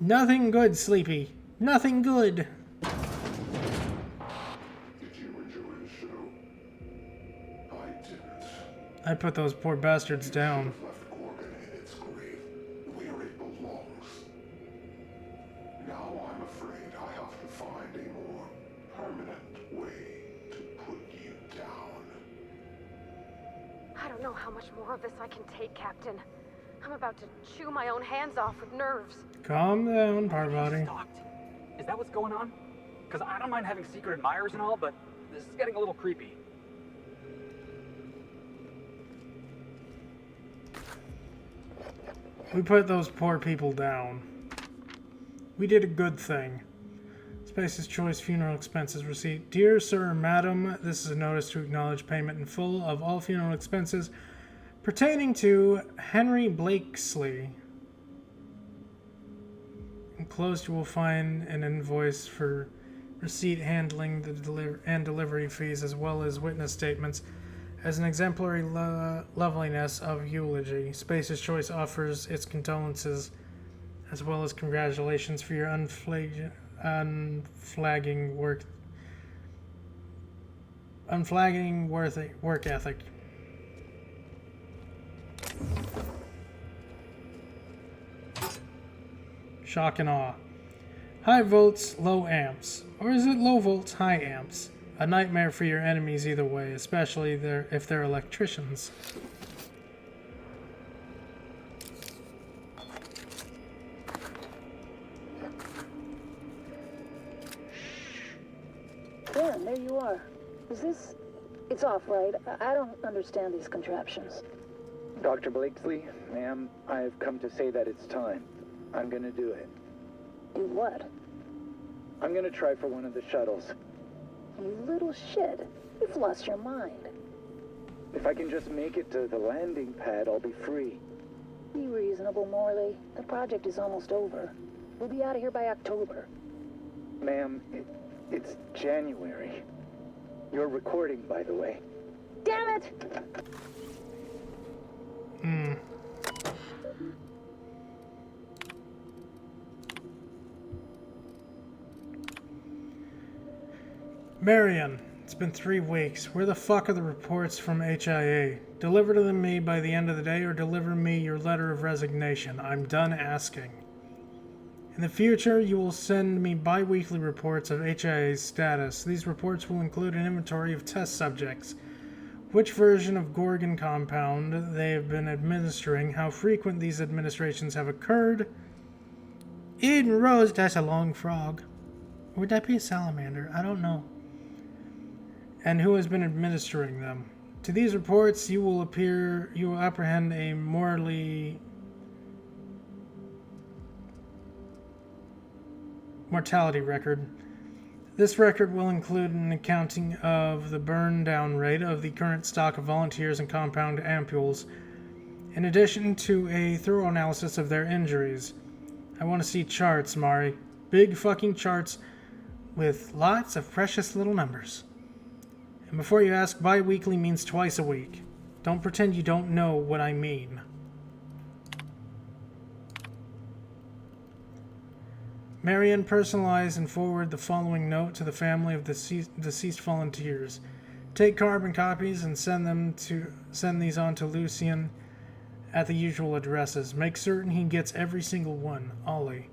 Nothing good, Sleepy. Nothing good. Did you enjoy the show? I didn't. I put those poor bastards down. Left Gorgon in its grave, where it belongs. Now I'm afraid I have to find a more permanent way to put you down. I don't know how much more of this I can take, Captain. I'm about to chew my own hands off with nerves. Calm down, Parvati. Is that what's going on? Because I don't mind having secret admirers and all, but this is getting a little creepy. We put those poor people down. We did a good thing. Space's Choice Funeral Expenses Receipt. Dear Sir or Madam, this is a notice to acknowledge payment in full of all funeral expenses pertaining to Henry Blakesley. Enclosed you will find an invoice for receipt handling the delivery fees as well as witness statements as an exemplary loveliness of eulogy. Space's Choice offers its condolences as well as congratulations for your unflagging work ethic. Shock and awe. High volts, low amps. Or is it low volts, high amps? A nightmare for your enemies either way, especially if they're electricians. Dan, there you are. Is this... It's off, right? I don't understand these contraptions. Dr. Blakesley, ma'am, I've come to say that it's time. I'm gonna do it. Do what? I'm gonna try for one of the shuttles. You little shit. You've lost your mind. If I can just make it to the landing pad, I'll be free. Be reasonable, Morley. The project is almost over. We'll be out of here by October. Ma'am, it's January. You're recording, by the way. Damn it! Marion, it's been 3 weeks. Where the fuck are the reports from HIA? Deliver them me by the end of the day or deliver me your letter of resignation. I'm done asking. In the future, you will send me bi-weekly reports of HIA's status. These reports will include an inventory of test subjects, which version of Gorgon compound they have been administering, how frequent these administrations have occurred. Eden Rose, that's a long frog. Would that be a salamander? I don't know. And who has been administering them. To these reports, you will apprehend a mortality record. This record will include an accounting of the burn down rate of the current stock of volunteers and compound ampules, in addition to a thorough analysis of their injuries. I want to see charts, Mari. Big fucking charts with lots of precious little numbers. And before you ask, bi-weekly means twice a week. Don't pretend you don't know what I mean. Marion, personalize and forward the following note to the family of the deceased volunteers. Take carbon copies and send these on to Lucian at the usual addresses. Make certain he gets every single one. Ollie.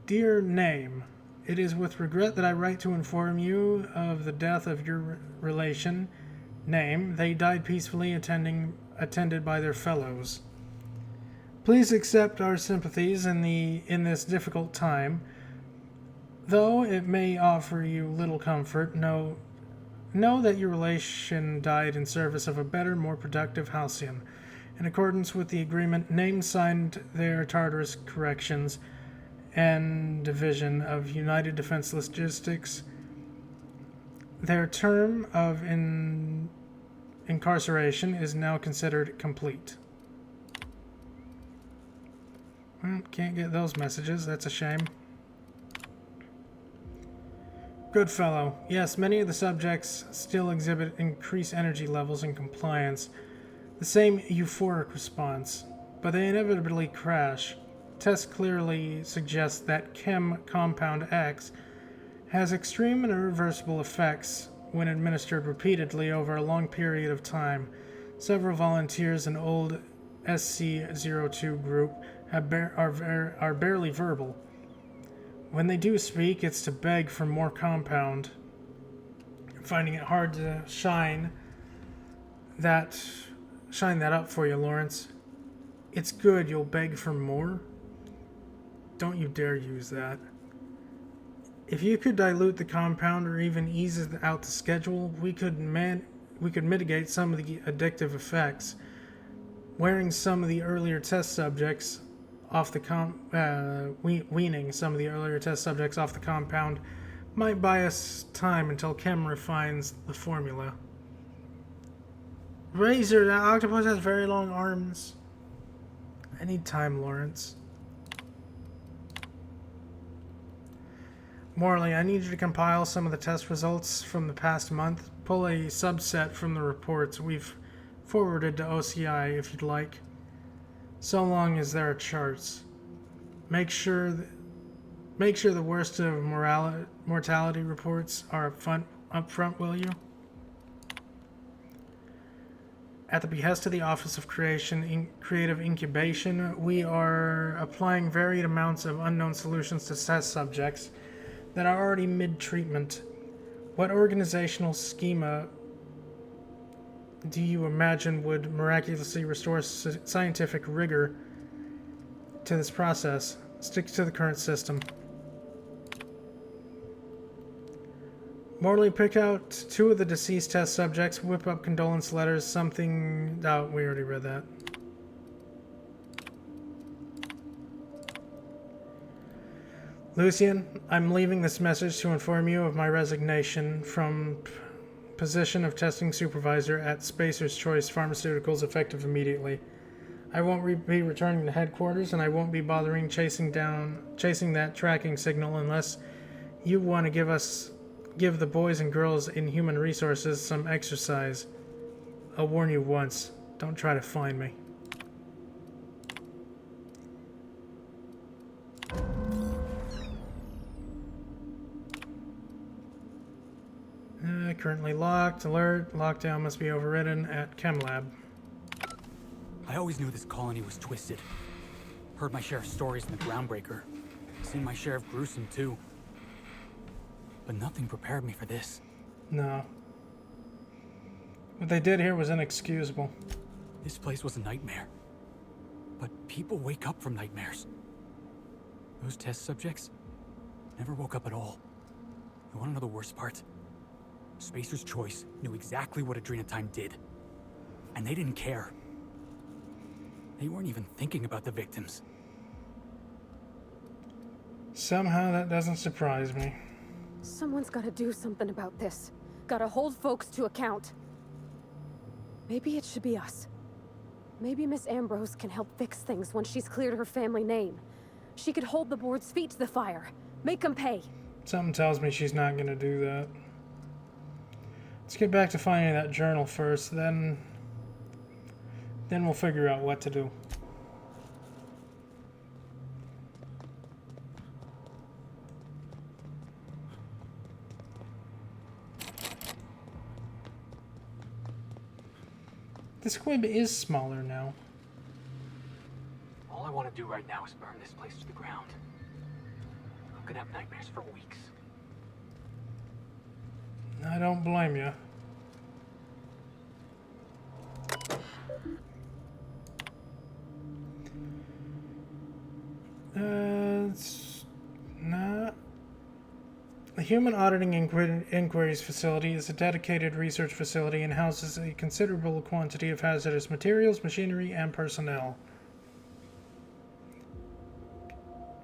Dear Name, it is with regret that I write to inform you of the death of your relation. Name, they died peacefully attended by their fellows. Please accept our sympathies in this difficult time. Though it may offer you little comfort, know that your relation died in service of a better, more productive Halcyon. In accordance with the agreement, Name signed their Tartarus corrections and Division of United Defense Logistics. Their term of incarceration is now considered complete. Well, can't get those messages. That's a shame. Good fellow. Yes, many of the subjects still exhibit increased energy levels and compliance. The same euphoric response. But they inevitably crash. Tests clearly suggest that Chem Compound X has extreme and irreversible effects when administered repeatedly over a long period of time. Several volunteers in old SC-02 group are barely verbal. When they do speak, it's to beg for more compound. I'm finding it hard to shine that up for you, Lawrence. It's good you'll beg for more. Don't you dare use that. If you could dilute the compound or even ease out the schedule, we could mitigate some of the addictive effects. Weaning some of the earlier test subjects off the weaning some of the earlier test subjects off the compound might buy us time until Chem refines the formula. Razor, that octopus has very long arms. I need time, Lawrence. Morley, I need you to compile some of the test results from the past month. Pull a subset from the reports we've forwarded to OCI if you'd like. So long as there are charts. Make sure the worst of mortality reports are up front, will you? At the behest of the Office of Creative Incubation, we are applying varied amounts of unknown solutions to test subjects that are already mid-treatment. What organizational schema do you imagine would miraculously restore scientific rigor to this process? Stick to the current system. Morley, pick out 2 of the deceased test subjects, whip up condolence letters, something... Oh, we already read that. Lucian, I'm leaving this message to inform you of my resignation from position of testing supervisor at Spacer's Choice Pharmaceuticals effective immediately. I won't be returning to headquarters, and I won't be bothering chasing that tracking signal unless you want to give the boys and girls in human resources some exercise. I'll warn you once. Don't try to find me. Currently locked. Alert. Lockdown must be overridden at Chem Lab. I always knew this colony was twisted. Heard my share of stories in the Groundbreaker. Seen my share of gruesome, too. But nothing prepared me for this. No. What they did here was inexcusable. This place was a nightmare. But people wake up from nightmares. Those test subjects never woke up at all. You want to know the worst part? Spacer's Choice knew exactly what Adrenatime did. And they didn't care. They weren't even thinking about the victims. Somehow that doesn't surprise me. Someone's gotta do something about this. Gotta hold folks to account. Maybe it should be us. Maybe Miss Ambrose can help fix things once she's cleared her family name. She could hold the board's feet to the fire. Make them pay. Something tells me she's not gonna do that. Let's get back to finding that journal first, then we'll figure out what to do. The squib is smaller now. All I want to do right now is burn this place to the ground. I'm gonna have nightmares for weeks. I don't blame you. It's not. The Human Auditing Inquiries Facility is a dedicated research facility and houses a considerable quantity of hazardous materials, machinery, and personnel.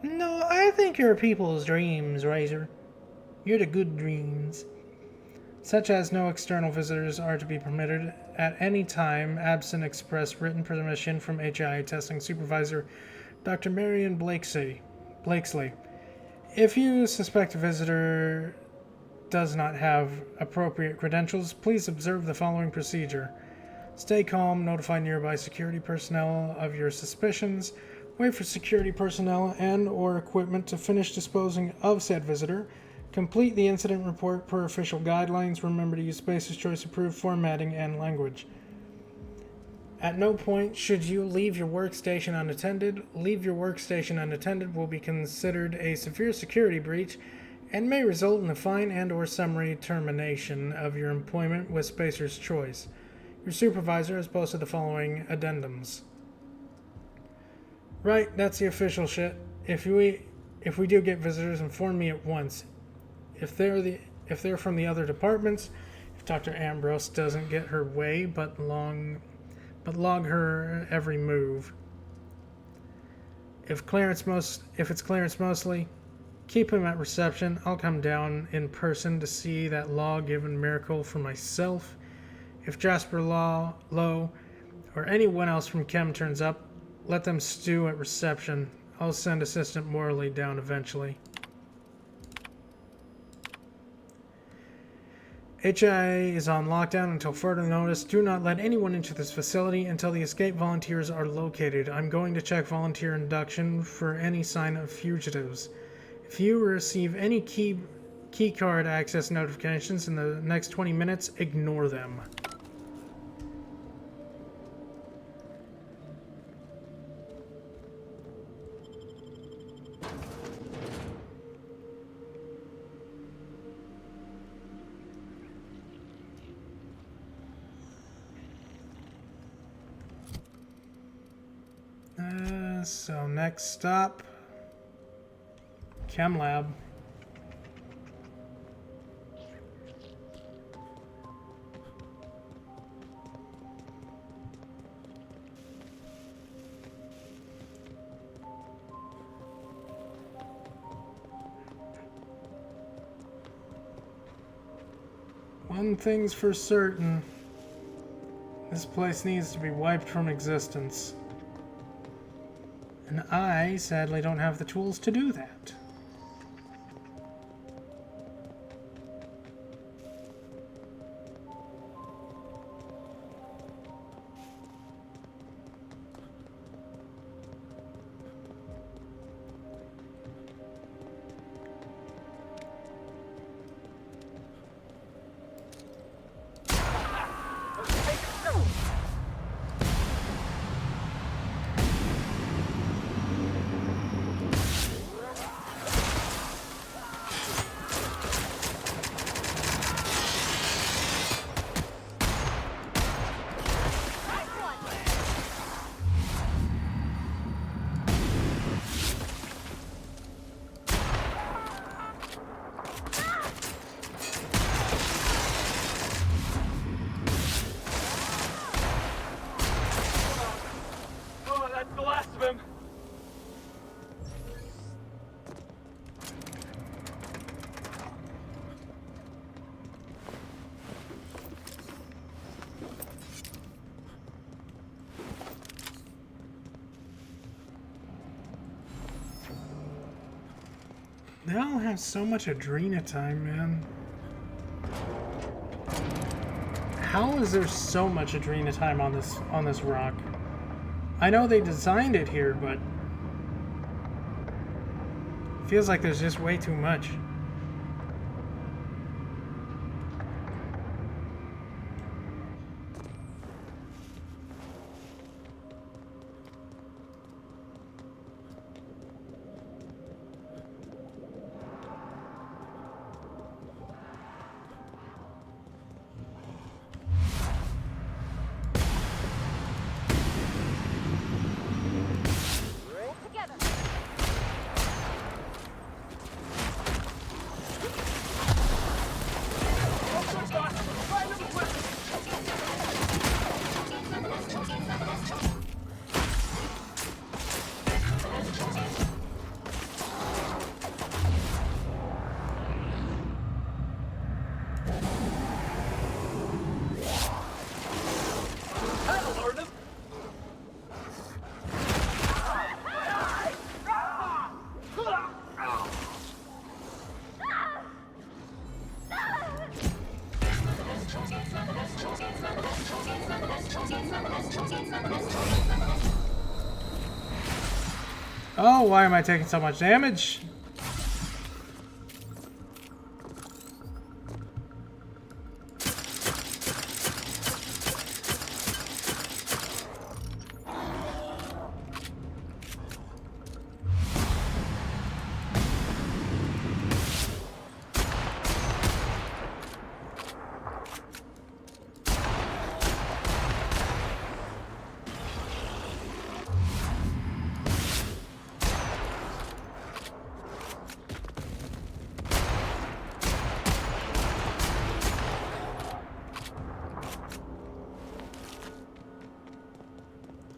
No, I think you're people's dreams, Razor. You're the good dreams. Such as no external visitors are to be permitted at any time, absent express written permission from HI testing supervisor Dr. Marion Blakesley. If you suspect a visitor does not have appropriate credentials, please observe the following procedure. Stay calm, notify nearby security personnel of your suspicions, wait for security personnel and or equipment to finish disposing of said visitor, complete the incident report per official guidelines, remember to use Spacer's Choice approved formatting and language. At no point should you leave your workstation unattended. Leave your workstation unattended will be considered a severe security breach and may result in a fine and or summary termination of your employment with Spacer's Choice. Your supervisor has posted the following addendums. Right, that's the official shit. If we do get visitors, inform me at once. If they're from the other departments, if Dr. Ambrose doesn't get her way, but log her every move. If it's Clarence mostly, keep him at reception. I'll come down in person to see that law-given miracle for myself. If Jasper Lowe or anyone else from Chem turns up, let them stew at reception. I'll send Assistant Morley down eventually. HI is on lockdown until further notice. Do not let anyone into this facility until the escape volunteers are located. I'm going to check volunteer induction for any sign of fugitives. If you receive any key card access notifications in the next 20 minutes, ignore them. So next stop, Chem Lab. One thing's for certain, this place needs to be wiped from existence. And I, sadly, don't have the tools to do that. They all have so much Adrena time, man. How is there so much Adrena time on this rock? I know they designed it here, but it feels like there's just way too much. Oh, why am I taking so much damage?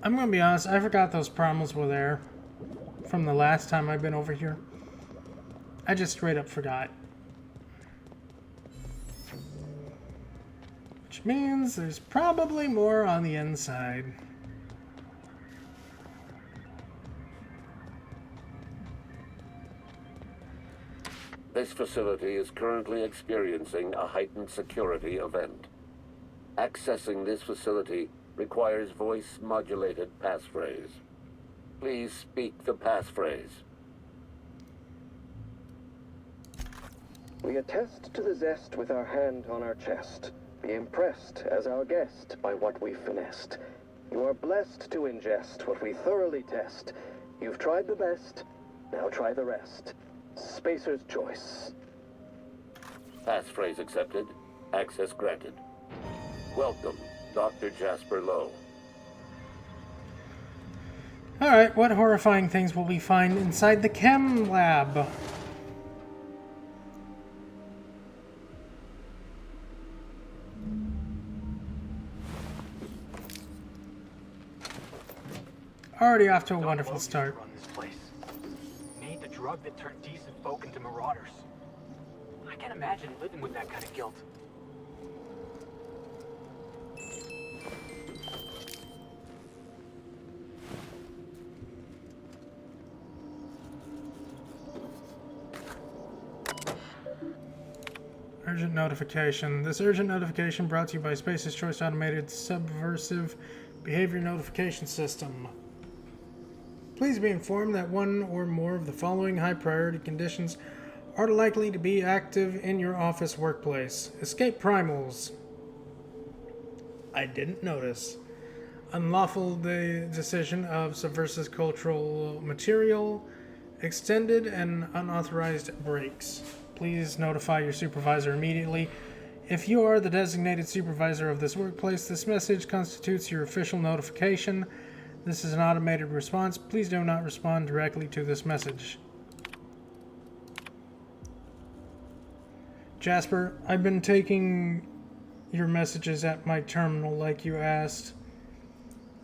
I'm gonna be honest, I forgot those problems were there from the last time I've been over here. I just straight up forgot. Which means there's probably more on the inside. This facility is currently experiencing a heightened security event. Accessing this facility requires voice-modulated passphrase. Please speak the passphrase. We attest to the zest with our hand on our chest. Be impressed as our guest by what we've finessed. You are blessed to ingest what we thoroughly test. You've tried the best, now try the rest. Spacer's choice. Passphrase accepted. Access granted. Welcome, Dr. Jasper Lowe. Alright, what horrifying things will we find inside the chem lab? Already off to a wonderful start. Run this place. Made the drug that turned decent folk into marauders. I can't imagine living with that kind of guilt. Urgent notification. This urgent notification brought to you by Space's Choice Automated Subversive Behavior Notification System. Please be informed that one or more of the following high priority conditions are likely to be active in your office workplace. Escape primals. I didn't notice. Unlawful decision of subversive cultural material. Extended and unauthorized breaks. Please notify your supervisor immediately. If you are the designated supervisor of this workplace, this message constitutes your official notification. This is an automated response. Please do not respond directly to this message. Jasper, I've been taking your messages at my terminal like you asked.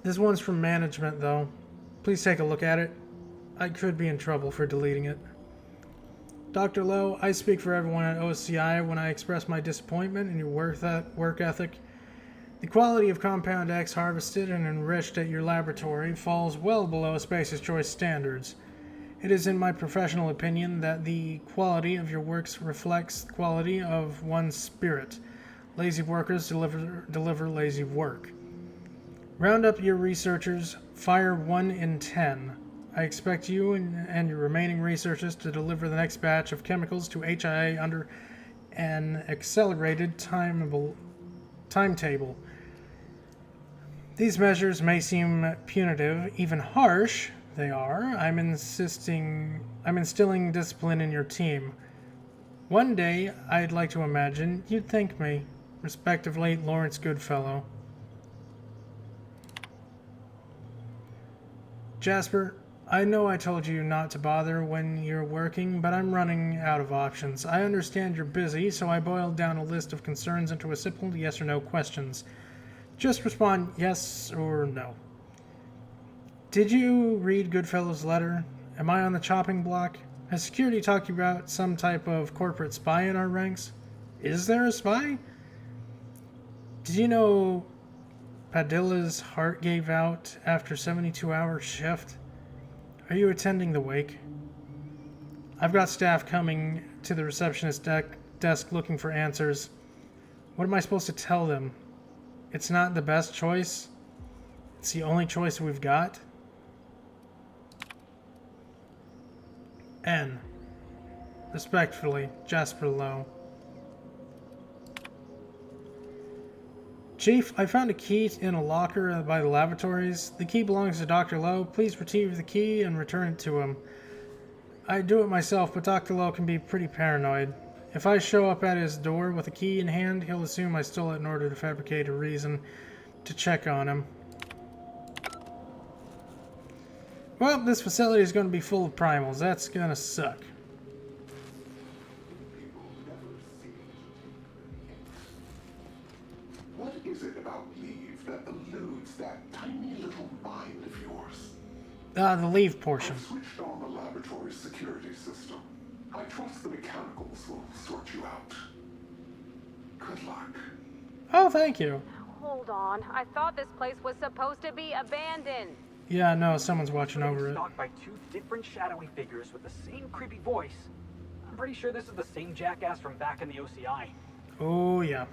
This one's from management, though. Please take a look at it. I could be in trouble for deleting it. Dr. Lowe, I speak for everyone at OSCI when I express my disappointment in your work ethic. The quality of Compound X harvested and enriched at your laboratory falls well below Space's Choice standards. It is in my professional opinion that the quality of your works reflects the quality of one's spirit. Lazy workers deliver lazy work. Round up your researchers, fire 1 in 10. I expect you and your remaining researchers to deliver the next batch of chemicals to HIA under an accelerated timetable. These measures may seem punitive, even harsh. They are. I'm instilling discipline in your team. One day, I'd like to imagine you'd thank me. Respectively, Lawrence Goodfellow. Jasper, I know I told you not to bother when you're working, but I'm running out of options. I understand you're busy, so I boiled down a list of concerns into a simple yes or no questions. Just respond yes or no. Did you read Goodfellow's letter? Am I on the chopping block? Has security talked about some type of corporate spy in our ranks? Is there a spy? Did you know Padilla's heart gave out after 72-hour shift? Are you attending the wake? I've got staff coming to the receptionist desk looking for answers. What am I supposed to tell them? It's not the best choice? It's the only choice we've got? N. Respectfully, Jasper Lowe. Chief, I found a key in a locker by the lavatories. The key belongs to Dr. Lowe. Please retrieve the key and return it to him. I'd do it myself, but Dr. Lowe can be pretty paranoid. If I show up at his door with a key in hand, he'll assume I stole it in order to fabricate a reason to check on him. Well, this facility is going to be full of primals. That's going to suck. What is it about leave that eludes that tiny little mind of yours? The leave portion. I've switched on the laboratory's security system. I trust the mechanicals will sort you out. Good luck. Oh, thank you. Hold on. I thought this place was supposed to be abandoned. Yeah, no, someone's watching over it. Stalked by two different shadowy figures with the same creepy voice. I'm pretty sure this is the same jackass from back in the OCI. Oh, yeah.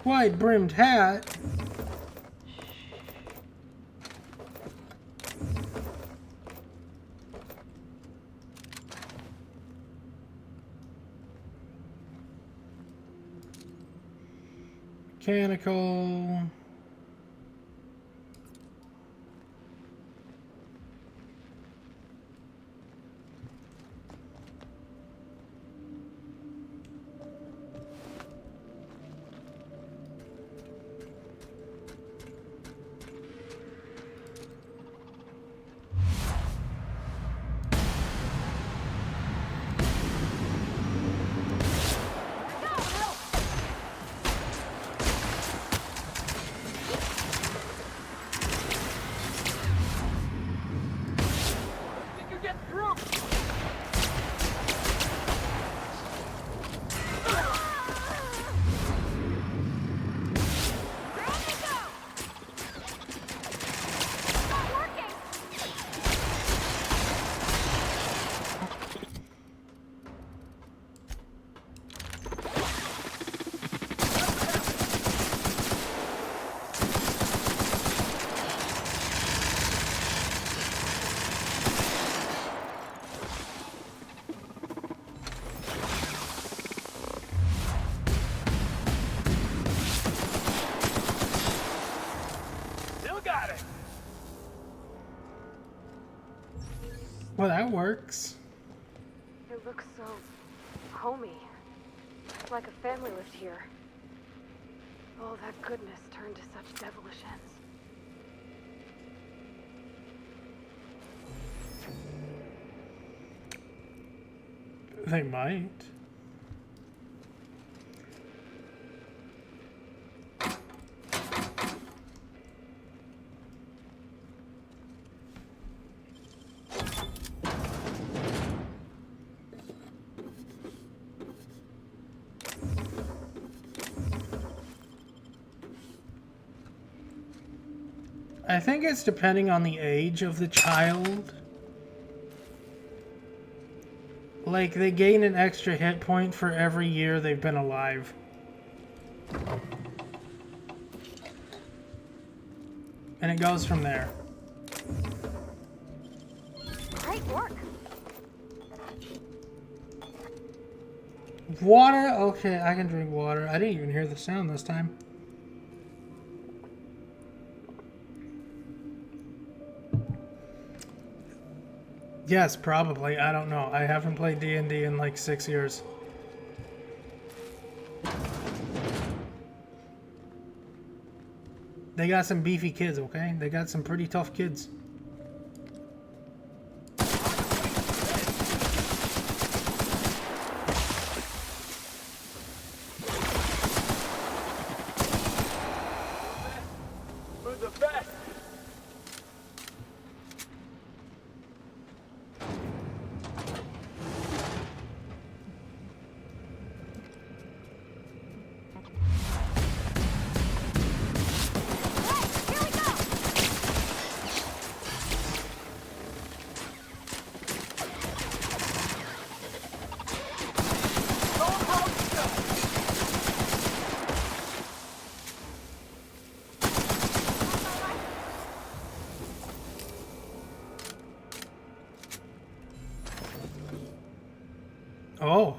Wide-brimmed hat. Mechanical. Well, that works. It looks so homey. Like a family lived here. All that goodness turned to such devilish ends. They might. I think it's depending on the age of the child. Like, they gain an extra hit point for every year they've been alive. And it goes from there. Great work. Water? Okay, I can drink water. I didn't even hear the sound this time. Yes, probably. I don't know. I haven't played D&D in like 6 years. They got some beefy kids, okay? They got some pretty tough kids. Oh.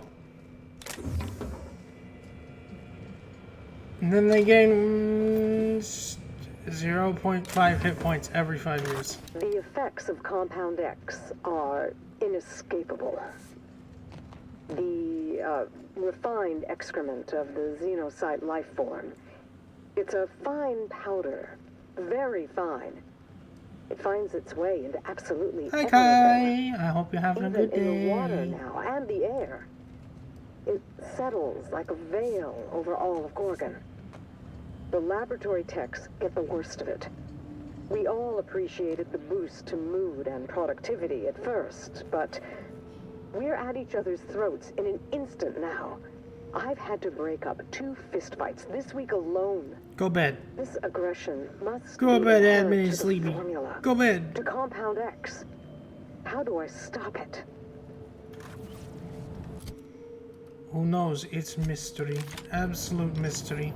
And then they gain 0.5 hit points every 5 years. The effects of Compound X are inescapable. The refined excrement of the xenocyte life form. It's a fine powder, very fine. It finds its way into absolutely Hi, everything. Kai. I hope you're having a good Even in day. the water now, and the air. It settles like a veil over all of Gorgon. The laboratory techs get the worst of it. We all appreciated the boost to mood and productivity at first, but we're at each other's throats in an instant now. I've had to break up 2 fistfights this week alone. Go bed. This aggression must Go be bed, inherent admin to is the sleepy. formula, Go bed. to Compound X. How do I stop it? Who knows? It's mystery. Absolute mystery.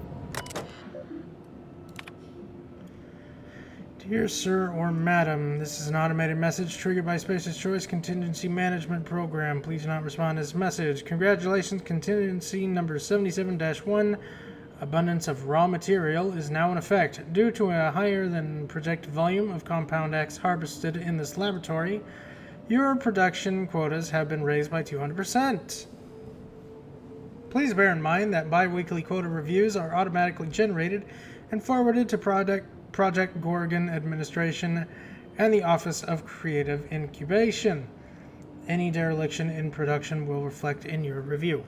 Dear Sir or Madam, this is an automated message triggered by Space's Choice Contingency Management Program. Please do not respond to this message. Congratulations, contingency number 77-1. Abundance of raw material is now in effect. Due to a higher than projected volume of Compound X harvested in this laboratory, your production quotas have been raised by 200%. Please bear in mind that bi-weekly quota reviews are automatically generated and forwarded to Project Gorgon Administration and the Office of Creative Incubation. Any dereliction in production will reflect in your review.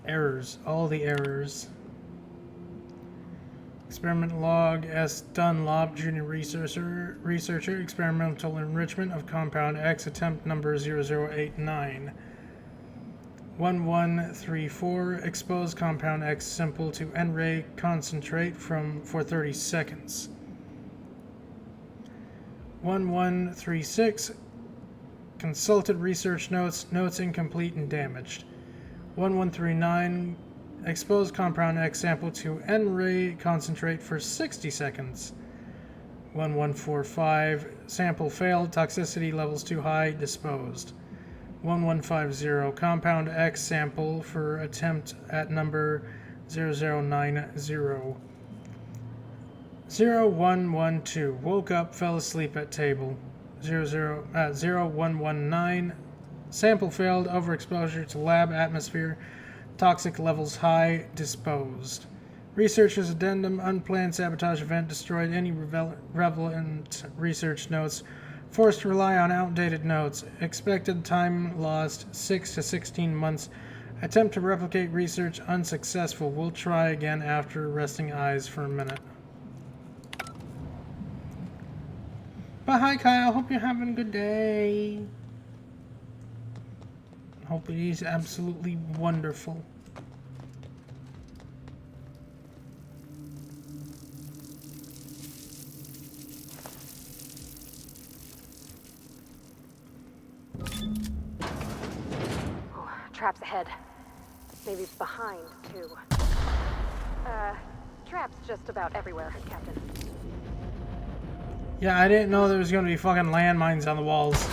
Errors. All the errors. Experiment log S. Dunlop, Junior Researcher, Experimental Enrichment of Compound X, attempt number 0089. 1134, expose Compound X simple to N-ray concentrate for 30 seconds. 1136, consulted research notes incomplete and damaged. 1139, expose Compound X sample to N-ray concentrate for 60 seconds. 1145, sample failed, toxicity levels too high, disposed. 1150, Compound X sample for attempt at number 0090. 0112, woke up, fell asleep at table. 0119, sample failed, overexposure to lab atmosphere, toxic levels high, disposed. Researcher's addendum, unplanned sabotage event, destroyed any relevant research notes, forced to rely on outdated notes, expected time lost 6 to 16 months, attempt to replicate research unsuccessful, we'll try again after resting eyes for a minute. But hi Kyle, hope you're having a good day. Hope it is absolutely wonderful. Oh, traps ahead. Maybe behind, too. Traps just about everywhere, Captain. Yeah, I didn't know there was going to be fucking landmines on the walls.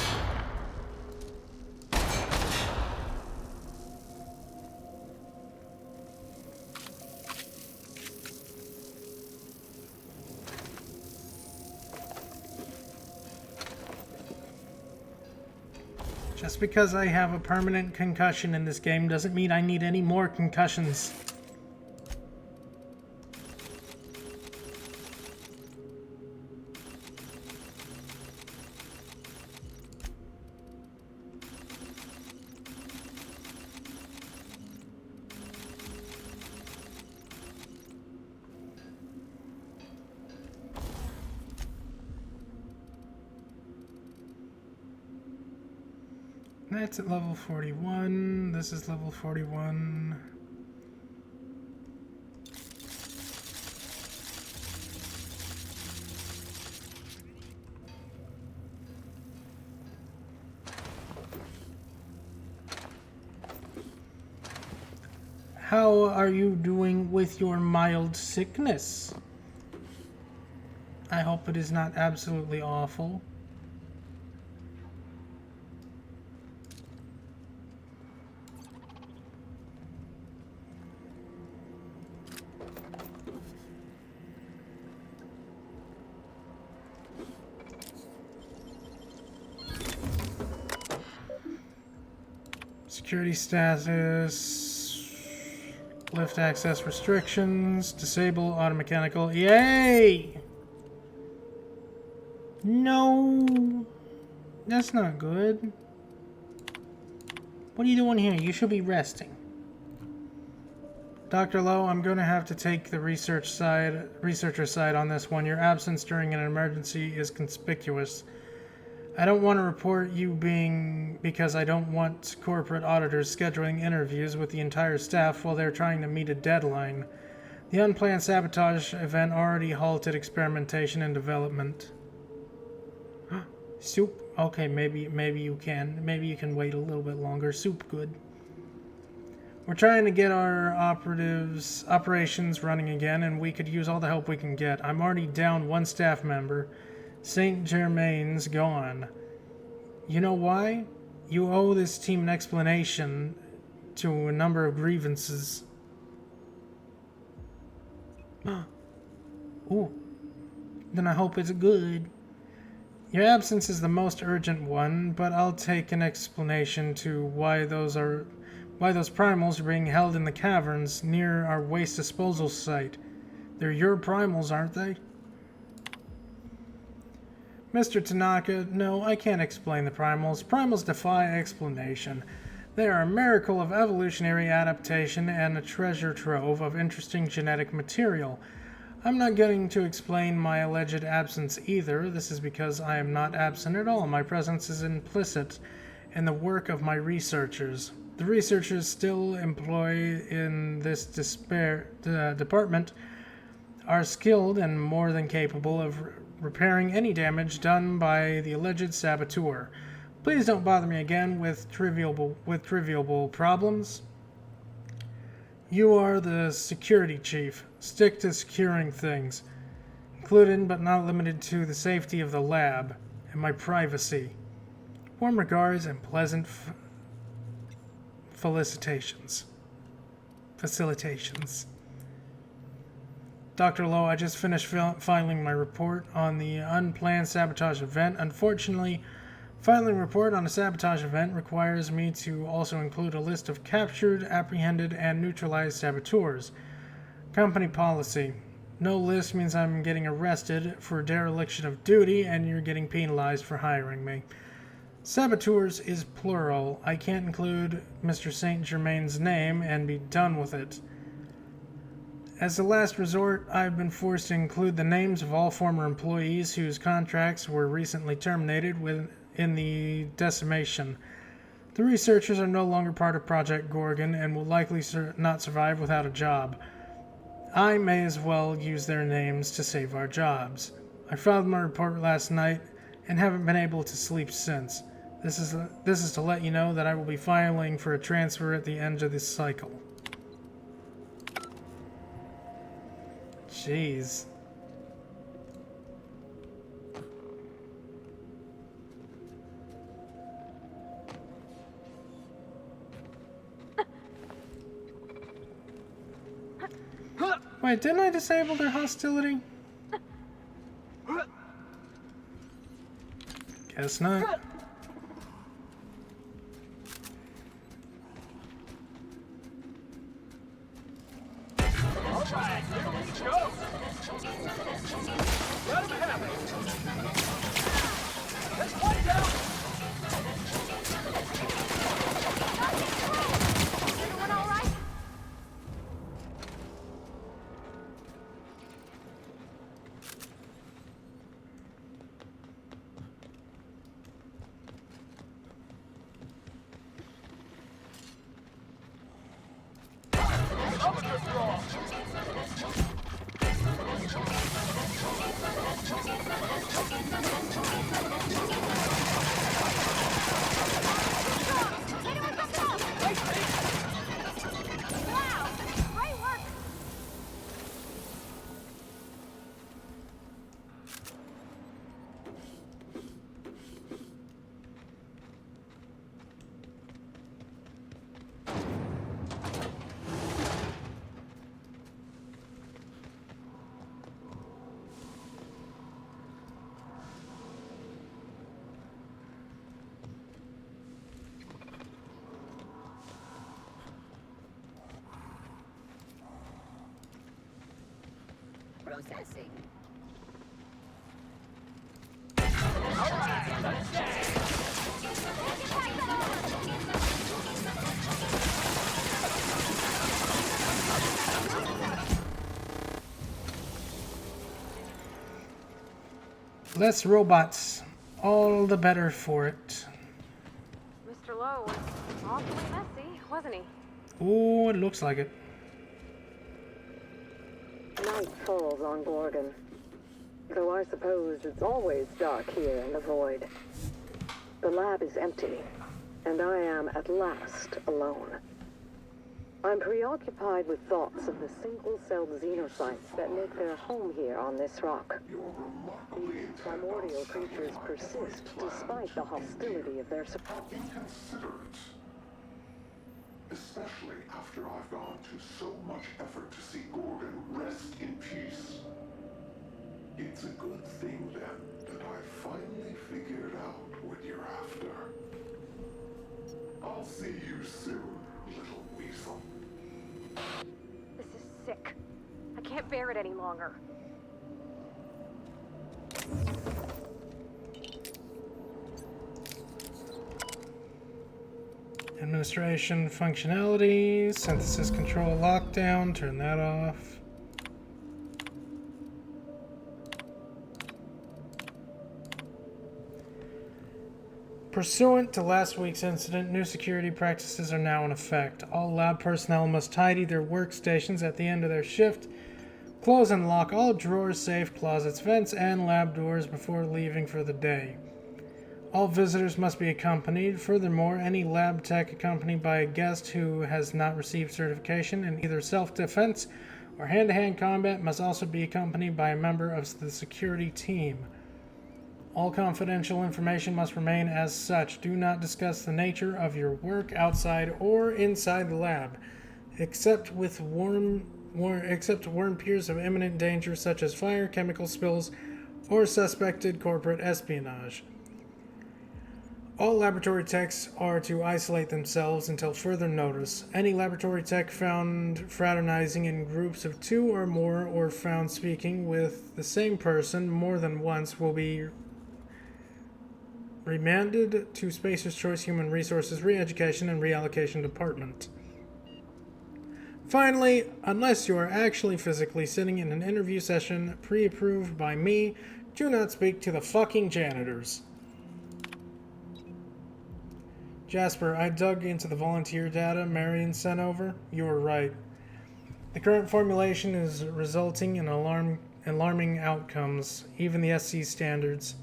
Just because I have a permanent concussion in this game doesn't mean I need any more concussions. That's at level 41. This is level 41. How are you doing with your mild sickness? I hope it is not absolutely awful. Security status. Lift access restrictions. Disable automechanical. Yay! No! That's not good. What are you doing here? You should be resting. Dr. Lowe, I'm going to have to take the researcher side on this one. Your absence during an emergency is conspicuous. I don't want to report you because I don't want corporate auditors scheduling interviews with the entire staff while they're trying to meet a deadline. The unplanned sabotage event already halted experimentation and development. Soup? Okay, maybe you can. Maybe you can wait a little bit longer. Soup good. We're trying to get our operations running again, and we could use all the help we can get. I'm already down one staff member. Saint Germain's gone. You know why? You owe this team an explanation to a number of grievances. Ooh. Then I hope it's good. Your absence is the most urgent one, but I'll take an explanation to why those primals are being held in the caverns near our waste disposal site. They're your primals, aren't they? Mr. Tanaka, no, I can't explain the primals. Primals defy explanation. They are a miracle of evolutionary adaptation and a treasure trove of interesting genetic material. I'm not going to explain my alleged absence either. This is because I am not absent at all. My presence is implicit in the work of my researchers. The researchers still employed in this department are skilled and more than capable of repairing any damage done by the alleged saboteur. Please don't bother me again with trivial problems. You are the security chief. Stick to securing things, including but not limited to the safety of the lab and my privacy. Warm regards and pleasant facilitations. Dr. Lowe, I just finished filing my report on the unplanned sabotage event. Unfortunately, filing a report on a sabotage event requires me to also include a list of captured, apprehended, and neutralized saboteurs. Company policy. No list means I'm getting arrested for dereliction of duty and you're getting penalized for hiring me. Saboteurs is plural. I can't include Mr. Saint Germain's name and be done with it. As a last resort, I've been forced to include the names of all former employees whose contracts were recently terminated in the decimation. The researchers are no longer part of Project Gorgon and will likely not survive without a job. I may as well use their names to save our jobs. I filed my report last night and haven't been able to sleep since. This is to let you know that I will be filing for a transfer at the end of this cycle. Jeez. Wait, didn't I disable their hostility? Guess not. Alright, here we go! Let him have it! Let's find out! Everyone all right? processing. Less robots, all the better for it. Mr. Lowe was awfully messy, wasn't he? Oh, it looks like it. Night falls on Gorgon. Though I suppose it's always dark here in the void. The lab is empty, and I am at last alone. I'm preoccupied with thoughts of the single-celled xenocytes that make their home here on this rock. These primordial creatures persist despite the hostility of their support. Inconsiderate. Especially after I've gone to so much effort to see Gorgon rest in peace. It's a good thing, then, that I finally figured out what you're after. I'll see you soon, little weasel. This is sick. I can't bear it any longer. Administration functionality, synthesis control lockdown, turn that off. Pursuant to last week's incident, new security practices are now in effect. All lab personnel must tidy their workstations at the end of their shift, close and lock all drawers, safe, closets, vents, and lab doors before leaving for the day. All visitors must be accompanied. Furthermore, any lab tech accompanied by a guest who has not received certification in either self-defense or hand-to-hand combat must also be accompanied by a member of the security team. All confidential information must remain as such. Do not discuss the nature of your work outside or inside the lab, except worm peers of imminent danger such as fire, chemical spills, or suspected corporate espionage. All laboratory techs are to isolate themselves until further notice. Any laboratory tech found fraternizing in groups of 2 or more or found speaking with the same person more than once will be remanded to Spacer's Choice Human Resources Re-Education and Reallocation Department. Finally, unless you are actually physically sitting in an interview session pre-approved by me, do not speak to the fucking janitors. Jasper, I dug into the volunteer data Marion sent over. You were right. The current formulation is resulting in alarming outcomes, even the SC standards.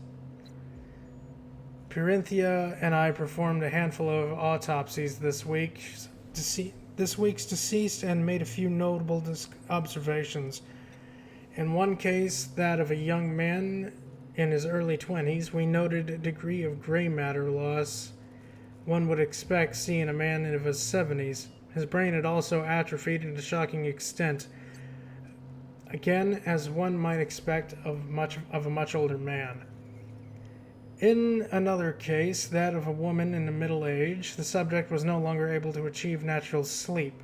Perinthia and I performed a handful of autopsies this week's deceased and made a few notable observations. In one case, that of a young man in his early 20s, we noted a degree of gray matter loss one would expect seeing a man of his 70s. His brain had also atrophied to a shocking extent, again as one might expect of a much older man. In another case, that of a woman in the middle age, the subject was no longer able to achieve natural sleep.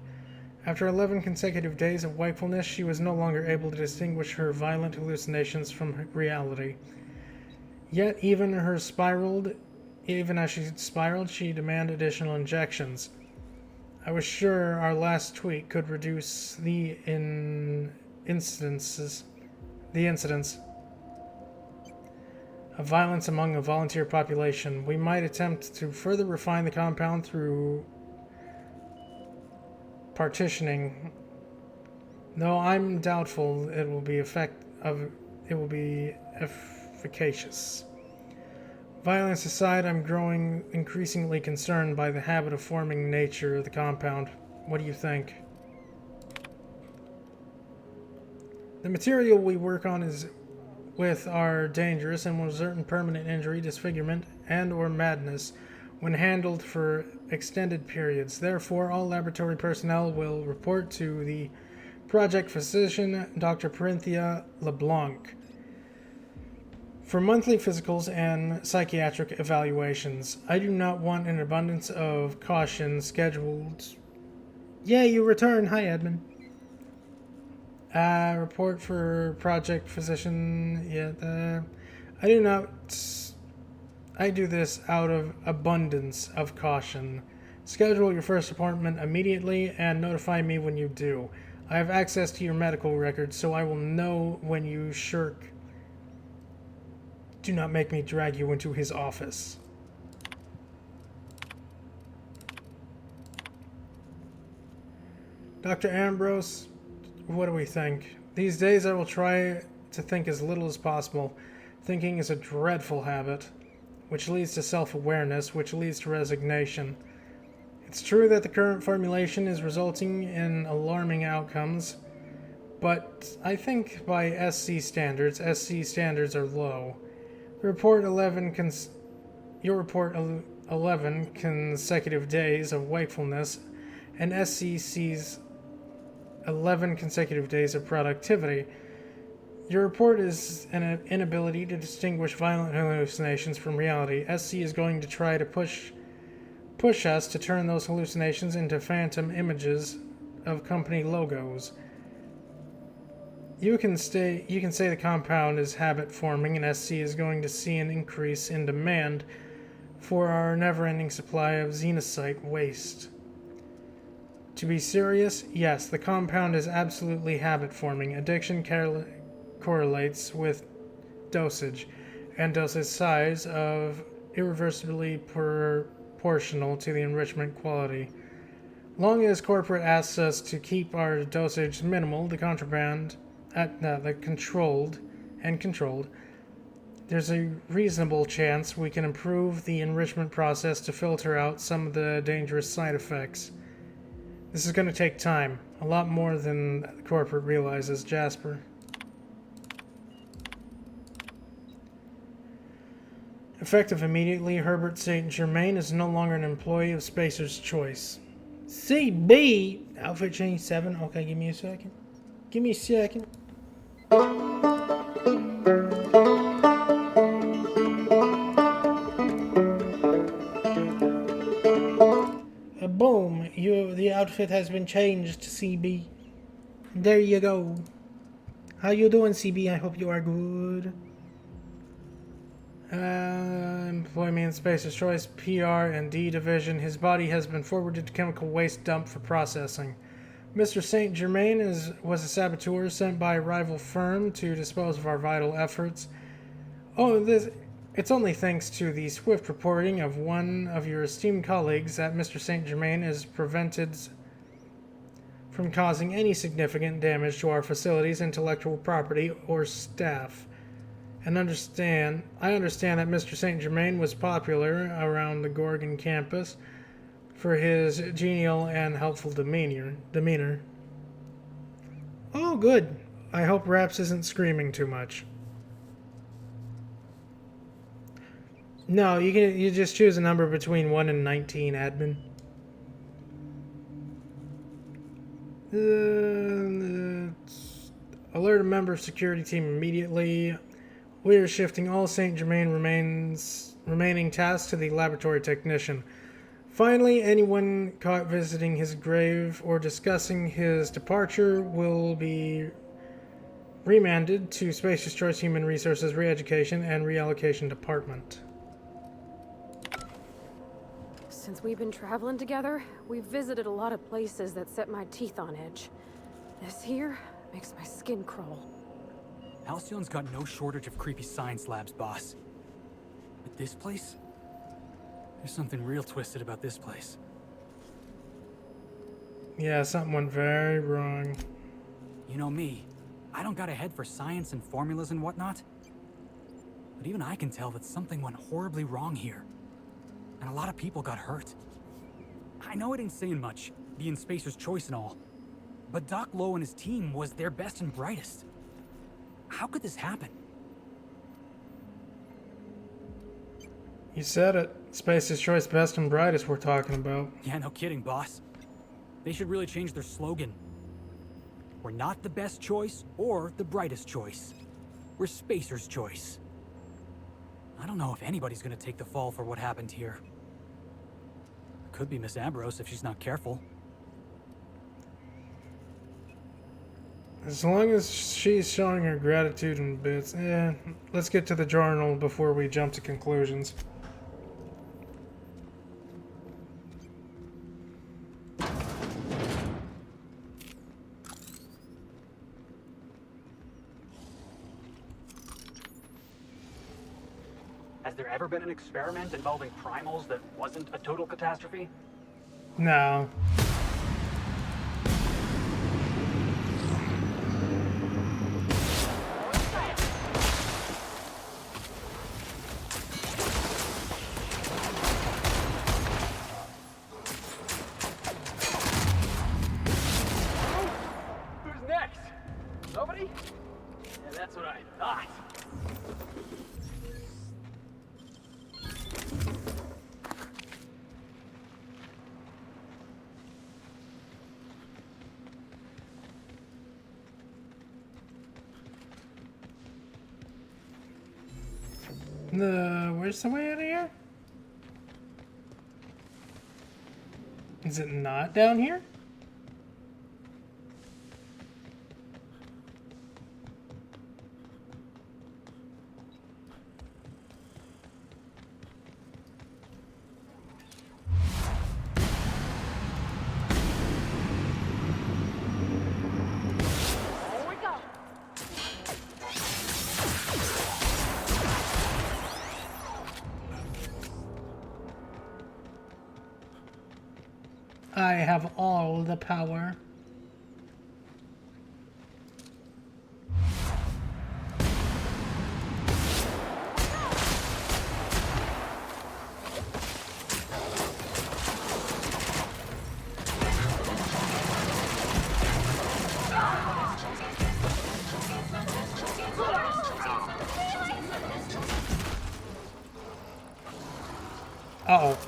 After 11 consecutive days of wakefulness, she was no longer able to distinguish her violent hallucinations from reality. Yet even as she spiraled, she demanded additional injections. I was sure our last tweet could reduce the incidents of violence among a volunteer population. We might attempt to further refine the compound through partitioning, though I'm doubtful it will be efficacious. Violence aside, I'm growing increasingly concerned by the habit of forming nature of the compound. What do you think? The material we work on with are dangerous and will result in permanent injury, disfigurement, and or madness when handled for extended periods. Therefore, all laboratory personnel will report to the project physician, Dr. Perinthia LeBlanc, for monthly physicals and psychiatric evaluations. I do not want an abundance of caution scheduled. Yay, you return! Hi, Edmund. Report for project physician. Yeah, I do not. I do this out of abundance of caution. Schedule your first appointment immediately and notify me when you do. I have access to your medical records, so I will know when you shirk. Do not make me drag you into his office. Dr. Ambrose, what do we think? These days I will try to think as little as possible. Thinking is a dreadful habit, which leads to self-awareness, which leads to resignation. It's true that the current formulation is resulting in alarming outcomes, but I think by SC standards are low. Your report 11 consecutive days of wakefulness, and SC sees 11 consecutive days of productivity. Your report is an inability to distinguish violent hallucinations from reality. SC is going to try to push us to turn those hallucinations into phantom images of company logos. You can say the compound is habit forming, and SC is going to see an increase in demand for our never-ending supply of xenocyte waste. To be serious, yes, the compound is absolutely habit forming. Addiction correlates with dosage, and dosage size of irreversibly proportional to the enrichment quality. Long as corporate asks us to keep our dosage minimal, controlled, there's a reasonable chance we can improve the enrichment process to filter out some of the dangerous side effects. This is going to take time, a lot more than corporate realizes, Jasper. Effective immediately, Herbert St. Germain is no longer an employee of Spacer's Choice. CB! Outfit change 7. Okay, give me a second. Give me a second. Boom! The outfit has been changed, CB. There you go. How you doing, CB? I hope you are good. Employment in Spacer's Choice, PR and D Division. His body has been forwarded to chemical waste dump for processing. Mr. St. Germain was a saboteur sent by a rival firm to dispose of our vital efforts. It's only thanks to the swift reporting of one of your esteemed colleagues that Mr. St. Germain is prevented from causing any significant damage to our facilities, intellectual property, or staff. I understand that Mr. St. Germain was popular around the Gorgon campus for his genial and helpful demeanor. Oh, good. I hope Raps isn't screaming too much. No, you just choose a number between 1 and 19, admin. Alert a member of security team immediately. We are shifting all St. Germain remaining tasks to the laboratory technician. Finally, anyone caught visiting his grave or discussing his departure will be remanded to Spacer's Choice Human Resources Re-Education and Reallocation Department. Since we've been traveling together, we've visited a lot of places that set my teeth on edge. This here makes my skin crawl. Halcyon's got no shortage of creepy science labs, boss. But this place? There's something real twisted about this place. Yeah, something went very wrong. You know me. I don't got a head for science and formulas and whatnot. But even I can tell that something went horribly wrong here. And a lot of people got hurt. I know it ain't saying much, being Spacer's Choice and all. But Doc Lowe and his team was their best and brightest. How could this happen? You said it. Spacer's Choice best and brightest we're talking about. Yeah, no kidding, boss. They should really change their slogan. We're not the best choice or the brightest choice. We're Spacer's Choice. I don't know if anybody's gonna take the fall for what happened here. Could be Miss Ambrose if she's not careful. As long as she's showing her gratitude in bits, let's get to the journal before we jump to conclusions. Has there ever been an experiment involving primals that wasn't a total catastrophe? No. Who's next? Nobody? Yeah, that's what I thought. Where's the way out of here? Is it not down here? I have all the power. Uh-oh.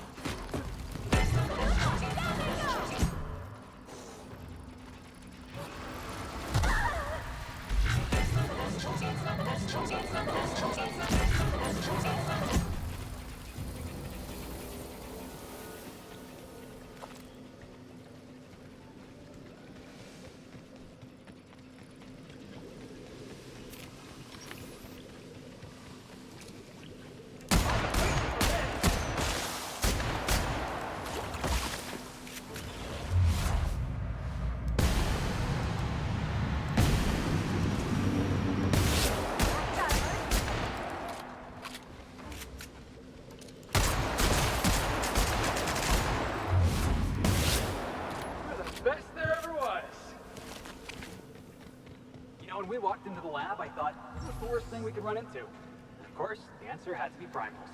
When we walked into the lab, I thought, what's the worst thing we could run into? And of course, the answer had to be primals.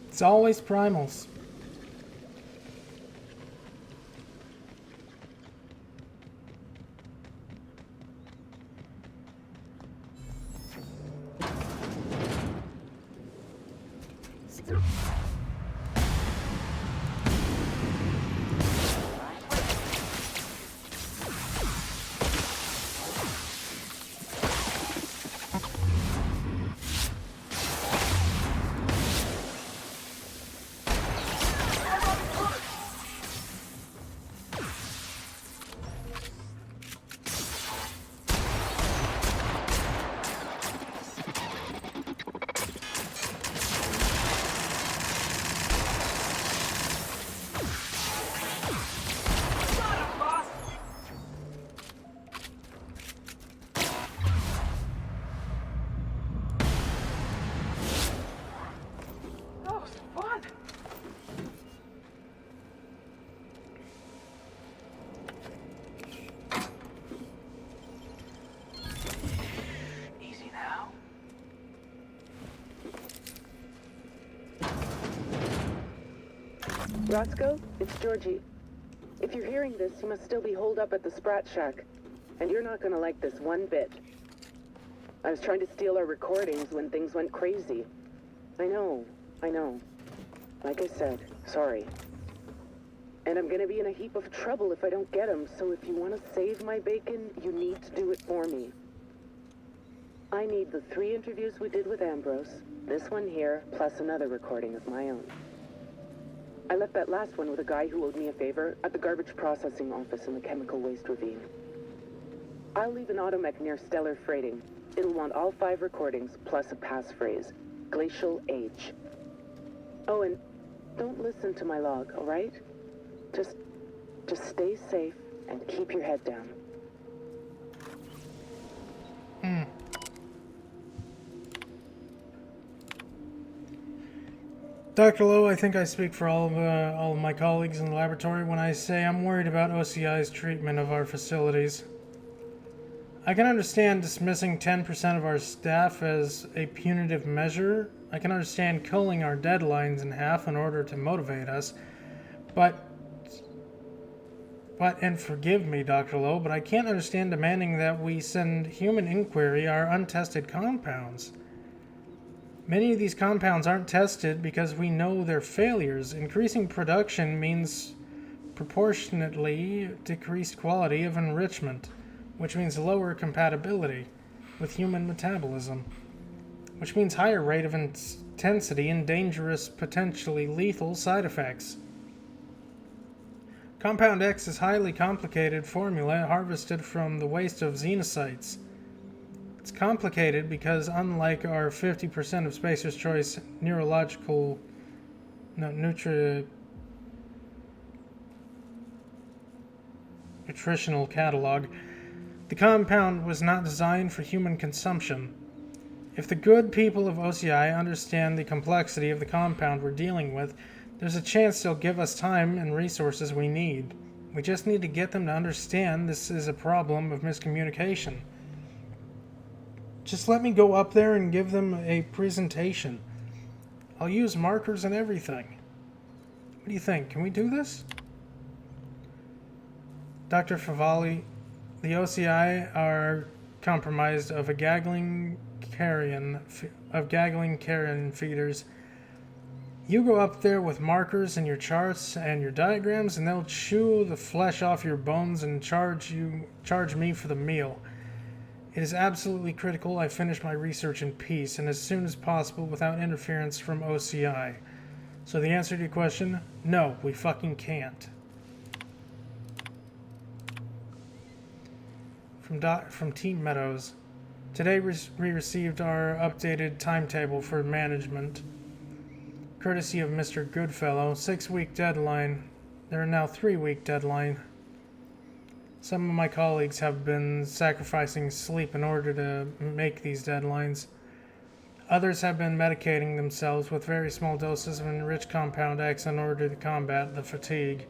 It's always primals. Roscoe, it's Georgie. If you're hearing this, you must still be holed up at the Sprat Shack. And you're not gonna like this one bit. I was trying to steal our recordings when things went crazy. I know. Like I said, sorry. And I'm gonna be in a heap of trouble if I don't get them, so if you want to save my bacon, you need to do it for me. I need the 3 interviews we did with Ambrose, this one here, plus another recording of my own. I left that last one with a guy who owed me a favor at the garbage processing office in the chemical waste ravine. I'll leave an automech near Stellar Freighting. It'll want all 5 recordings, plus a passphrase. Glacial Age. Oh, and don't listen to my log, all right? Just stay safe and keep your head down. Dr. Lowe, I think I speak for all of my colleagues in the laboratory when I say I'm worried about OCI's treatment of our facilities. I can understand dismissing 10% of our staff as a punitive measure. I can understand culling our deadlines in half in order to motivate us. But, and forgive me, Dr. Lowe, but I can't understand demanding that we send human inquiry our untested compounds. Many of these compounds aren't tested because we know they're failures. Increasing production means proportionately decreased quality of enrichment, which means lower compatibility with human metabolism, which means higher rate of intensity and dangerous, potentially lethal side effects. Compound X is a highly complicated formula harvested from the waste of xenocytes. It's complicated because, unlike our 50% of Spacer's Choice nutritional catalog, the compound was not designed for human consumption. If the good people of OCI understand the complexity of the compound we're dealing with, there's a chance they'll give us time and resources we need. We just need to get them to understand this is a problem of miscommunication. Just let me go up there and give them a presentation. I'll use markers and everything. What do you think? Can we do this? Dr. Favali, the OCI are compromised of gaggling carrion feeders. You go up there with markers and your charts and your diagrams, and they'll chew the flesh off your bones and charge me for the meal. It is absolutely critical I finish my research in peace and as soon as possible without interference from OCI. So the answer to your question, no, we fucking can't. From Team Meadows. Today we received our updated timetable for management. Courtesy of Mr. Goodfellow, 6-week deadline. There are now 3-week deadline. Some of my colleagues have been sacrificing sleep in order to make these deadlines. Others have been medicating themselves with very small doses of enriched compound X in order to combat the fatigue.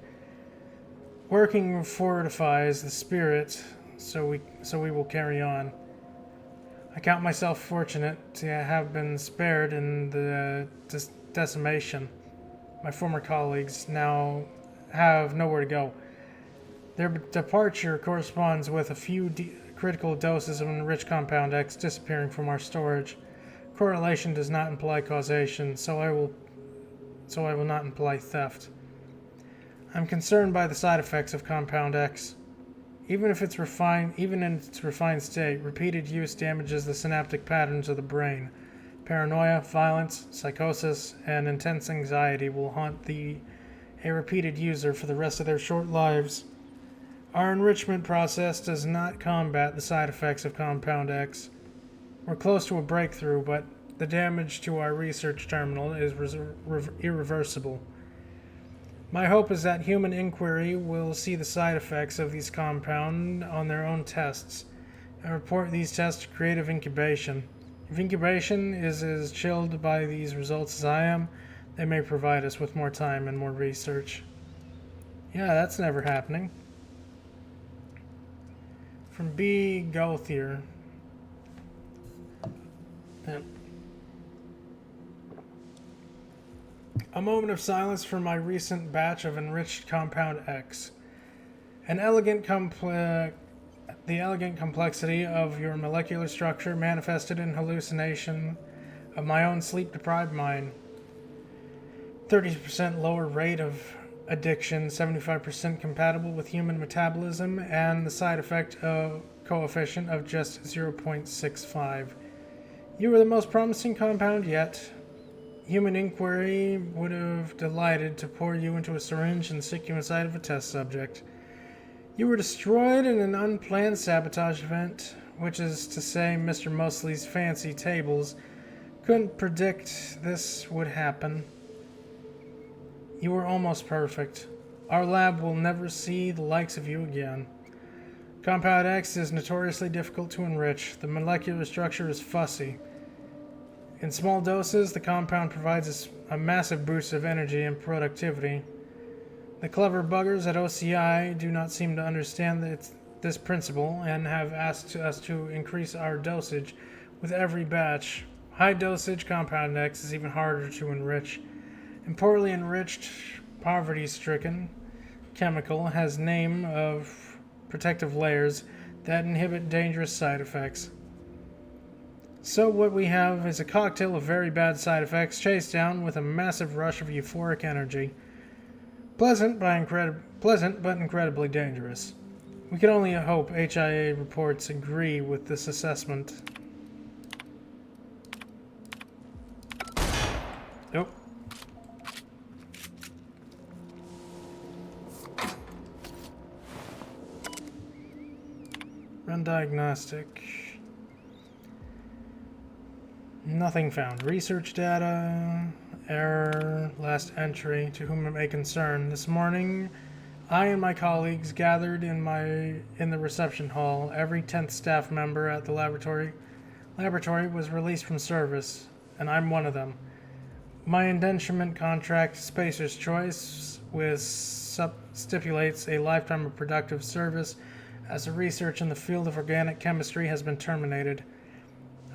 Working fortifies the spirit, so we will carry on. I count myself fortunate to have been spared in the decimation. My former colleagues now have nowhere to go. Their departure corresponds with a few critical doses of enriched compound X disappearing from our storage. Correlation does not imply causation, so I will not imply theft. I'm concerned by the side effects of compound X. Even in its refined state, repeated use damages the synaptic patterns of the brain. Paranoia, violence, psychosis, and intense anxiety will haunt a repeated user for the rest of their short lives. Our enrichment process does not combat the side effects of Compound X. We're close to a breakthrough, but the damage to our research terminal is irreversible. My hope is that human inquiry will see the side effects of these compounds on their own tests and report these tests to creative incubation. If incubation is as chilled by these results as I am, they may provide us with more time and more research. Yeah, that's never happening. From B. Gauthier. A moment of silence for my recent batch of enriched Compound X. The elegant complexity of your molecular structure manifested in hallucination of my own sleep-deprived mind. 30% lower rate of addiction, 75% compatible with human metabolism, and the side effect coefficient of just 0.65. You were the most promising compound yet. Human inquiry would have delighted to pour you into a syringe and stick you inside of a test subject. You were destroyed in an unplanned sabotage event, which is to say Mr. Mosley's fancy tables couldn't predict this would happen. You were almost perfect. Our lab will never see the likes of you again. Compound X is notoriously difficult to enrich. The molecular structure is fussy. In small doses, the compound provides us a massive boost of energy and productivity. The clever buggers at OCI do not seem to understand this principle and have asked us to increase our dosage with every batch. High dosage Compound X is even harder to enrich. And poorly enriched, poverty-stricken chemical has name of protective layers that inhibit dangerous side effects. So what we have is a cocktail of very bad side effects chased down with a massive rush of euphoric energy. Pleasant but incredibly dangerous. We can only hope HIA reports agree with this assessment. Nope. Run diagnostic. Nothing found. Research data. Error. Last entry. To whom it may concern. This morning, I and my colleagues gathered in the reception hall. Every 10th staff member at the laboratory was released from service, and I'm one of them. My indenturement contract, Spacer's Choice, stipulates a lifetime of productive service as the research in the field of organic chemistry has been terminated.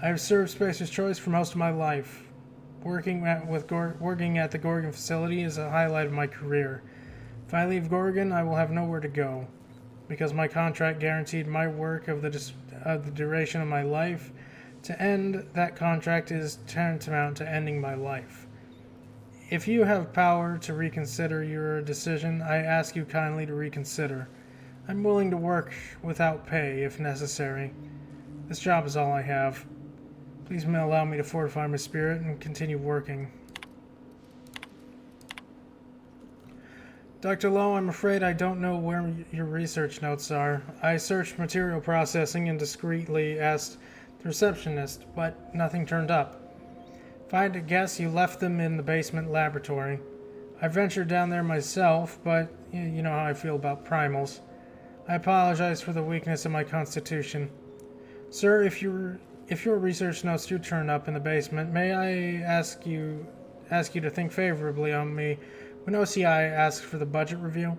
I have served Spacer's Choice for most of my life. Working at the Gorgon facility is a highlight of my career. If I leave Gorgon, I will have nowhere to go, because my contract guaranteed my work of the duration of my life. To end that contract is tantamount to ending my life. If you have power to reconsider your decision, I ask you kindly to reconsider. I'm willing to work without pay if necessary. This job is all I have. Please allow me to fortify my spirit and continue working. Dr. Lowe, I'm afraid I don't know where your research notes are. I searched material processing and discreetly asked the receptionist, but nothing turned up. If I had to guess, you left them in the basement laboratory. I ventured down there myself, but you know how I feel about primals. I apologize for the weakness of my constitution. Sir, if your research notes do turn up in the basement, may I ask you to think favorably on me when OCI asks for the budget review?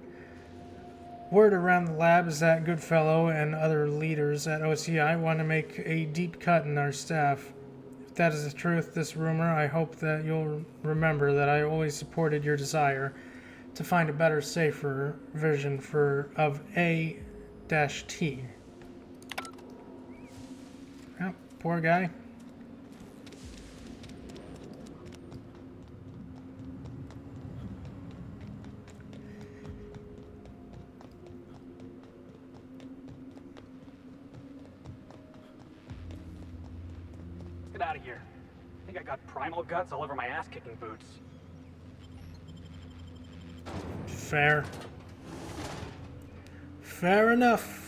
Word around the lab is that Goodfellow and other leaders at OCI want to make a deep cut in our staff. If that is the truth, this rumor, I hope that you'll remember that I always supported your desire to find a better, safer version of A-T. Yep, poor guy. Get out of here. I think I got primal guts all over my ass-kicking boots. Fair. Fair enough.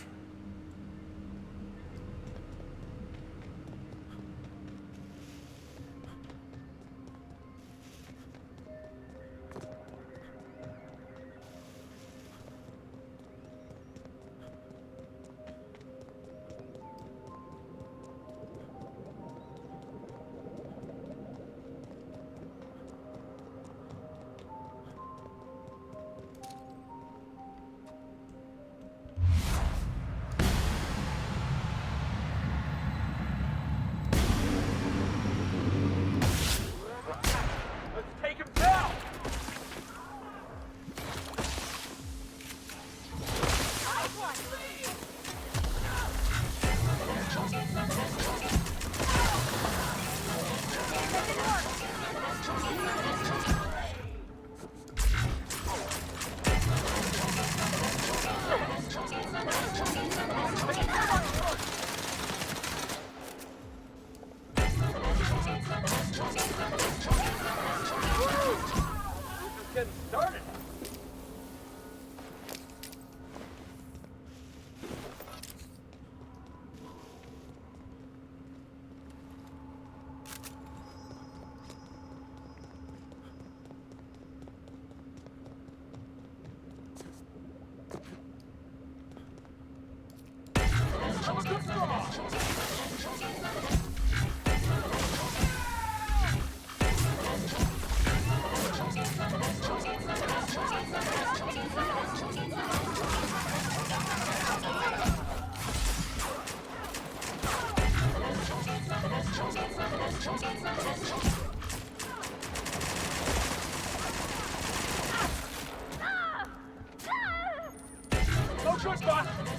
No good, boss.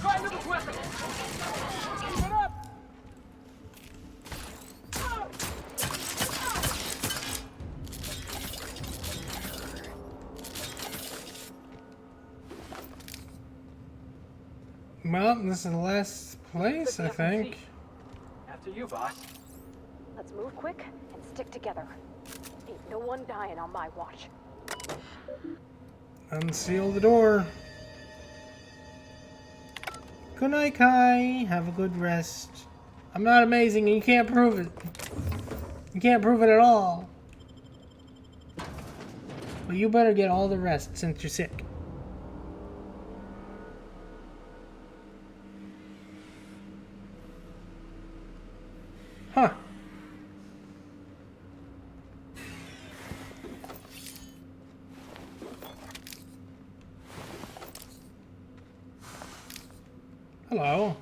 Try another weapon. Keep it up. Well, this is the last place, I think. After you, boss. Let's move quick and stick together. Ain't no one dying on my watch. Unseal the door. Good night, Kai. Have a good rest. I'm not amazing and you can't prove it. You can't prove it at all. But you better get all the rest since you're sick. Huh. Hello.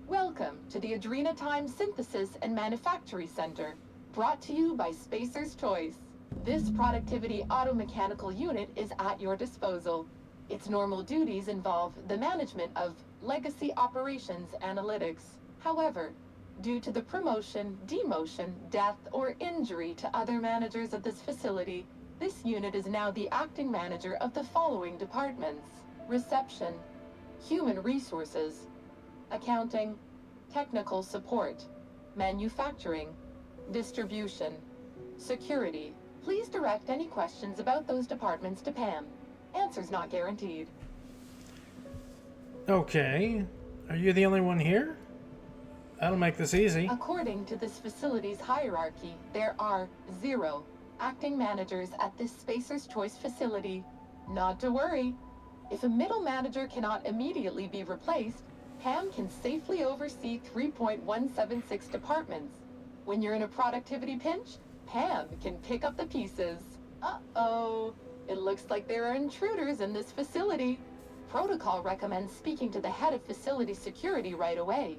Welcome to the Adrenatime Synthesis and Manufactory Center, brought to you by Spacer's Choice. This productivity automechanical unit is at your disposal. Its normal duties involve the management of legacy operations analytics. However, due to the promotion, demotion, death, or injury to other managers of this facility, this unit is now the acting manager of the following departments: reception, human resources, accounting, technical support, manufacturing, distribution, security. Please direct any questions about those departments to Pam. Answers not guaranteed. Okay. Are you the only one here? That'll make this easy. According to this facility's hierarchy, there are 0 acting managers at this Spacer's Choice facility. Not to worry. If a middle manager cannot immediately be replaced, Pam can safely oversee 3.176 departments. When you're in a productivity pinch, Pam can pick up the pieces. Uh-oh. It looks like there are intruders in this facility. Protocol recommends speaking to the head of facility security right away.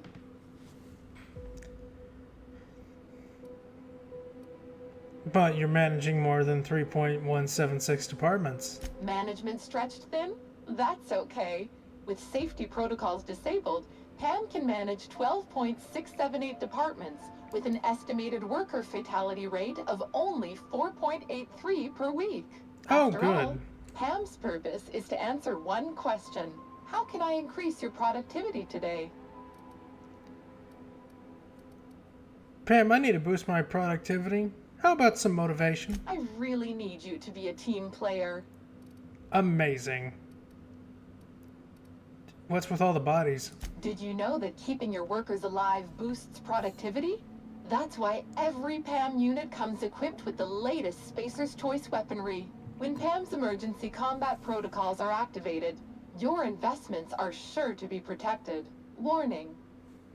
But you're managing more than 3.176 departments. Management stretched thin? That's okay. With safety protocols disabled, Pam can manage 12.678 departments with an estimated worker fatality rate of only 4.83 per week. Oh, After good. all, Pam's purpose is to answer one question: how can I increase your productivity today? Pam, I need to boost my productivity. How about some motivation? I really need you to be a team player. Amazing. What's with all the bodies? Did you know that keeping your workers alive boosts productivity? That's why every PAM unit comes equipped with the latest Spacer's Choice weaponry. When PAM's emergency combat protocols are activated, your investments are sure to be protected. Warning: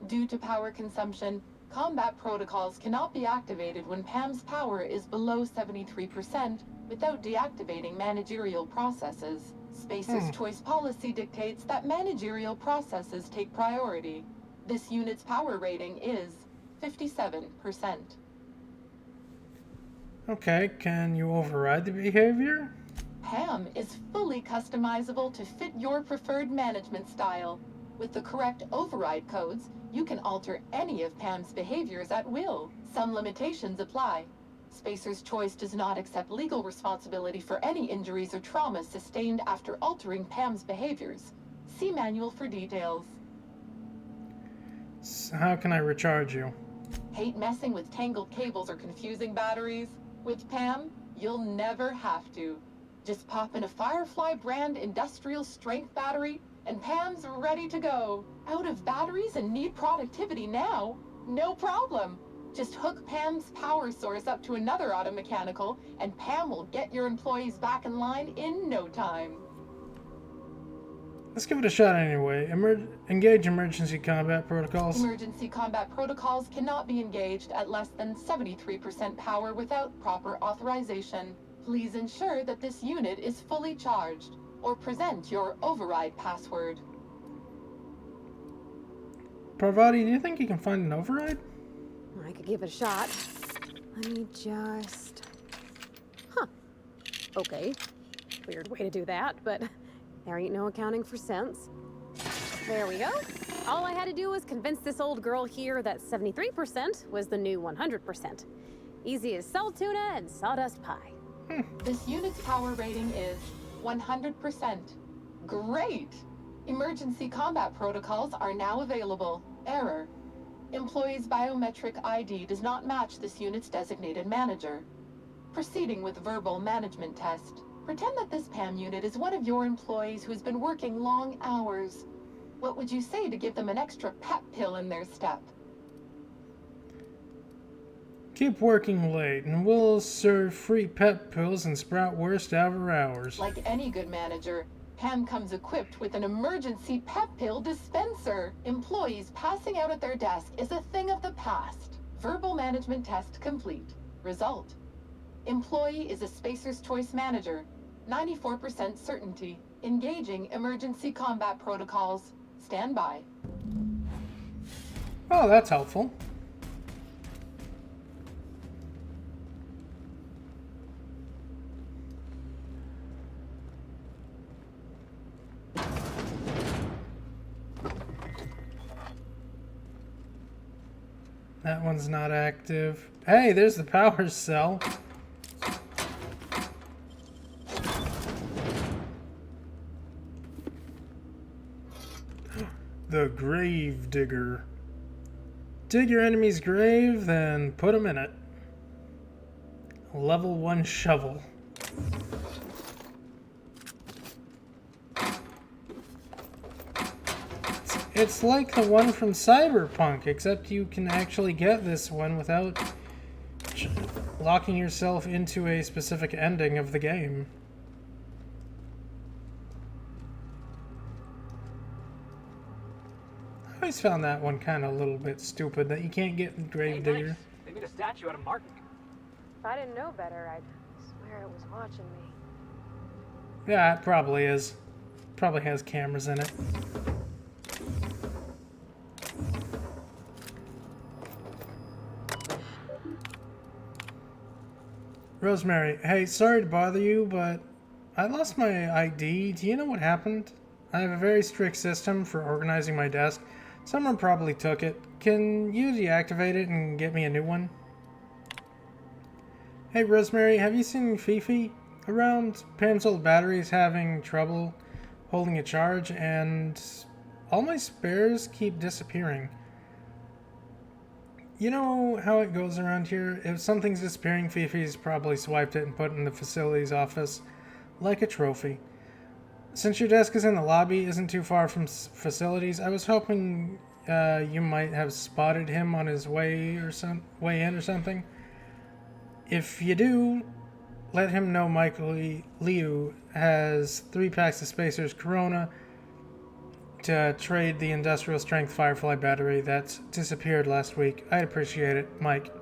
due to power consumption, combat protocols cannot be activated when PAM's power is below 73% without deactivating managerial processes. Spacer's Choice policy dictates that managerial processes take priority. This unit's power rating is 57%. Okay, can you override the behavior? PAM is fully customizable to fit your preferred management style. With the correct override codes, you can alter any of PAM's behaviors at will. Some limitations apply. Spacer's Choice does not accept legal responsibility for any injuries or traumas sustained after altering PAM's behaviors. See manual for details. How can I recharge you? Hate messing with tangled cables or confusing batteries? With PAM, you'll never have to. Just pop in a Firefly brand industrial strength battery and PAM's ready to go. Out of batteries and need productivity now? No problem. Just hook Pam's power source up to another automechanical and Pam will get your employees back in line in no time. Let's give it a shot anyway. Engage emergency combat protocols. Emergency combat protocols cannot be engaged at less than 73% power without proper authorization. Please ensure that this unit is fully charged, or present your override password. Parvati, do you think you can find an override? I could give it a shot. Let me just... Huh. Okay. Weird way to do that, but there ain't no accounting for sense. There we go. All I had to do was convince this old girl here that 73% was the new 100%. Easy as salt tuna and sawdust pie. This unit's power rating is 100%. Great! Emergency combat protocols are now available. Error. Employee's biometric ID does not match this unit's designated manager. Proceeding with verbal management test. Pretend that this PAM unit is one of your employees who's been working long hours. What would you say to give them an extra pep pill in their step? Keep working late, and we'll serve free pep pills and sprout worst ever hours. Like any good manager, Pam comes equipped with an emergency pep pill dispenser. Employees passing out at their desk is a thing of the past. Verbal management test complete. Result. Employee is a Spacer's Choice manager. 94% certainty. Engaging emergency combat protocols. Stand by. Oh, that's helpful. That one's not active. Hey, there's the power cell. The grave digger. Dig your enemy's grave, then put them in it. Level 1 shovel. It's like the one from Cyberpunk, except you can actually get this one without locking yourself into a specific ending of the game. I always found that one kind of a little bit stupid, that you can't get the Gravedigger. Nice. They made a statue out of Martin. If I didn't know better, I'd swear it was watching me. Yeah, it probably is. Probably has cameras in it. Rosemary, hey, sorry to bother you, but I lost my ID. Do you know what happened? I have a very strict system for organizing my desk. Someone probably took it. Can you deactivate it and get me a new one? Hey, Rosemary, have you seen Fifi around? Pam's old battery's having trouble holding a charge, and all my spares keep disappearing. You know how it goes around here? If something's disappearing, Fifi's probably swiped it and put it in the facilities office like a trophy. Since your desk is in the lobby, isn't too far from facilities, I was hoping you might have spotted him on his way in or something. If you do, let him know Michael Liu has 3 packs of Spacer's Corona to trade the industrial strength Firefly battery that's disappeared last week. I'd appreciate it, Mike.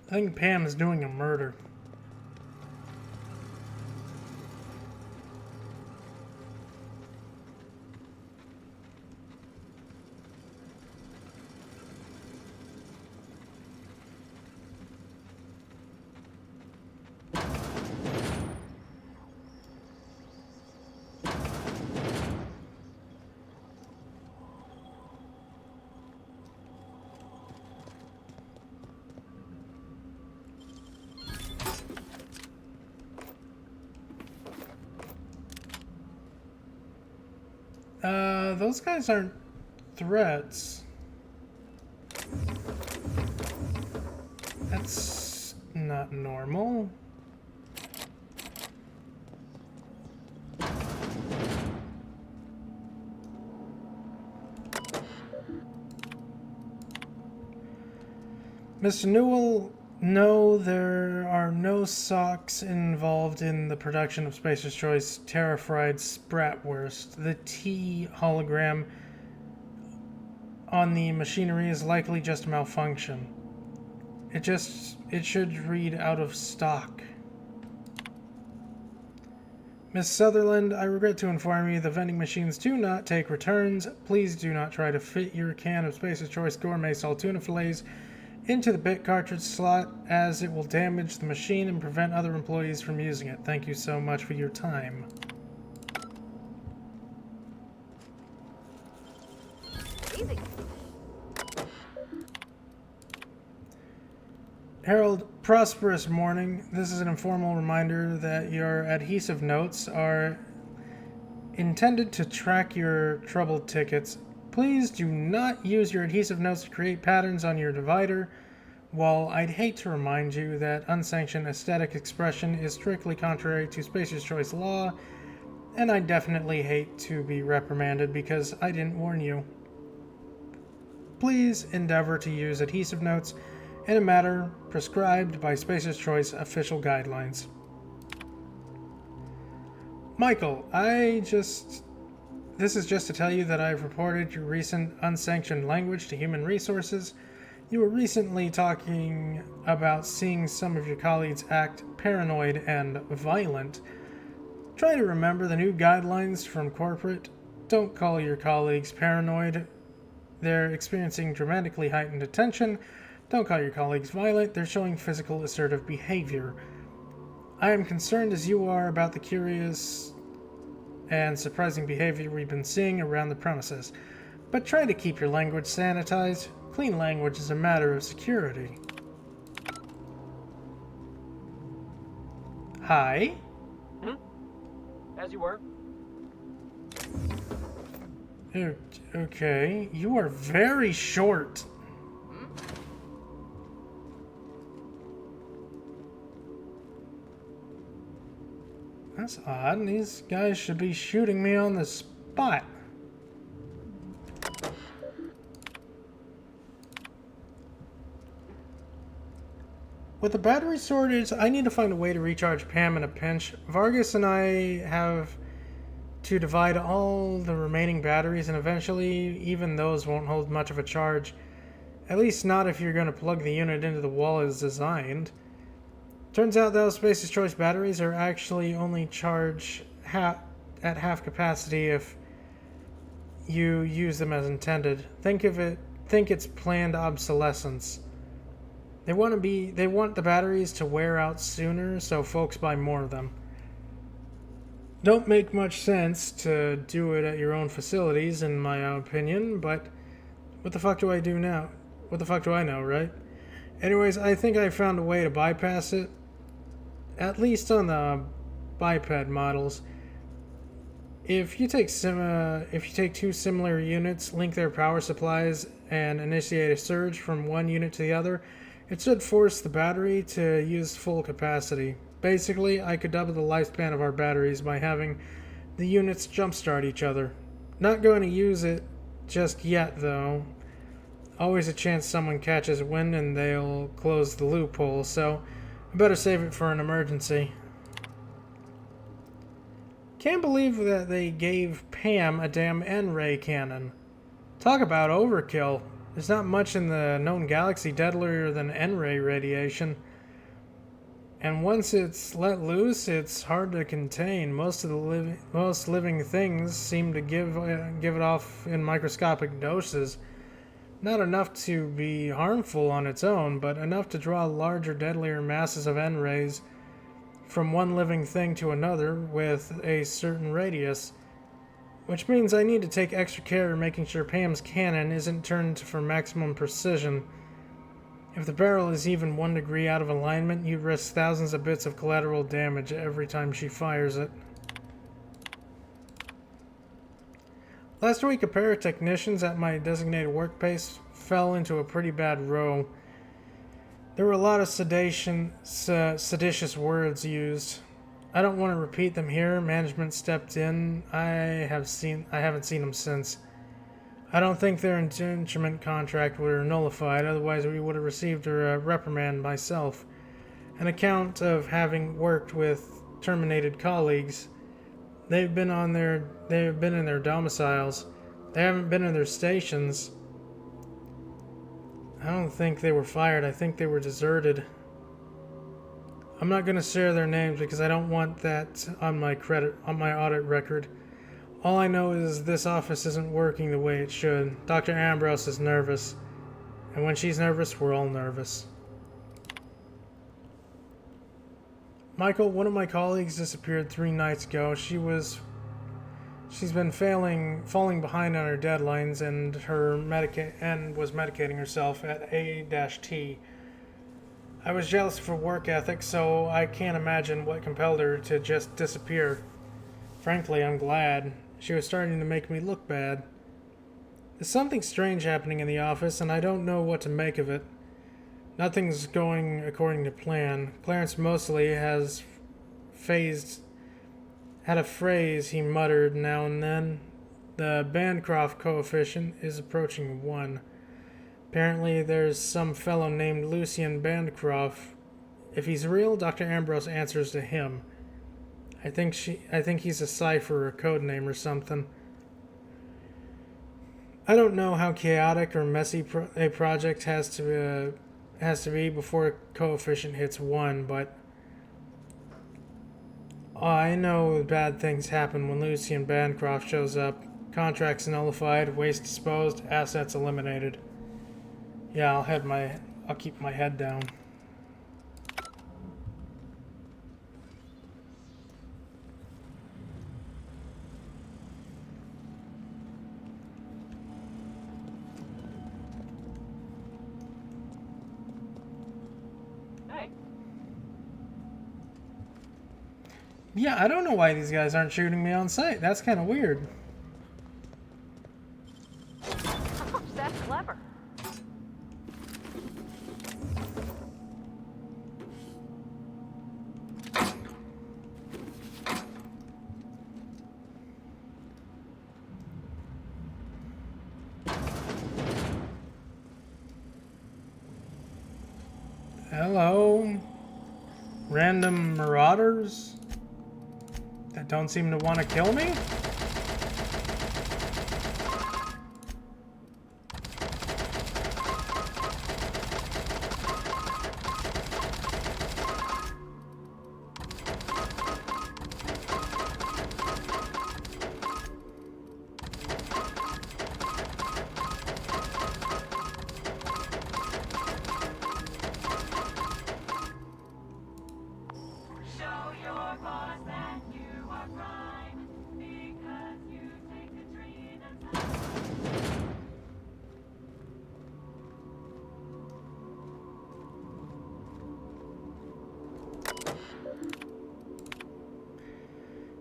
I think Pam is doing a murder. Those guys aren't threats. That's not normal. Mr. Newell, no, there are no socks involved in the production of Spacer's Choice Terra-Fried Spratwurst. The T hologram on the machinery is likely just a malfunction. It should read out of stock. Miss Sutherland, I regret to inform you the vending machines do not take returns. Please do not try to fit your can of Spacer's Choice Gourmet Salt Tuna Fillets into the bit cartridge slot, as it will damage the machine and prevent other employees from using it. Thank you so much for your time. Easy. Harold, prosperous morning. This is an informal reminder that your adhesive notes are intended to track your troubled tickets. Please do not use your adhesive notes to create patterns on your divider. While I'd hate to remind you that unsanctioned aesthetic expression is strictly contrary to Spacer's Choice law, and I definitely hate to be reprimanded because I didn't warn you. Please endeavor to use adhesive notes in a manner prescribed by Spacer's Choice official guidelines. Michael, this is just to tell you that I've reported your recent unsanctioned language to Human Resources. You were recently talking about seeing some of your colleagues act paranoid and violent. Try to remember the new guidelines from corporate. Don't call your colleagues paranoid. They're experiencing dramatically heightened attention. Don't call your colleagues violent. They're showing physical assertive behavior. I am concerned as you are about the curious and surprising behavior we've been seeing around the premises. But try to keep your language sanitized. Clean language is a matter of security. Hi? As you were. Okay, you are very short. That's odd. These guys should be shooting me on the spot. With the battery shortage, I need to find a way to recharge Pam in a pinch. Vargas and I have to divide all the remaining batteries, and eventually even those won't hold much of a charge. At least not if you're going to plug the unit into the wall as designed. Turns out those Spacer's Choice batteries are actually only charged at half capacity if you use them as intended. Think it's planned obsolescence. They want the batteries to wear out sooner, so folks buy more of them. Don't make much sense to do it at your own facilities, in my opinion, but what the fuck do I do now? What the fuck do I know, right? Anyways, I think I found a way to bypass it, at least on the biped models. If you take two similar units, link their power supplies, and initiate a surge from one unit to the other, it should force the battery to use full capacity. Basically, I could double the lifespan of our batteries by having the units jumpstart each other. Not going to use it just yet, though. Always a chance someone catches wind and they'll close the loophole, so I better save it for an emergency. Can't believe that they gave Pam a damn N-ray cannon. Talk about overkill. There's not much in the known galaxy deadlier than N-ray radiation. And once it's let loose, it's hard to contain. Most living things seem to give it off in microscopic doses. Not enough to be harmful on its own, but enough to draw larger, deadlier masses of N-rays from one living thing to another with a certain radius. Which means I need to take extra care in making sure Pam's cannon isn't turned for maximum precision. If the barrel is even 1 degree out of alignment, you risk thousands of bits of collateral damage every time she fires it. Last week, a pair of technicians at my designated workplace fell into a pretty bad row. There were a lot of seditious words used. I don't want to repeat them here. Management stepped in. I haven't seen them since. I don't think their instrument contract were nullified, otherwise we would have received a reprimand myself. An account of having worked with terminated colleagues. They've been in their domiciles. They haven't been in their stations. I don't think they were fired. I think they were deserted. I'm not going to share their names because I don't want that on my audit record. All I know is this office isn't working the way it should. Dr. Ambrose is nervous. And when she's nervous, we're all nervous. Michael, one of my colleagues disappeared 3 nights ago. She's been falling behind on her deadlines and was medicating herself at A-T. I was jealous of her work ethic, so I can't imagine what compelled her to just disappear. Frankly, I'm glad. She was starting to make me look bad. There's something strange happening in the office, and I don't know what to make of it. Nothing's going according to plan. Clarence Mosley had a phrase he muttered now and then. The Bancroft coefficient is approaching 1. Apparently there's some fellow named Lucian Bancroft. If he's real, Dr. Ambrose answers to him. I think he's a cipher or a code name or something. I don't know how chaotic or messy a project has to be before a coefficient hits 1, but I know bad things happen when Lucian Bancroft shows up. Contracts nullified, waste disposed, assets eliminated. Yeah, I'll keep my head down. Yeah, I don't know why these guys aren't shooting me on sight. That's kind of weird. That's clever. Hello, random marauders that don't seem to want to kill me?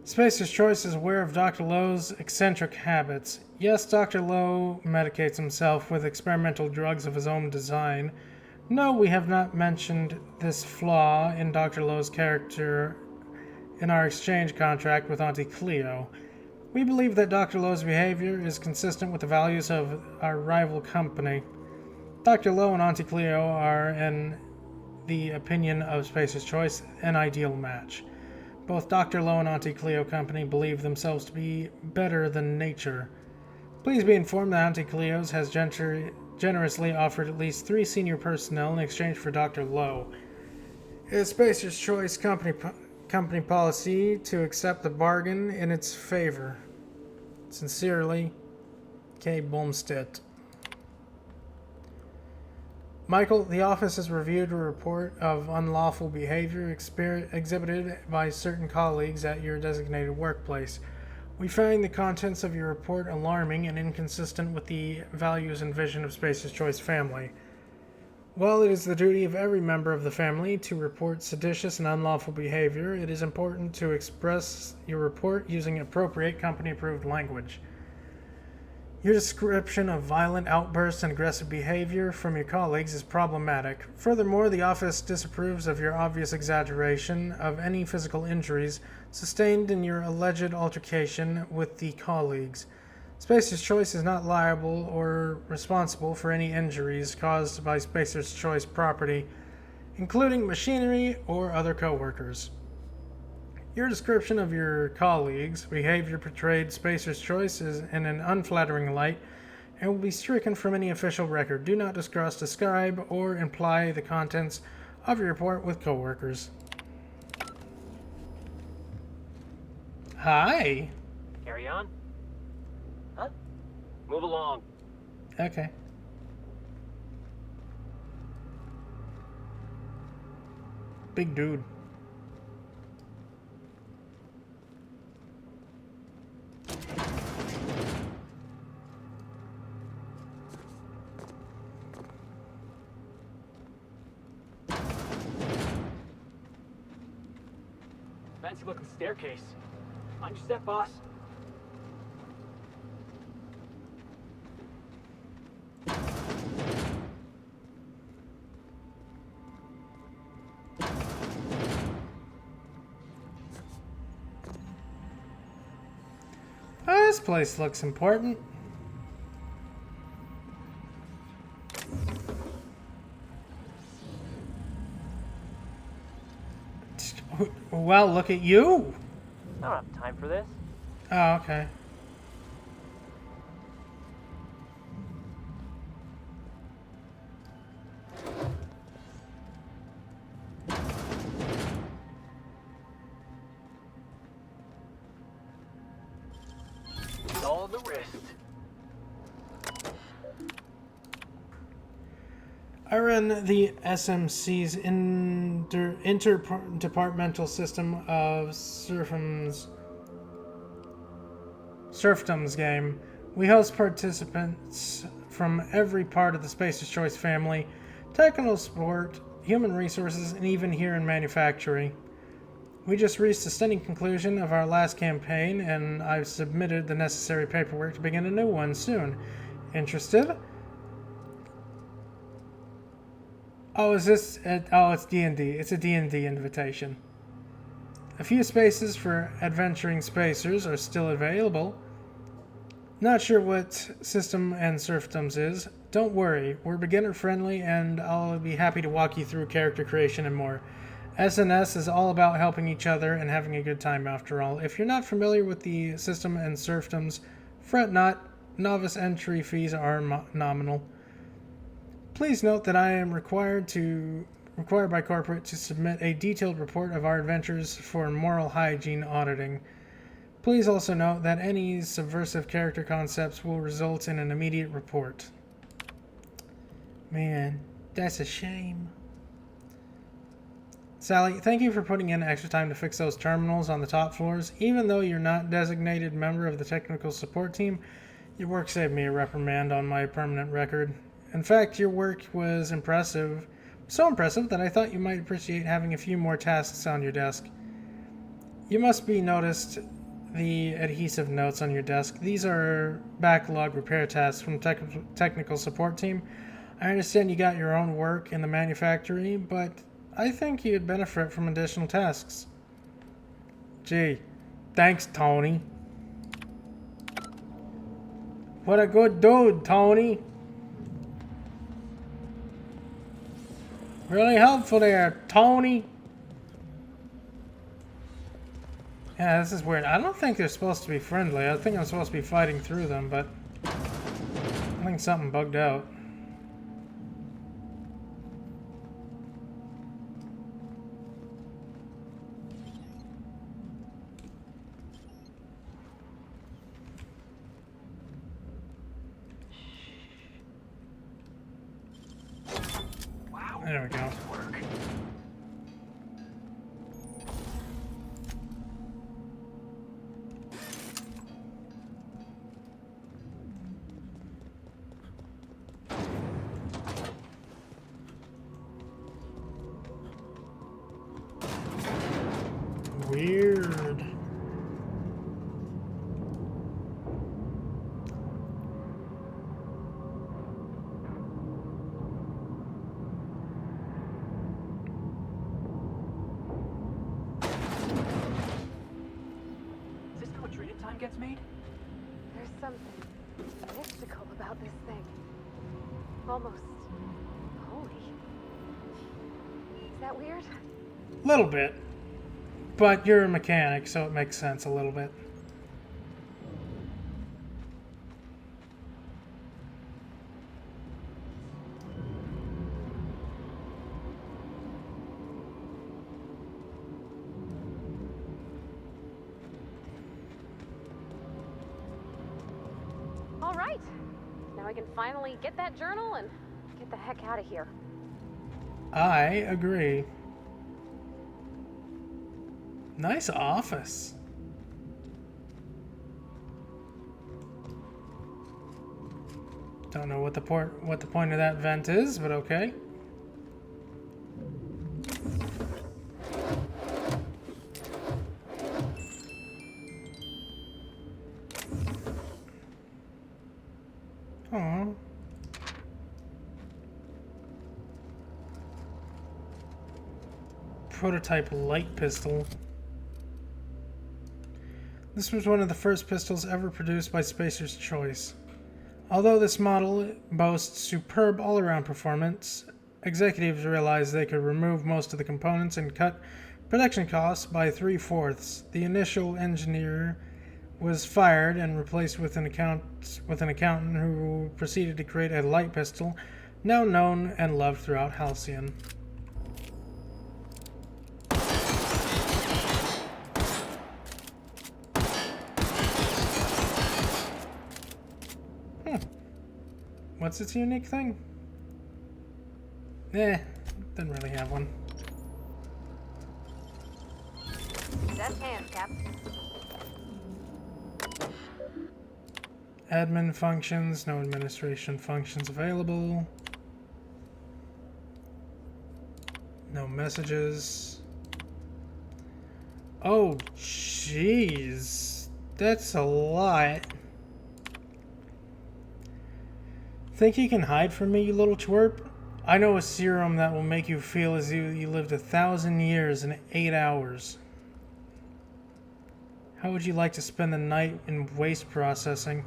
Spacer's Choice is aware of Dr. Lowe's eccentric habits. Yes, Dr. Lowe medicates himself with experimental drugs of his own design. No, we have not mentioned this flaw in Dr. Lowe's character in our exchange contract with Auntie Cleo. We believe that Dr. Lowe's behavior is consistent with the values of our rival company. Dr. Lowe and Auntie Cleo are, in the opinion of Spacer's Choice, an ideal match. Both Dr. Lowe and Auntie Cleo Company believe themselves to be better than nature. Please be informed that Auntie Cleo's has generously offered at least 3 senior personnel in exchange for Dr. Lowe. It is Spacer's Choice company policy to accept the bargain in its favor. Sincerely, K. Bumstead. Michael, the office has reviewed a report of unlawful behavior exhibited by certain colleagues at your designated workplace. We find the contents of your report alarming and inconsistent with the values and vision of Spacer's Choice family. While it is the duty of every member of the family to report seditious and unlawful behavior, it is important to express your report using appropriate company-approved language. Your description of violent outbursts and aggressive behavior from your colleagues is problematic. Furthermore, the office disapproves of your obvious exaggeration of any physical injuries sustained in your alleged altercation with the colleagues. Spacer's Choice is not liable or responsible for any injuries caused by Spacer's Choice property, including machinery or other coworkers. Your description of your colleagues' behavior portrayed Spacer's Choice in an unflattering light and will be stricken from any official record. Do not discuss, describe, or imply the contents of your report with coworkers. Hi. Carry on? Huh? Move along. Okay. Big dude. Fancy looking staircase. On your step, boss. Oh, this place looks important. Well, look at you. I don't have time for this. Oh, okay. All the wrist. I run the SMC's interdepartmental system of serfdoms game. We host participants from every part of the Spacer's Choice family, technical support, human resources, and even here in manufacturing. We just reached a stunning conclusion of our last campaign, and I've submitted the necessary paperwork to begin a new one soon. Interested? Oh, is this... it's D&D. It's a D&D invitation. A few spaces for adventuring spacers are still available. Not sure what System and Serfdoms is. Don't worry, we're beginner friendly and I'll be happy to walk you through character creation and more. SNS is all about helping each other and having a good time after all. If you're not familiar with the System and Serfdoms, fret not. Novice entry fees are nominal. Please note that I am required by corporate to submit a detailed report of our adventures for moral hygiene auditing. Please also note that any subversive character concepts will result in an immediate report. Man, that's a shame. Sally, thank you for putting in extra time to fix those terminals on the top floors. Even though you're not designated member of the technical support team, your work saved me a reprimand on my permanent record. In fact, your work was impressive. So impressive that I thought you might appreciate having a few more tasks on your desk. You must be noticed the adhesive notes on your desk. These are backlog repair tasks from technical support team. I understand you got your own work in the manufactory, but I think you'd benefit from additional tasks. Gee, thanks, Tony. What a good dude, Tony. Really helpful there, Tony. Yeah, this is weird. I don't think they're supposed to be friendly. I think I'm supposed to be fighting through them, but I think something bugged out. There we go. Weird. Adrena time gets made? There's something mystical about this thing. Almost holy. Is that weird? A little bit. But you're a mechanic, so it makes sense a little bit. All right. Now I can finally get that journal and get the heck out of here. I agree. Nice office. Don't know what the point of that vent is, but okay. Aww. Prototype light pistol. This was one of the first pistols ever produced by Spacer's Choice. Although this model boasts superb all-around performance, executives realized they could remove most of the components and cut production costs by 3/4. The initial engineer was fired and replaced with an accountant who proceeded to create a light pistol, now known and loved throughout Halcyon. What's its unique thing? Didn't really have one. That's hands, Cap. Admin functions, no administration functions available. No messages. Oh, jeez. That's a lot. Think you can hide from me, you little twerp? I know a serum that will make you feel as if you lived 1,000 years in 8 hours. How would you like to spend the night in waste processing?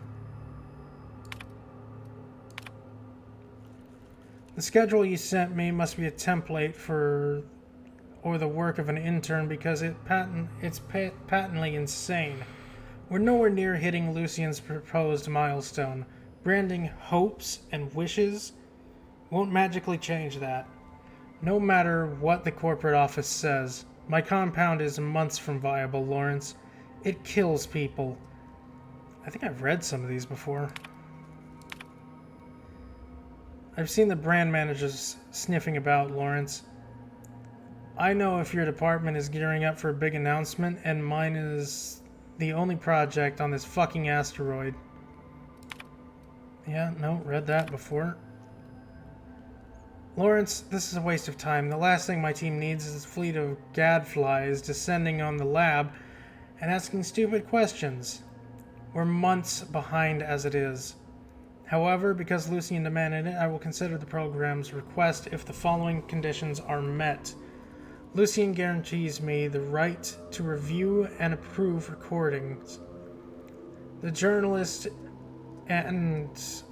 The schedule you sent me must be a template or the work of an intern because it's patently insane. We're nowhere near hitting Lucian's proposed milestone. Branding hopes and wishes won't magically change that. No matter what the corporate office says, my compound is months from viable, Lawrence. It kills people. I think I've read some of these before. I've seen the brand managers sniffing about, Lawrence. I know if your department is gearing up for a big announcement, and mine is the only project on this fucking asteroid. Yeah, no, read that before. Lawrence, this is a waste of time. The last thing my team needs is a fleet of gadflies descending on the lab and asking stupid questions. We're months behind as it is. However, because Lucian demanded it, I will consider the program's request if the following conditions are met. Lucian guarantees me the right to review and approve recordings. The journalists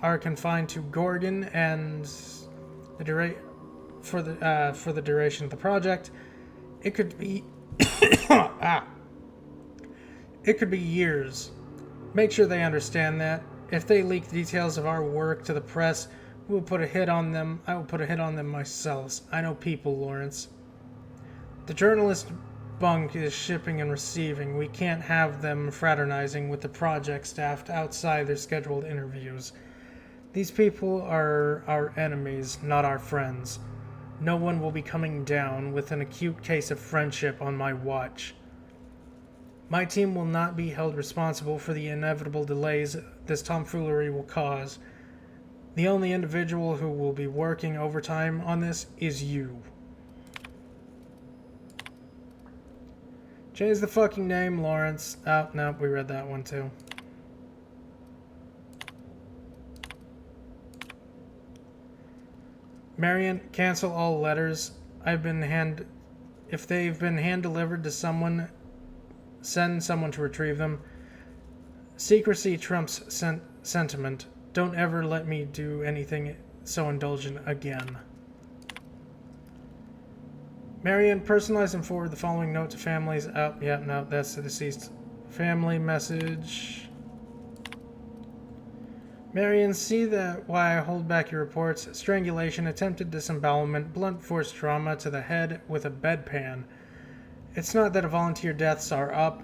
are confined to Gorgon and for the duration of the project. It could be it could be years. Make sure they understand that. If they leak details of our work to the press, we'll put a hit on them. I will put a hit on them myself. I know people, Lawrence. The journalist bunk is shipping and receiving. We can't have them fraternizing with the project staff outside their scheduled interviews. These people are our enemies, not our friends. No one will be coming down with an acute case of friendship on my watch. My team will not be held responsible for the inevitable delays this tomfoolery will cause. The only individual who will be working overtime on this is you. Change the fucking name, Lawrence. Oh, no, we read that one too. Marion, cancel all letters. If they've been hand-delivered to someone, send someone to retrieve them. Secrecy trumps sentiment. Don't ever let me do anything so indulgent again. Marion, personalize and forward the following note to families. Oh, yeah, no, that's the deceased. Family message. Marion, see that why I hold back your reports. Strangulation, attempted disembowelment, blunt force trauma to the head with a bedpan. It's not that volunteer deaths are up,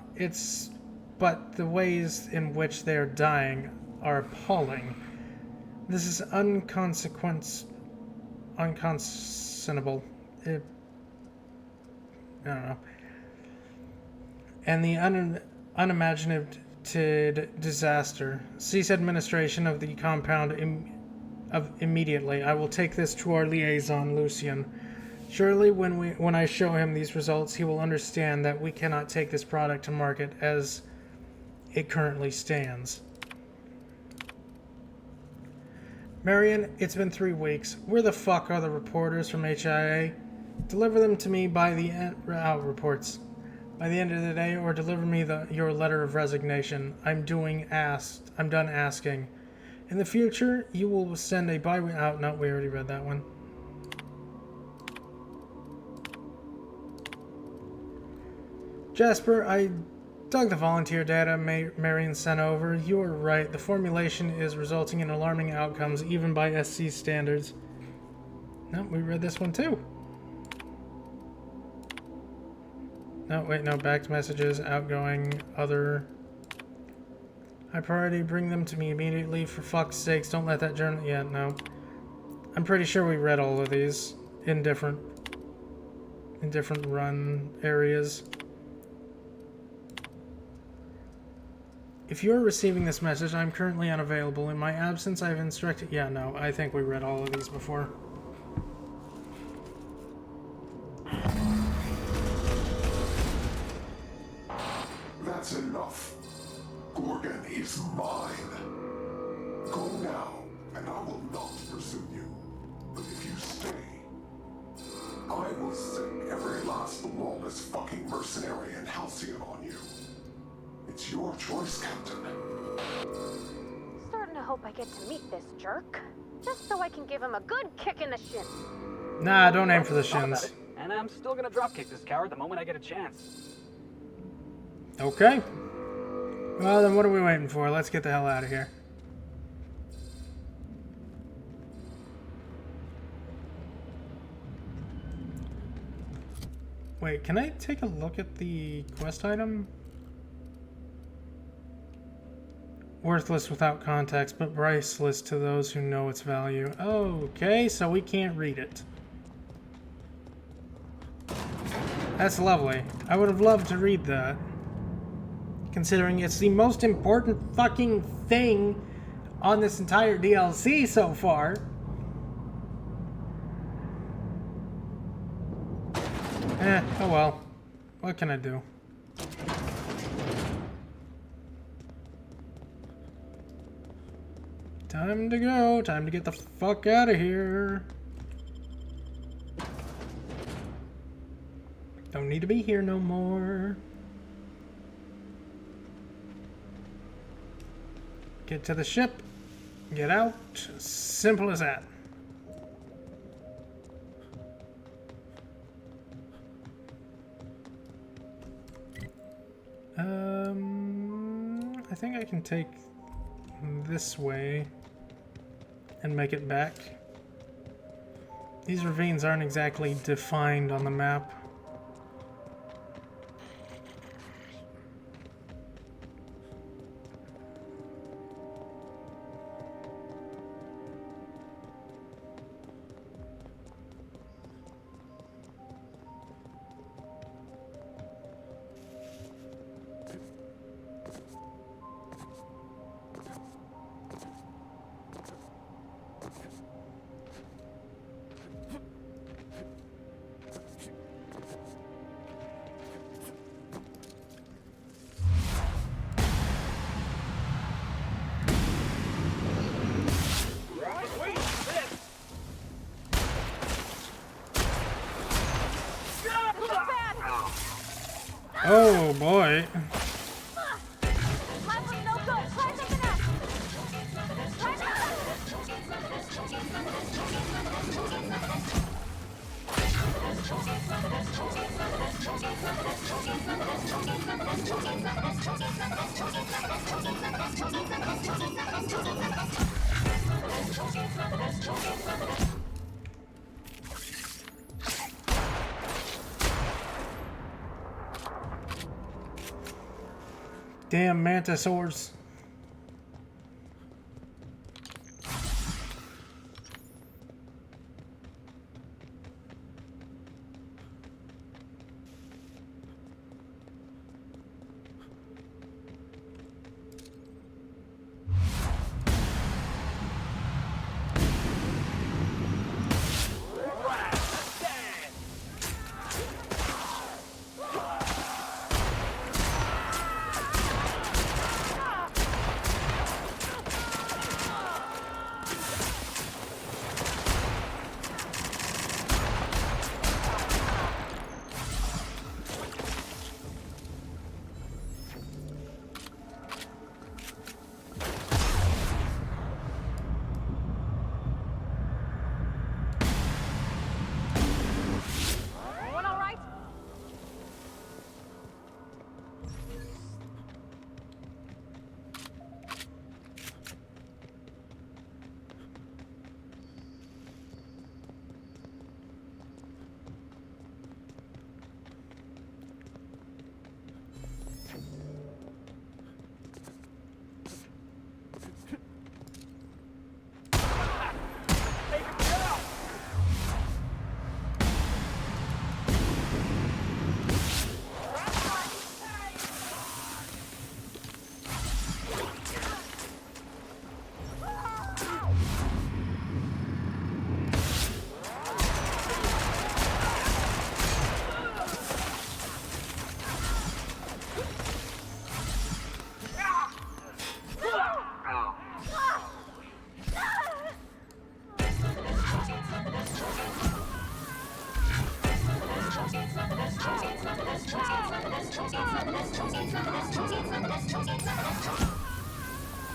but the ways in which they are dying are appalling. This is unconscionable. I don't know. And the unimaginative disaster. Cease administration of the compound immediately. I will take this to our liaison, Lucian. Surely when I show him these results, he will understand that we cannot take this product to market as it currently stands. Marion, it's been 3 weeks. Where the fuck are the reporters from HIA? Deliver them to me by the end reports. By the end of the day, or deliver me your letter of resignation. I'm done asking. In the future, you will send a no, we already read that one. Jasper, I dug the volunteer data Marion sent over. You were right. The formulation is resulting in alarming outcomes, even by SC standards. No, we read this one too. No, wait, no, back to messages, outgoing, other. High priority, bring them to me immediately. For fuck's sakes, don't let that journal. Yeah, no. I'm pretty sure we read all of these in different run areas. If you're receiving this message, I'm currently unavailable. In my absence, I've instructed... Yeah, no, I think we read all of these before. That's enough. Gorgon is mine. Go now, and I will not pursue you. But if you stay, I will send every last lawless fucking mercenary in Halcyon on you. It's your choice, Captain. Starting to hope I get to meet this jerk. Just so I can give him a good kick in the shin. Nah, don't aim for the shins. And I'm still gonna dropkick this coward the moment I get a chance. Okay. Well, then what are we waiting for? Let's get the hell out of here. Wait, can I take a look at the quest item? Worthless without context, but priceless to those who know its value. Okay, so we can't read it. That's lovely. I would have loved to read that. Considering it's the most important fucking thing on this entire DLC so far. Oh well. What can I do? Time to go. Time to get the fuck out of here. Don't need to be here no more. Get to the ship. Get out. Simple as that. I think I can take this way and make it back. These ravines aren't exactly defined on the map. Oh boy. No good. Damn mantisaurs.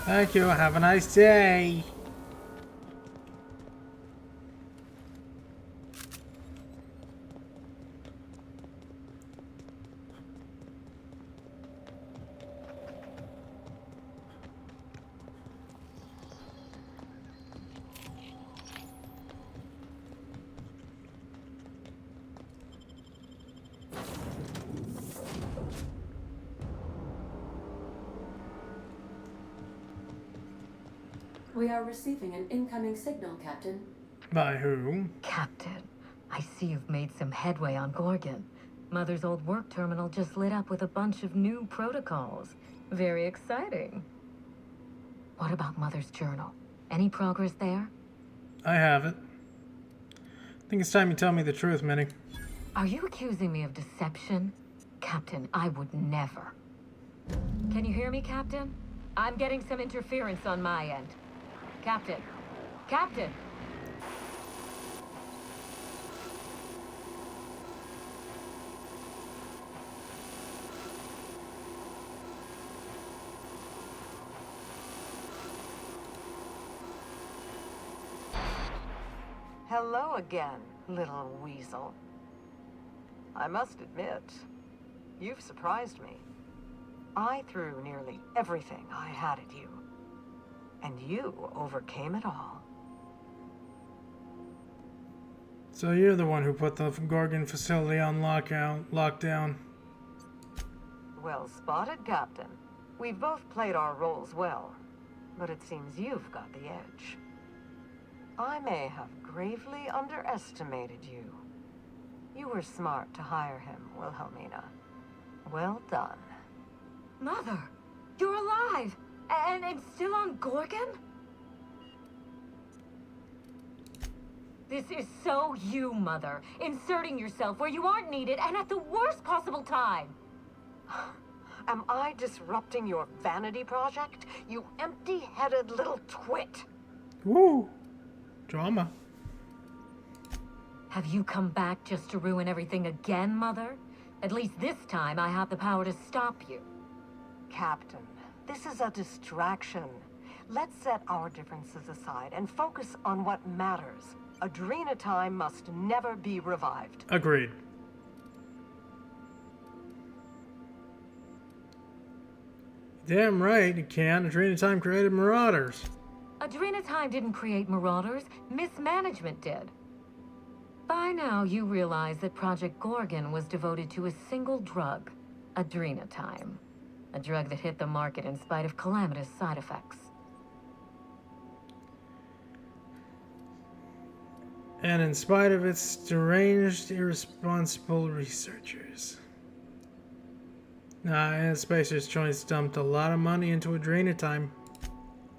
Thank you. Have a nice day. We are receiving an incoming signal, Captain. By who? Captain, I see you've made some headway on Gorgon. Mother's old work terminal just lit up with a bunch of new protocols. Very exciting. What about Mother's journal? Any progress there? I haven't. I think it's time you tell me the truth, Minnie. Are you accusing me of deception? Captain, I would never. Can you hear me, Captain? I'm getting some interference on my end. Captain! Captain! Hello again, little weasel. I must admit, you've surprised me. I threw nearly everything I had at you. And you overcame it all. So you're the one who put the Gorgon facility on lockdown. Well spotted, Captain. We've both played our roles well, but it seems you've got the edge. I may have gravely underestimated you. You were smart to hire him, Wilhelmina. Well done. Mother! You're alive! And still on Gorgon? This is so you, Mother. Inserting yourself where you aren't needed and at the worst possible time. Am I disrupting your vanity project? You empty-headed little twit. Woo! Drama. Have you come back just to ruin everything again, Mother? At least this time I have the power to stop you. Captain, this is a distraction. Let's set our differences aside and focus on what matters. Adrena time must never be revived. Agreed. Damn right you can. Adrena time created marauders. Adrena time didn't create marauders. Mismanagement did. By now, you realize that Project Gorgon was devoted to a single drug, Adrena time. A drug that hit the market in spite of calamitous side effects. And in spite of its deranged, irresponsible researchers. And Spacer's Choice dumped a lot of money into Adrenatime.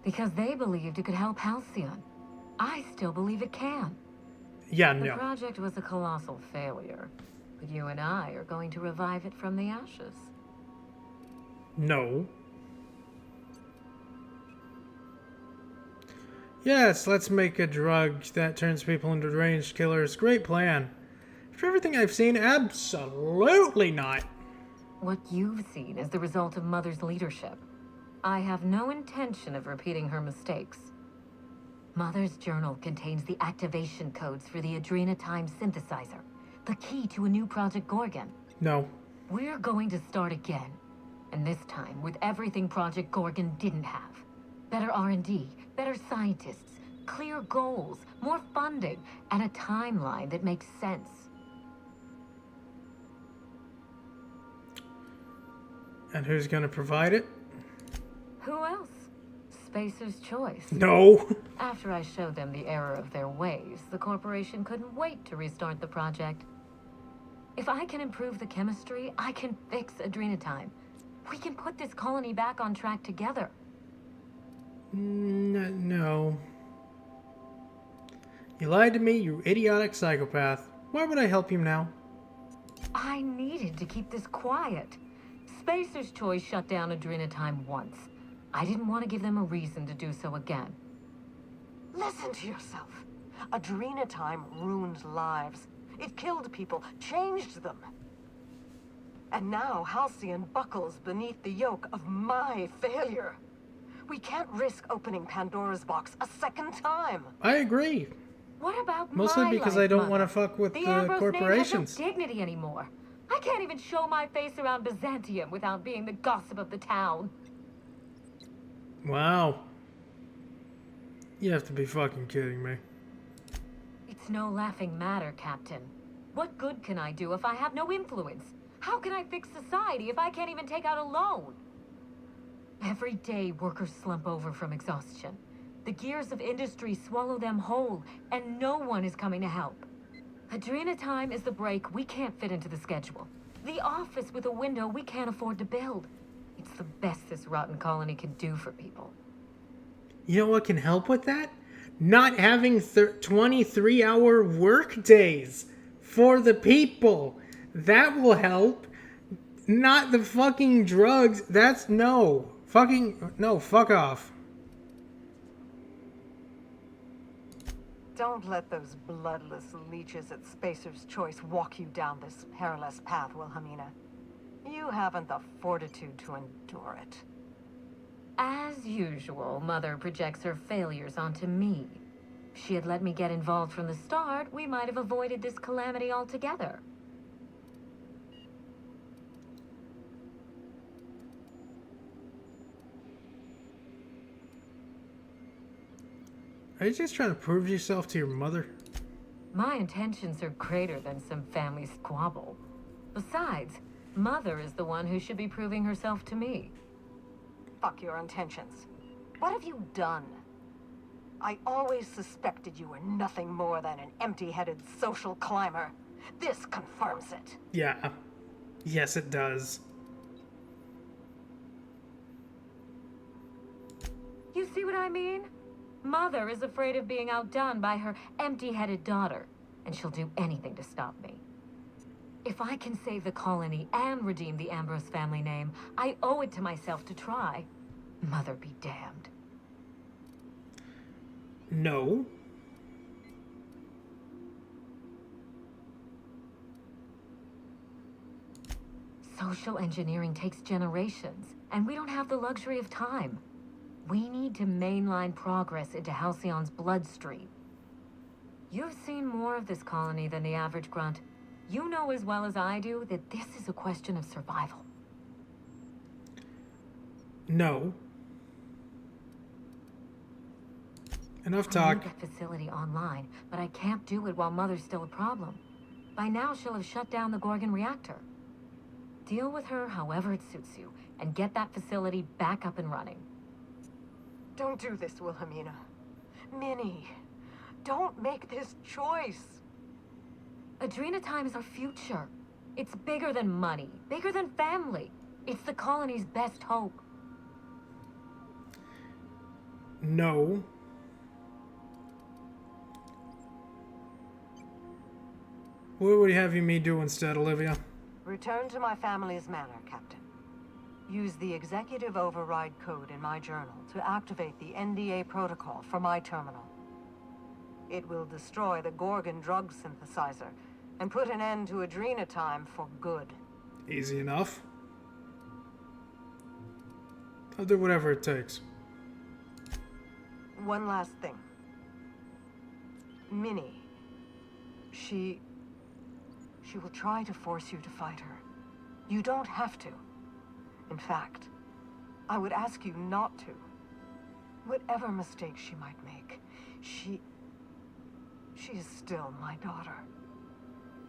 Because they believed it could help Halcyon. I still believe it can. Yeah, The no. project was a colossal failure. But you and I are going to revive it from the ashes. No. Yes, let's make a drug that turns people into deranged killers. Great plan. After everything I've seen, absolutely not. What you've seen is the result of Mother's leadership. I have no intention of repeating her mistakes. Mother's journal contains the activation codes for the Adrenatime synthesizer, the key to a new Project Gorgon. No. We're going to start again, and this time with everything Project Gorgon didn't have. Better R&D, better scientists, clear goals, more funding, and a timeline that makes sense. And who's gonna provide it? Who else? Spacer's Choice. No. After I showed them the error of their ways, the corporation couldn't wait to restart the project. If I can improve the chemistry, I can fix Adrenatime. We can put this colony back on track together. No. You lied to me, you idiotic psychopath. Why would I help you now? I needed to keep this quiet. Spacer's Choice shut down Adrenatime once. I didn't want to give them a reason to do so again. Listen to yourself. Adrenatime ruined lives. It killed people, changed them. And now Halcyon buckles beneath the yoke of my failure. We can't risk opening Pandora's box a second time. I agree. What about Mostly my because life, I don't Mother? want to fuck with the Ambrose corporations. name has no dignity anymore. I can't even show my face around Byzantium without being the gossip of the town. Wow. You have to be fucking kidding me. It's no laughing matter, Captain. What good can I do if I have no influence? How can I fix society if I can't even take out a loan? Every day, workers slump over from exhaustion. The gears of industry swallow them whole, and no one is coming to help. Adrenatime is the break we can't fit into the schedule. The office with a window we can't afford to build. It's the best this rotten colony can do for people. You know what can help with that? Not having 23-hour work days for the people. That will help. Not the fucking drugs. That's no. No, fuck off. Don't let those bloodless leeches at Spacer's Choice walk you down this perilous path, Wilhelmina. You haven't the fortitude to endure it. As usual, Mother projects her failures onto me. If she had let me get involved from the start, we might have avoided this calamity altogether. Are you just trying to prove yourself to your mother? My intentions are greater than some family squabble. Besides, Mother is the one who should be proving herself to me. Fuck your intentions. What have you done? I always suspected you were nothing more than an empty-headed social climber. This confirms it. Yeah. Yes, it does. You see what I mean? Mother is afraid of being outdone by her empty-headed daughter, and she'll do anything to stop me. If I can save the colony and redeem the Ambrose family name, I owe it to myself to try. Mother be damned. No. Social engineering takes generations, and we don't have the luxury of time. We need to mainline progress into Halcyon's bloodstream. You've seen more of this colony than the average grunt. You know as well as I do that this is a question of survival. No. Enough talk. I need that facility online, but I can't do it while Mother's still a problem. By now, she'll have shut down the Gorgon reactor. Deal with her however it suits you, and get that facility back up and running. Don't do this, Wilhelmina. Minnie, don't make this choice. Adrena Time is our future. It's bigger than money, bigger than family. It's the colony's best hope. No. What would you have me do instead, Olivia? Return to my family's manor, Captain. Use the executive override code in my journal to activate the NDA protocol for my terminal. It will destroy the Gorgon drug synthesizer and put an end to Adrena Time for good. Easy enough. I'll do whatever it takes. One last thing. Minnie. She will try to force you to fight her. You don't have to. In fact, I would ask you not to. Whatever mistakes she might make, she is still my daughter.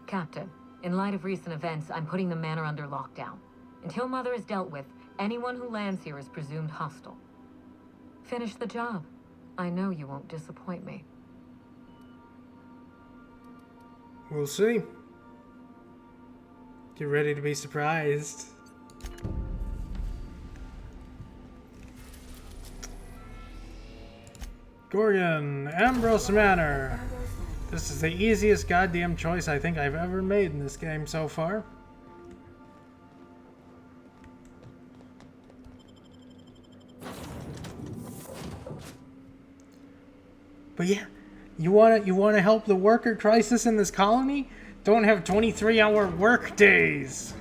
Captain, in light of recent events, I'm putting the manor under lockdown. Until Mother is dealt with, anyone who lands here is presumed hostile. Finish the job. I know you won't disappoint me. We'll see. Get ready to be surprised. Gorgon, Ambrose Manor. This is the easiest goddamn choice I think I've ever made in this game so far. But yeah, you wanna help the worker crisis in this colony? Don't have 23-hour work days.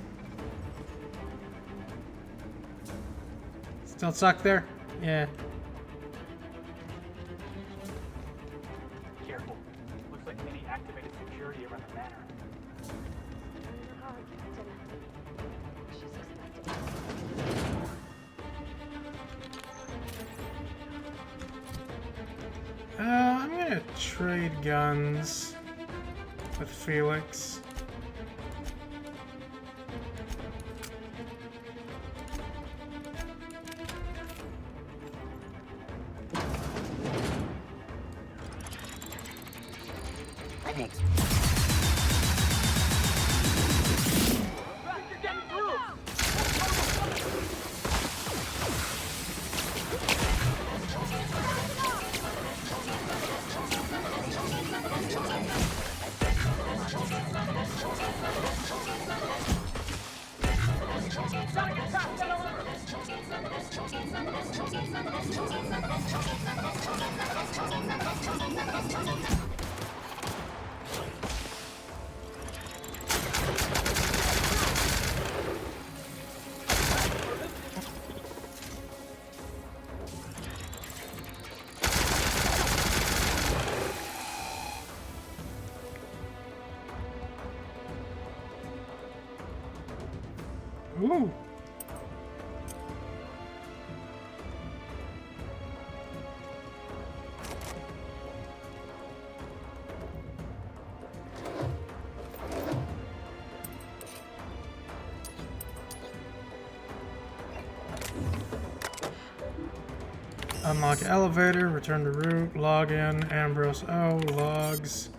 Still stuck there? Yeah. Careful. Looks like Minnie activated security around the manor. I'm gonna trade guns with Felix. Ooh. Unlock elevator, return to root, log in, Ambrose O, logs.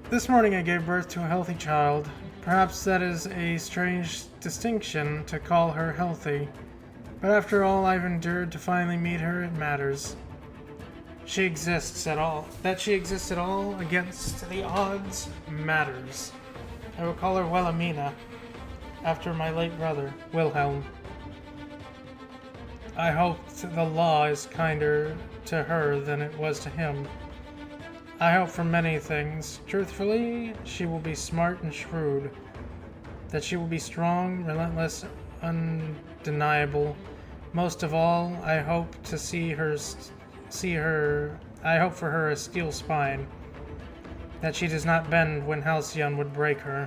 This morning I gave birth to a healthy child. Perhaps that is a strange distinction to call her healthy, but after all I've endured to finally meet her, it matters. She exists at all. That she exists at all against the odds matters. I will call her Wilhelmina, after my late brother, Wilhelm. I hope the law is kinder to her than it was to him. I hope for many things. Truthfully, she will be smart and shrewd. That she will be strong, relentless, undeniable. Most of all, I hope to I hope for her a steel spine. That she does not bend when Halcyon would break her.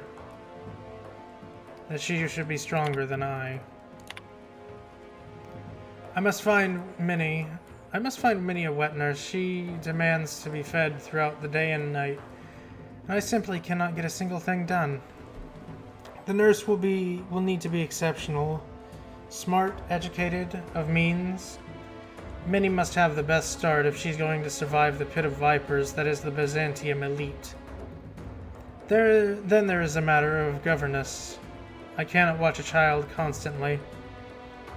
That she should be stronger than I. I must find Minnie a wet nurse. She demands to be fed throughout the day and night. I simply cannot get a single thing done. The nurse will need to be exceptional, smart, educated, of means. Minnie must have the best start if she's going to survive the pit of vipers that is the Byzantium elite. Then there is a matter of governess. I cannot watch a child constantly.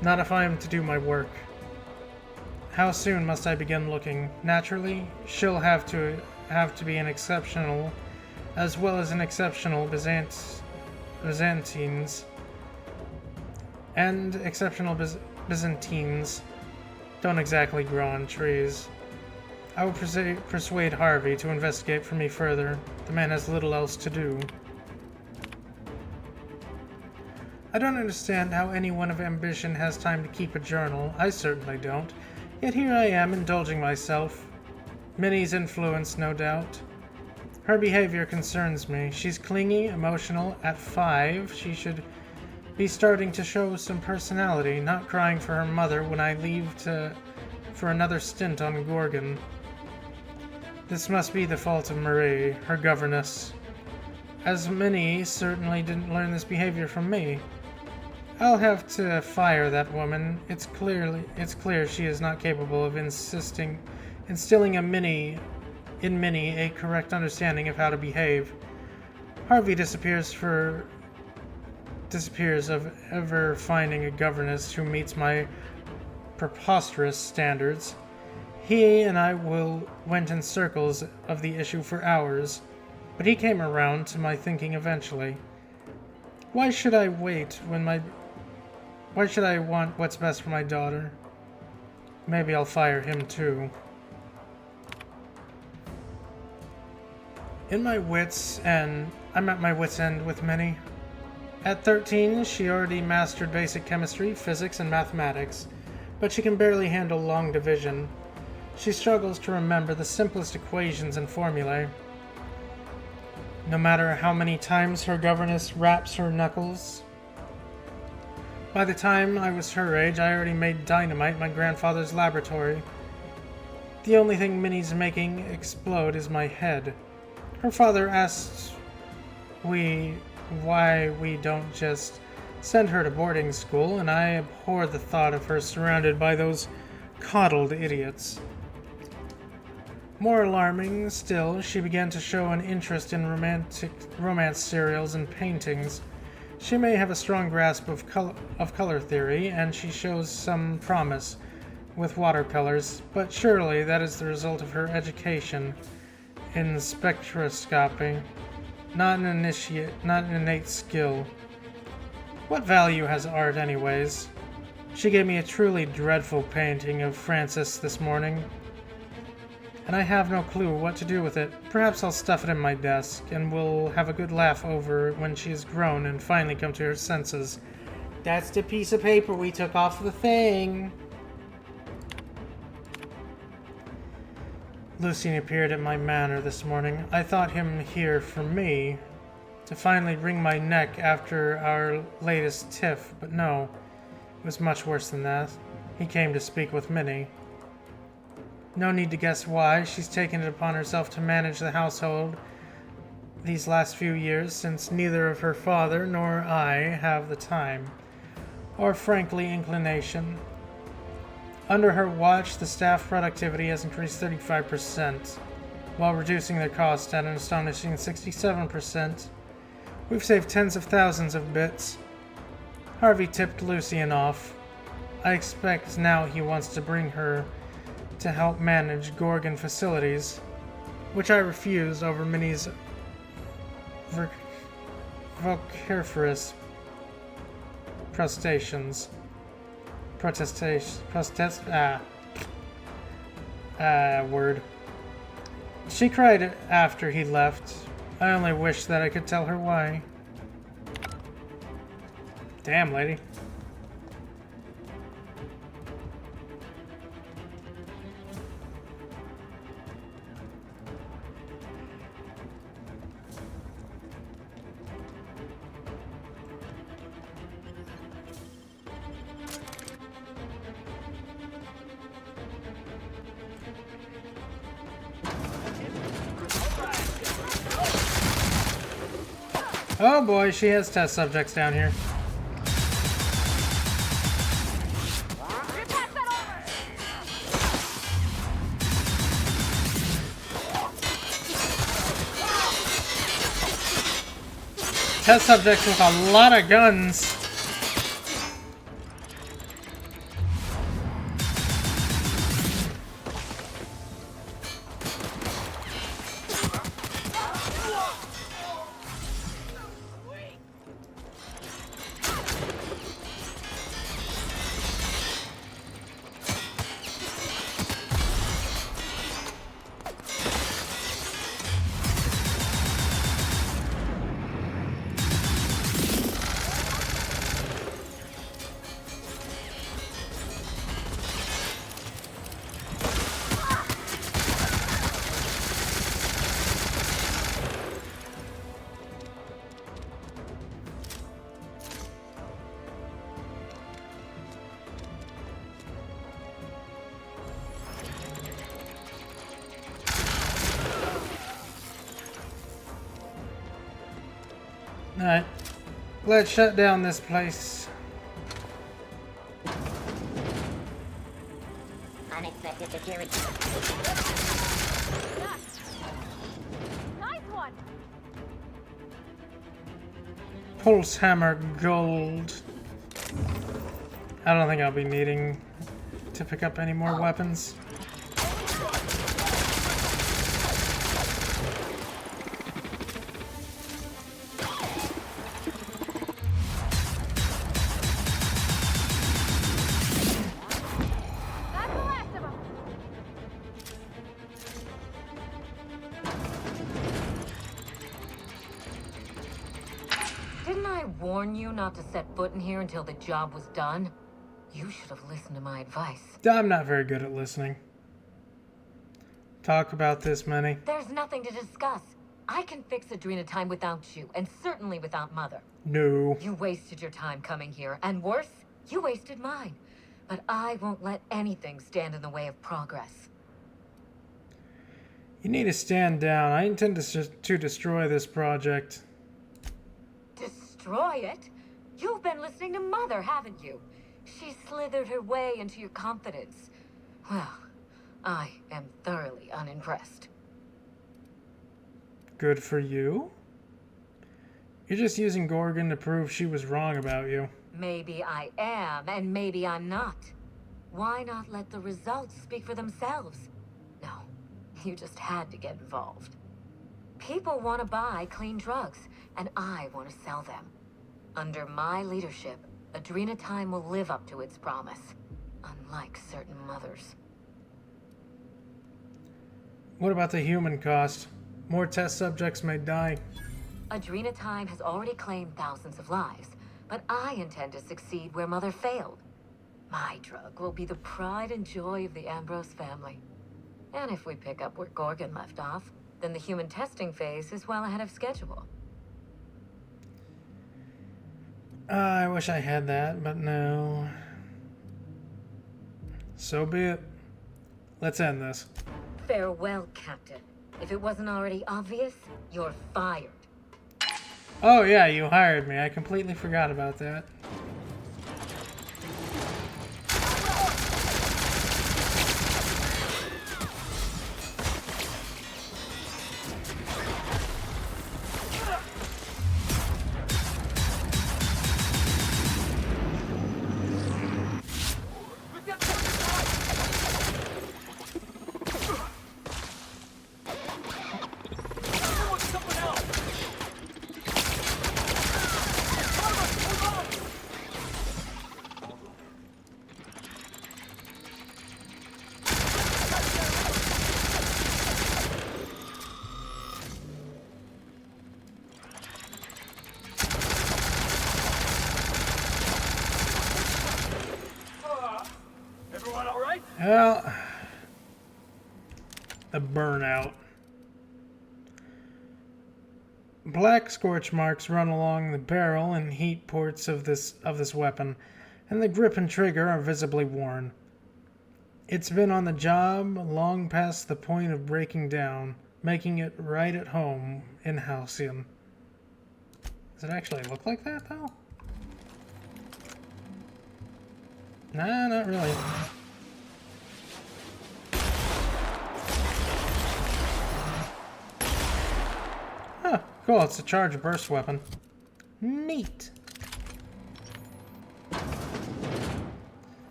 Not if I am to do my work. How soon must I begin looking? Naturally, she'll have to be an exceptional, as well as an exceptional Byzantines. And exceptional Byzantines don't exactly grow on trees. I will persuade Harvey to investigate for me further. The man has little else to do. I don't understand how anyone of ambition has time to keep a journal. I certainly don't. Yet here I am, indulging myself. Minnie's influence, no doubt. Her behavior concerns me. She's clingy, emotional. At 5, she should be starting to show some personality, not crying for her mother when I leave for another stint on Gorgon. This must be the fault of Marie, her governess, as Minnie certainly didn't learn this behavior from me. I'll have to fire that woman. It's clear she is not capable of instilling in Minnie a correct understanding of how to behave. Harvey disappears of ever finding a governess who meets my preposterous standards. He and I went in circles of the issue for hours, but he came around to my thinking eventually. Why should I want what's best for my daughter? Maybe I'll fire him too. I'm at my wits' end with Minnie. At 13, she already mastered basic chemistry, physics, and mathematics, but she can barely handle long division. She struggles to remember the simplest equations and formulae. No matter how many times her governess raps her knuckles. By the time I was her age, I already made dynamite in my grandfather's laboratory. The only thing Minnie's making explode is my head. Her father asks why we don't just send her to boarding school, and I abhor the thought of her surrounded by those coddled idiots. More alarming still, she began to show an interest in romance serials and paintings. She may have a strong grasp of color theory, and she shows some promise with watercolors, but surely that is the result of her education in spectroscopy, not an innate skill. What value has art, anyways? She gave me a truly dreadful painting of Francis this morning, and I have no clue what to do with it. Perhaps I'll stuff it in my desk, and we'll have a good laugh over it when she has grown and finally come to her senses. That's the piece of paper we took off the thing. Lucien appeared at my manor this morning. I thought him here for me, to finally wring my neck after our latest tiff, but no, it was much worse than that. He came to speak with Minnie. No need to guess why. She's taken it upon herself to manage the household these last few years, since neither of her father nor I have the time, or frankly inclination. Under her watch, the staff productivity has increased 35%, while reducing their cost at an astonishing 67%. We've saved tens of thousands of bits. Harvey tipped Lucien off. I expect now he wants to bring her to help manage Gorgon facilities, which I refuse over Minnie's vociferous protestations. Word. She cried after he left. I only wish that I could tell her why. Damn, lady. Oh boy, she has test subjects down here. Test subjects with a lot of guns. Alright, let's shut down this place. Unexpected security. Nice one. Pulse hammer gold. I don't think I'll be needing to pick up any more weapons. Didn't I warn you not to set foot in here until the job was done? You should have listened to my advice. I'm not very good at listening. Talk about this many. There's nothing to discuss. I can fix Adrena time without you, and certainly without Mother. No. You wasted your time coming here, and worse, you wasted mine. But I won't let anything stand in the way of progress. You need to stand down. I intend to destroy this project. Destroy it? You've been listening to Mother, haven't you? She slithered her way into your confidence. Well, I am thoroughly unimpressed. Good for you. You're just using Gorgon to prove she was wrong about you. Maybe I am, and maybe I'm not. Why not let the results speak for themselves? No, you just had to get involved. People want to buy clean drugs, and I want to sell them. Under my leadership, Adrena time will live up to its promise, unlike certain mothers. What about the human cost? More test subjects may die. Adrena time has already claimed thousands of lives, but I intend to succeed where Mother failed. My drug will be the pride and joy of the Ambrose family. And if we pick up where Gorgon left off, then the human testing phase is well ahead of schedule. I wish I had that, but no. So be it. Let's end this. Farewell, Captain. If it wasn't already obvious, you're fired. Oh yeah, you hired me. I completely forgot about that. Well, the burnout. Black scorch marks run along the barrel and heat ports of this weapon, and the grip and trigger are visibly worn. It's been on the job long past the point of breaking down, making it right at home in Halcyon. Does it actually look like that, though? Nah, not really. Huh, cool, it's a charge burst weapon. Neat.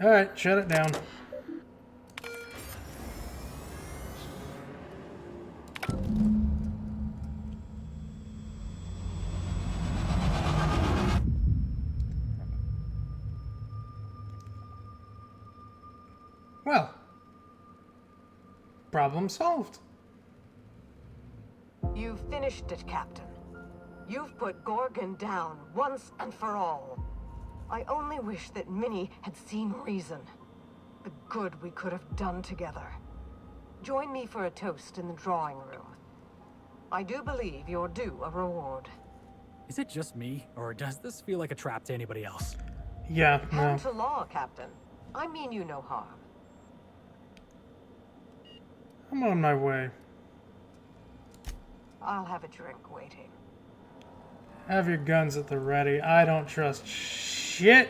Alright, shut it down. Well, problem solved. You've finished it, Captain. You've put Gorgon down once and for all. I only wish that Minnie had seen reason. The good we could have done together. Join me for a toast in the drawing room. I do believe you're due a reward. Is it just me, or does this feel like a trap to anybody else? Yeah, no. Hand to law, Captain. I mean you no harm. I'm on my way. I'll have a drink waiting. Have your guns at the ready. I don't trust shit.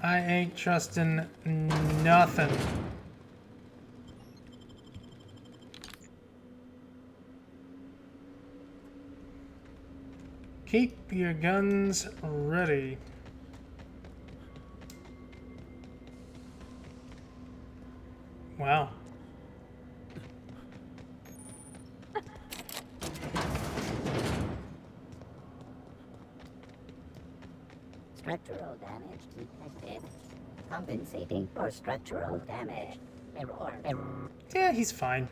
I ain't trusting nothing. Keep your guns ready. Wow. Structural damage detected. Compensating for structural damage. Error. Yeah, he's fine.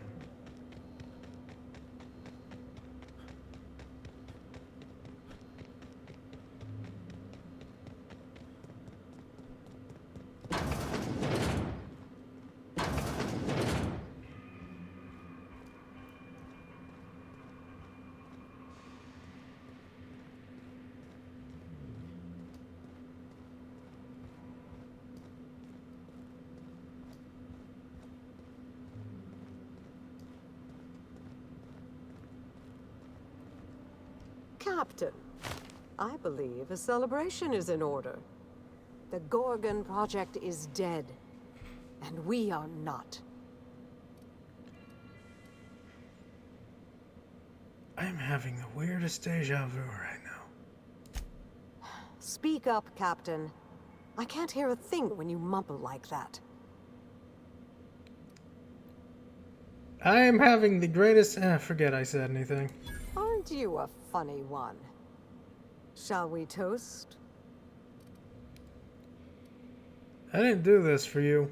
Captain, I believe a celebration is in order. The Gorgon project is dead, and we are not. I'm having the weirdest deja vu right now. Speak up, Captain. I can't hear a thing when you mumble like that. I am having the greatest... forget I said anything. Aren't you a funny one? Shall we toast? I didn't do this for you.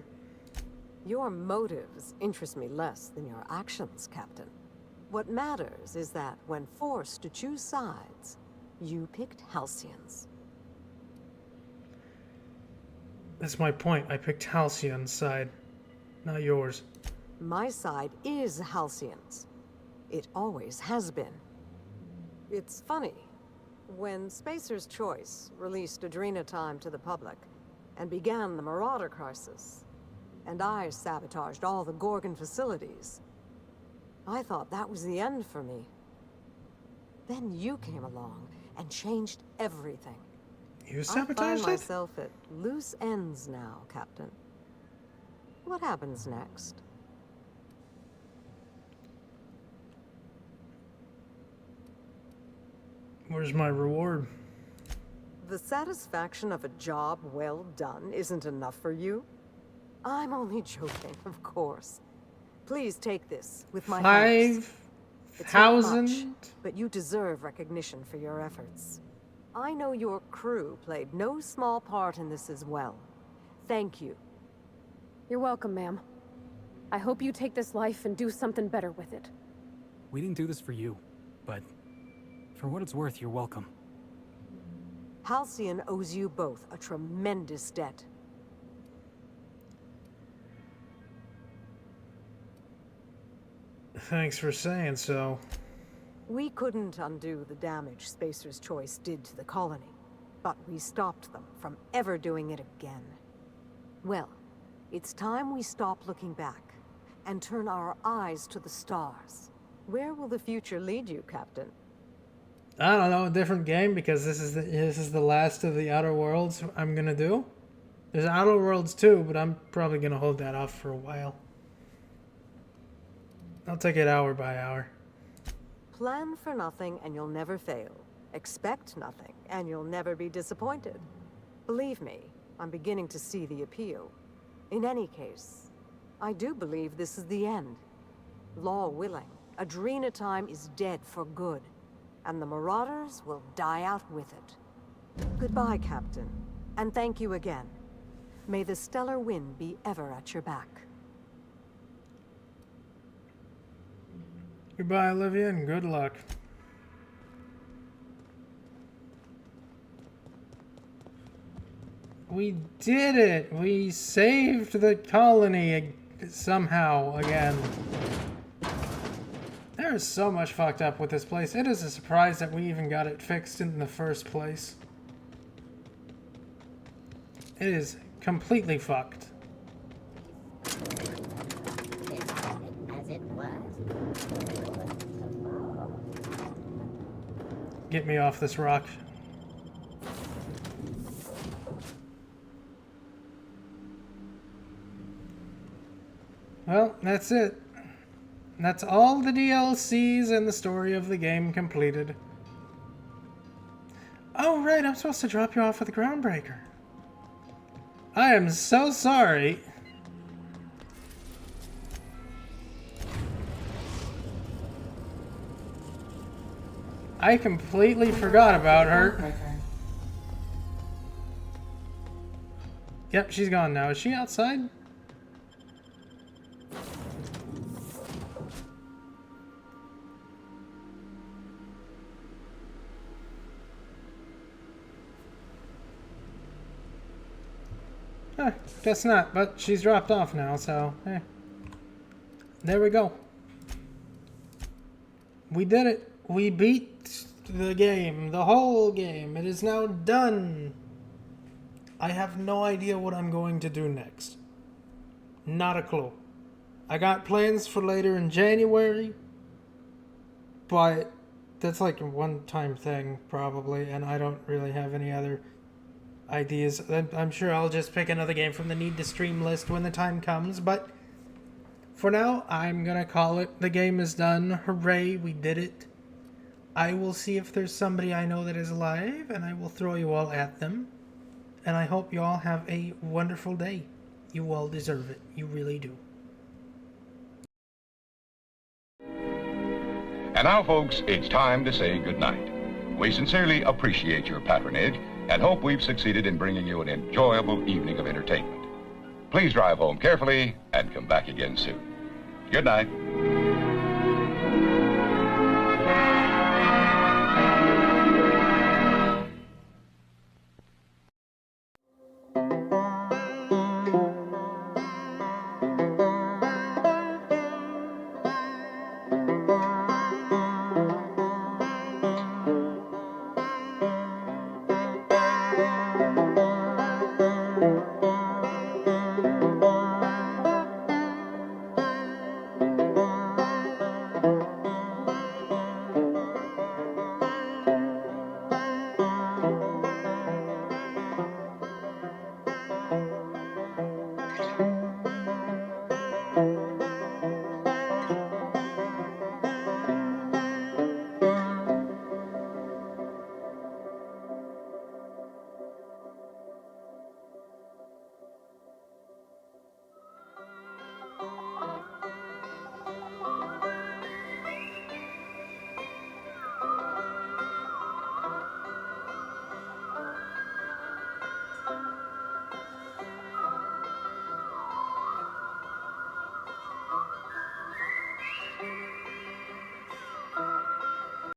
Your motives interest me less than your actions, Captain. What matters is that when forced to choose sides, you picked Halcyons. That's my point. I picked Halcyon's side, not yours. My side is Halcyon's. It always has been. It's funny. When Spacer's Choice released Adrena Time to the public and began the Marauder crisis, and I sabotaged all the Gorgon facilities, I thought that was the end for me. Then you came along and changed everything. You sabotaged it? I find myself at loose ends now, Captain. What happens next? Where's my reward? The satisfaction of a job well done isn't enough for you? I'm only joking, of course. Please take this with my thanks. 5,000? But you deserve recognition for your efforts. I know your crew played no small part in this as well. Thank you. You're welcome, ma'am. I hope you take this life and do something better with it. We didn't do this for you, but for what it's worth, you're welcome. Halcyon owes you both a tremendous debt. Thanks for saying so. We couldn't undo the damage Spacer's Choice did to the colony, but we stopped them from ever doing it again. Well, it's time we stop looking back and turn our eyes to the stars. Where will the future lead you, Captain? I don't know, a different game, because this is the last of the Outer Worlds I'm gonna do. There's Outer Worlds 2, but I'm probably gonna hold that off for a while. I'll take it hour by hour. Plan for nothing and you'll never fail. Expect nothing and you'll never be disappointed. Believe me, I'm beginning to see the appeal. In any case, I do believe this is the end. Law willing, Adrena time is dead for good, and the Marauders will die out with it. Goodbye, Captain, and thank you again. May the stellar wind be ever at your back. Goodbye, Olivia, and good luck. We did it! We saved the colony somehow again. There is so much fucked up with this place. It is a surprise that we even got it fixed in the first place. It is completely fucked. As it was. Get me off this rock. Well, that's it. That's all the DLCs and the story of the game completed. Oh, right, I'm supposed to drop you off with the Groundbreaker. I am so sorry. I completely forgot about her. Yep, she's gone now. Is she outside? Guess not, but she's dropped off now, so, there we go. We did it. We beat the game, the whole game. It is now done. I have no idea what I'm going to do next. Not a clue. I got plans for later in January, but that's like a one-time thing, probably, and I don't really have any other ideas. I'm sure I'll just pick another game from the need to stream list when the time comes, but for now, I'm gonna call it. The game is done. Hooray, we did it. I will see if there's somebody I know that is alive, and I will throw you all at them. And I hope you all have a wonderful day. You all deserve it. You really do. And now, folks, it's time to say goodnight. We sincerely appreciate your patronage and hope we've succeeded in bringing you an enjoyable evening of entertainment. Please drive home carefully and come back again soon. Good night.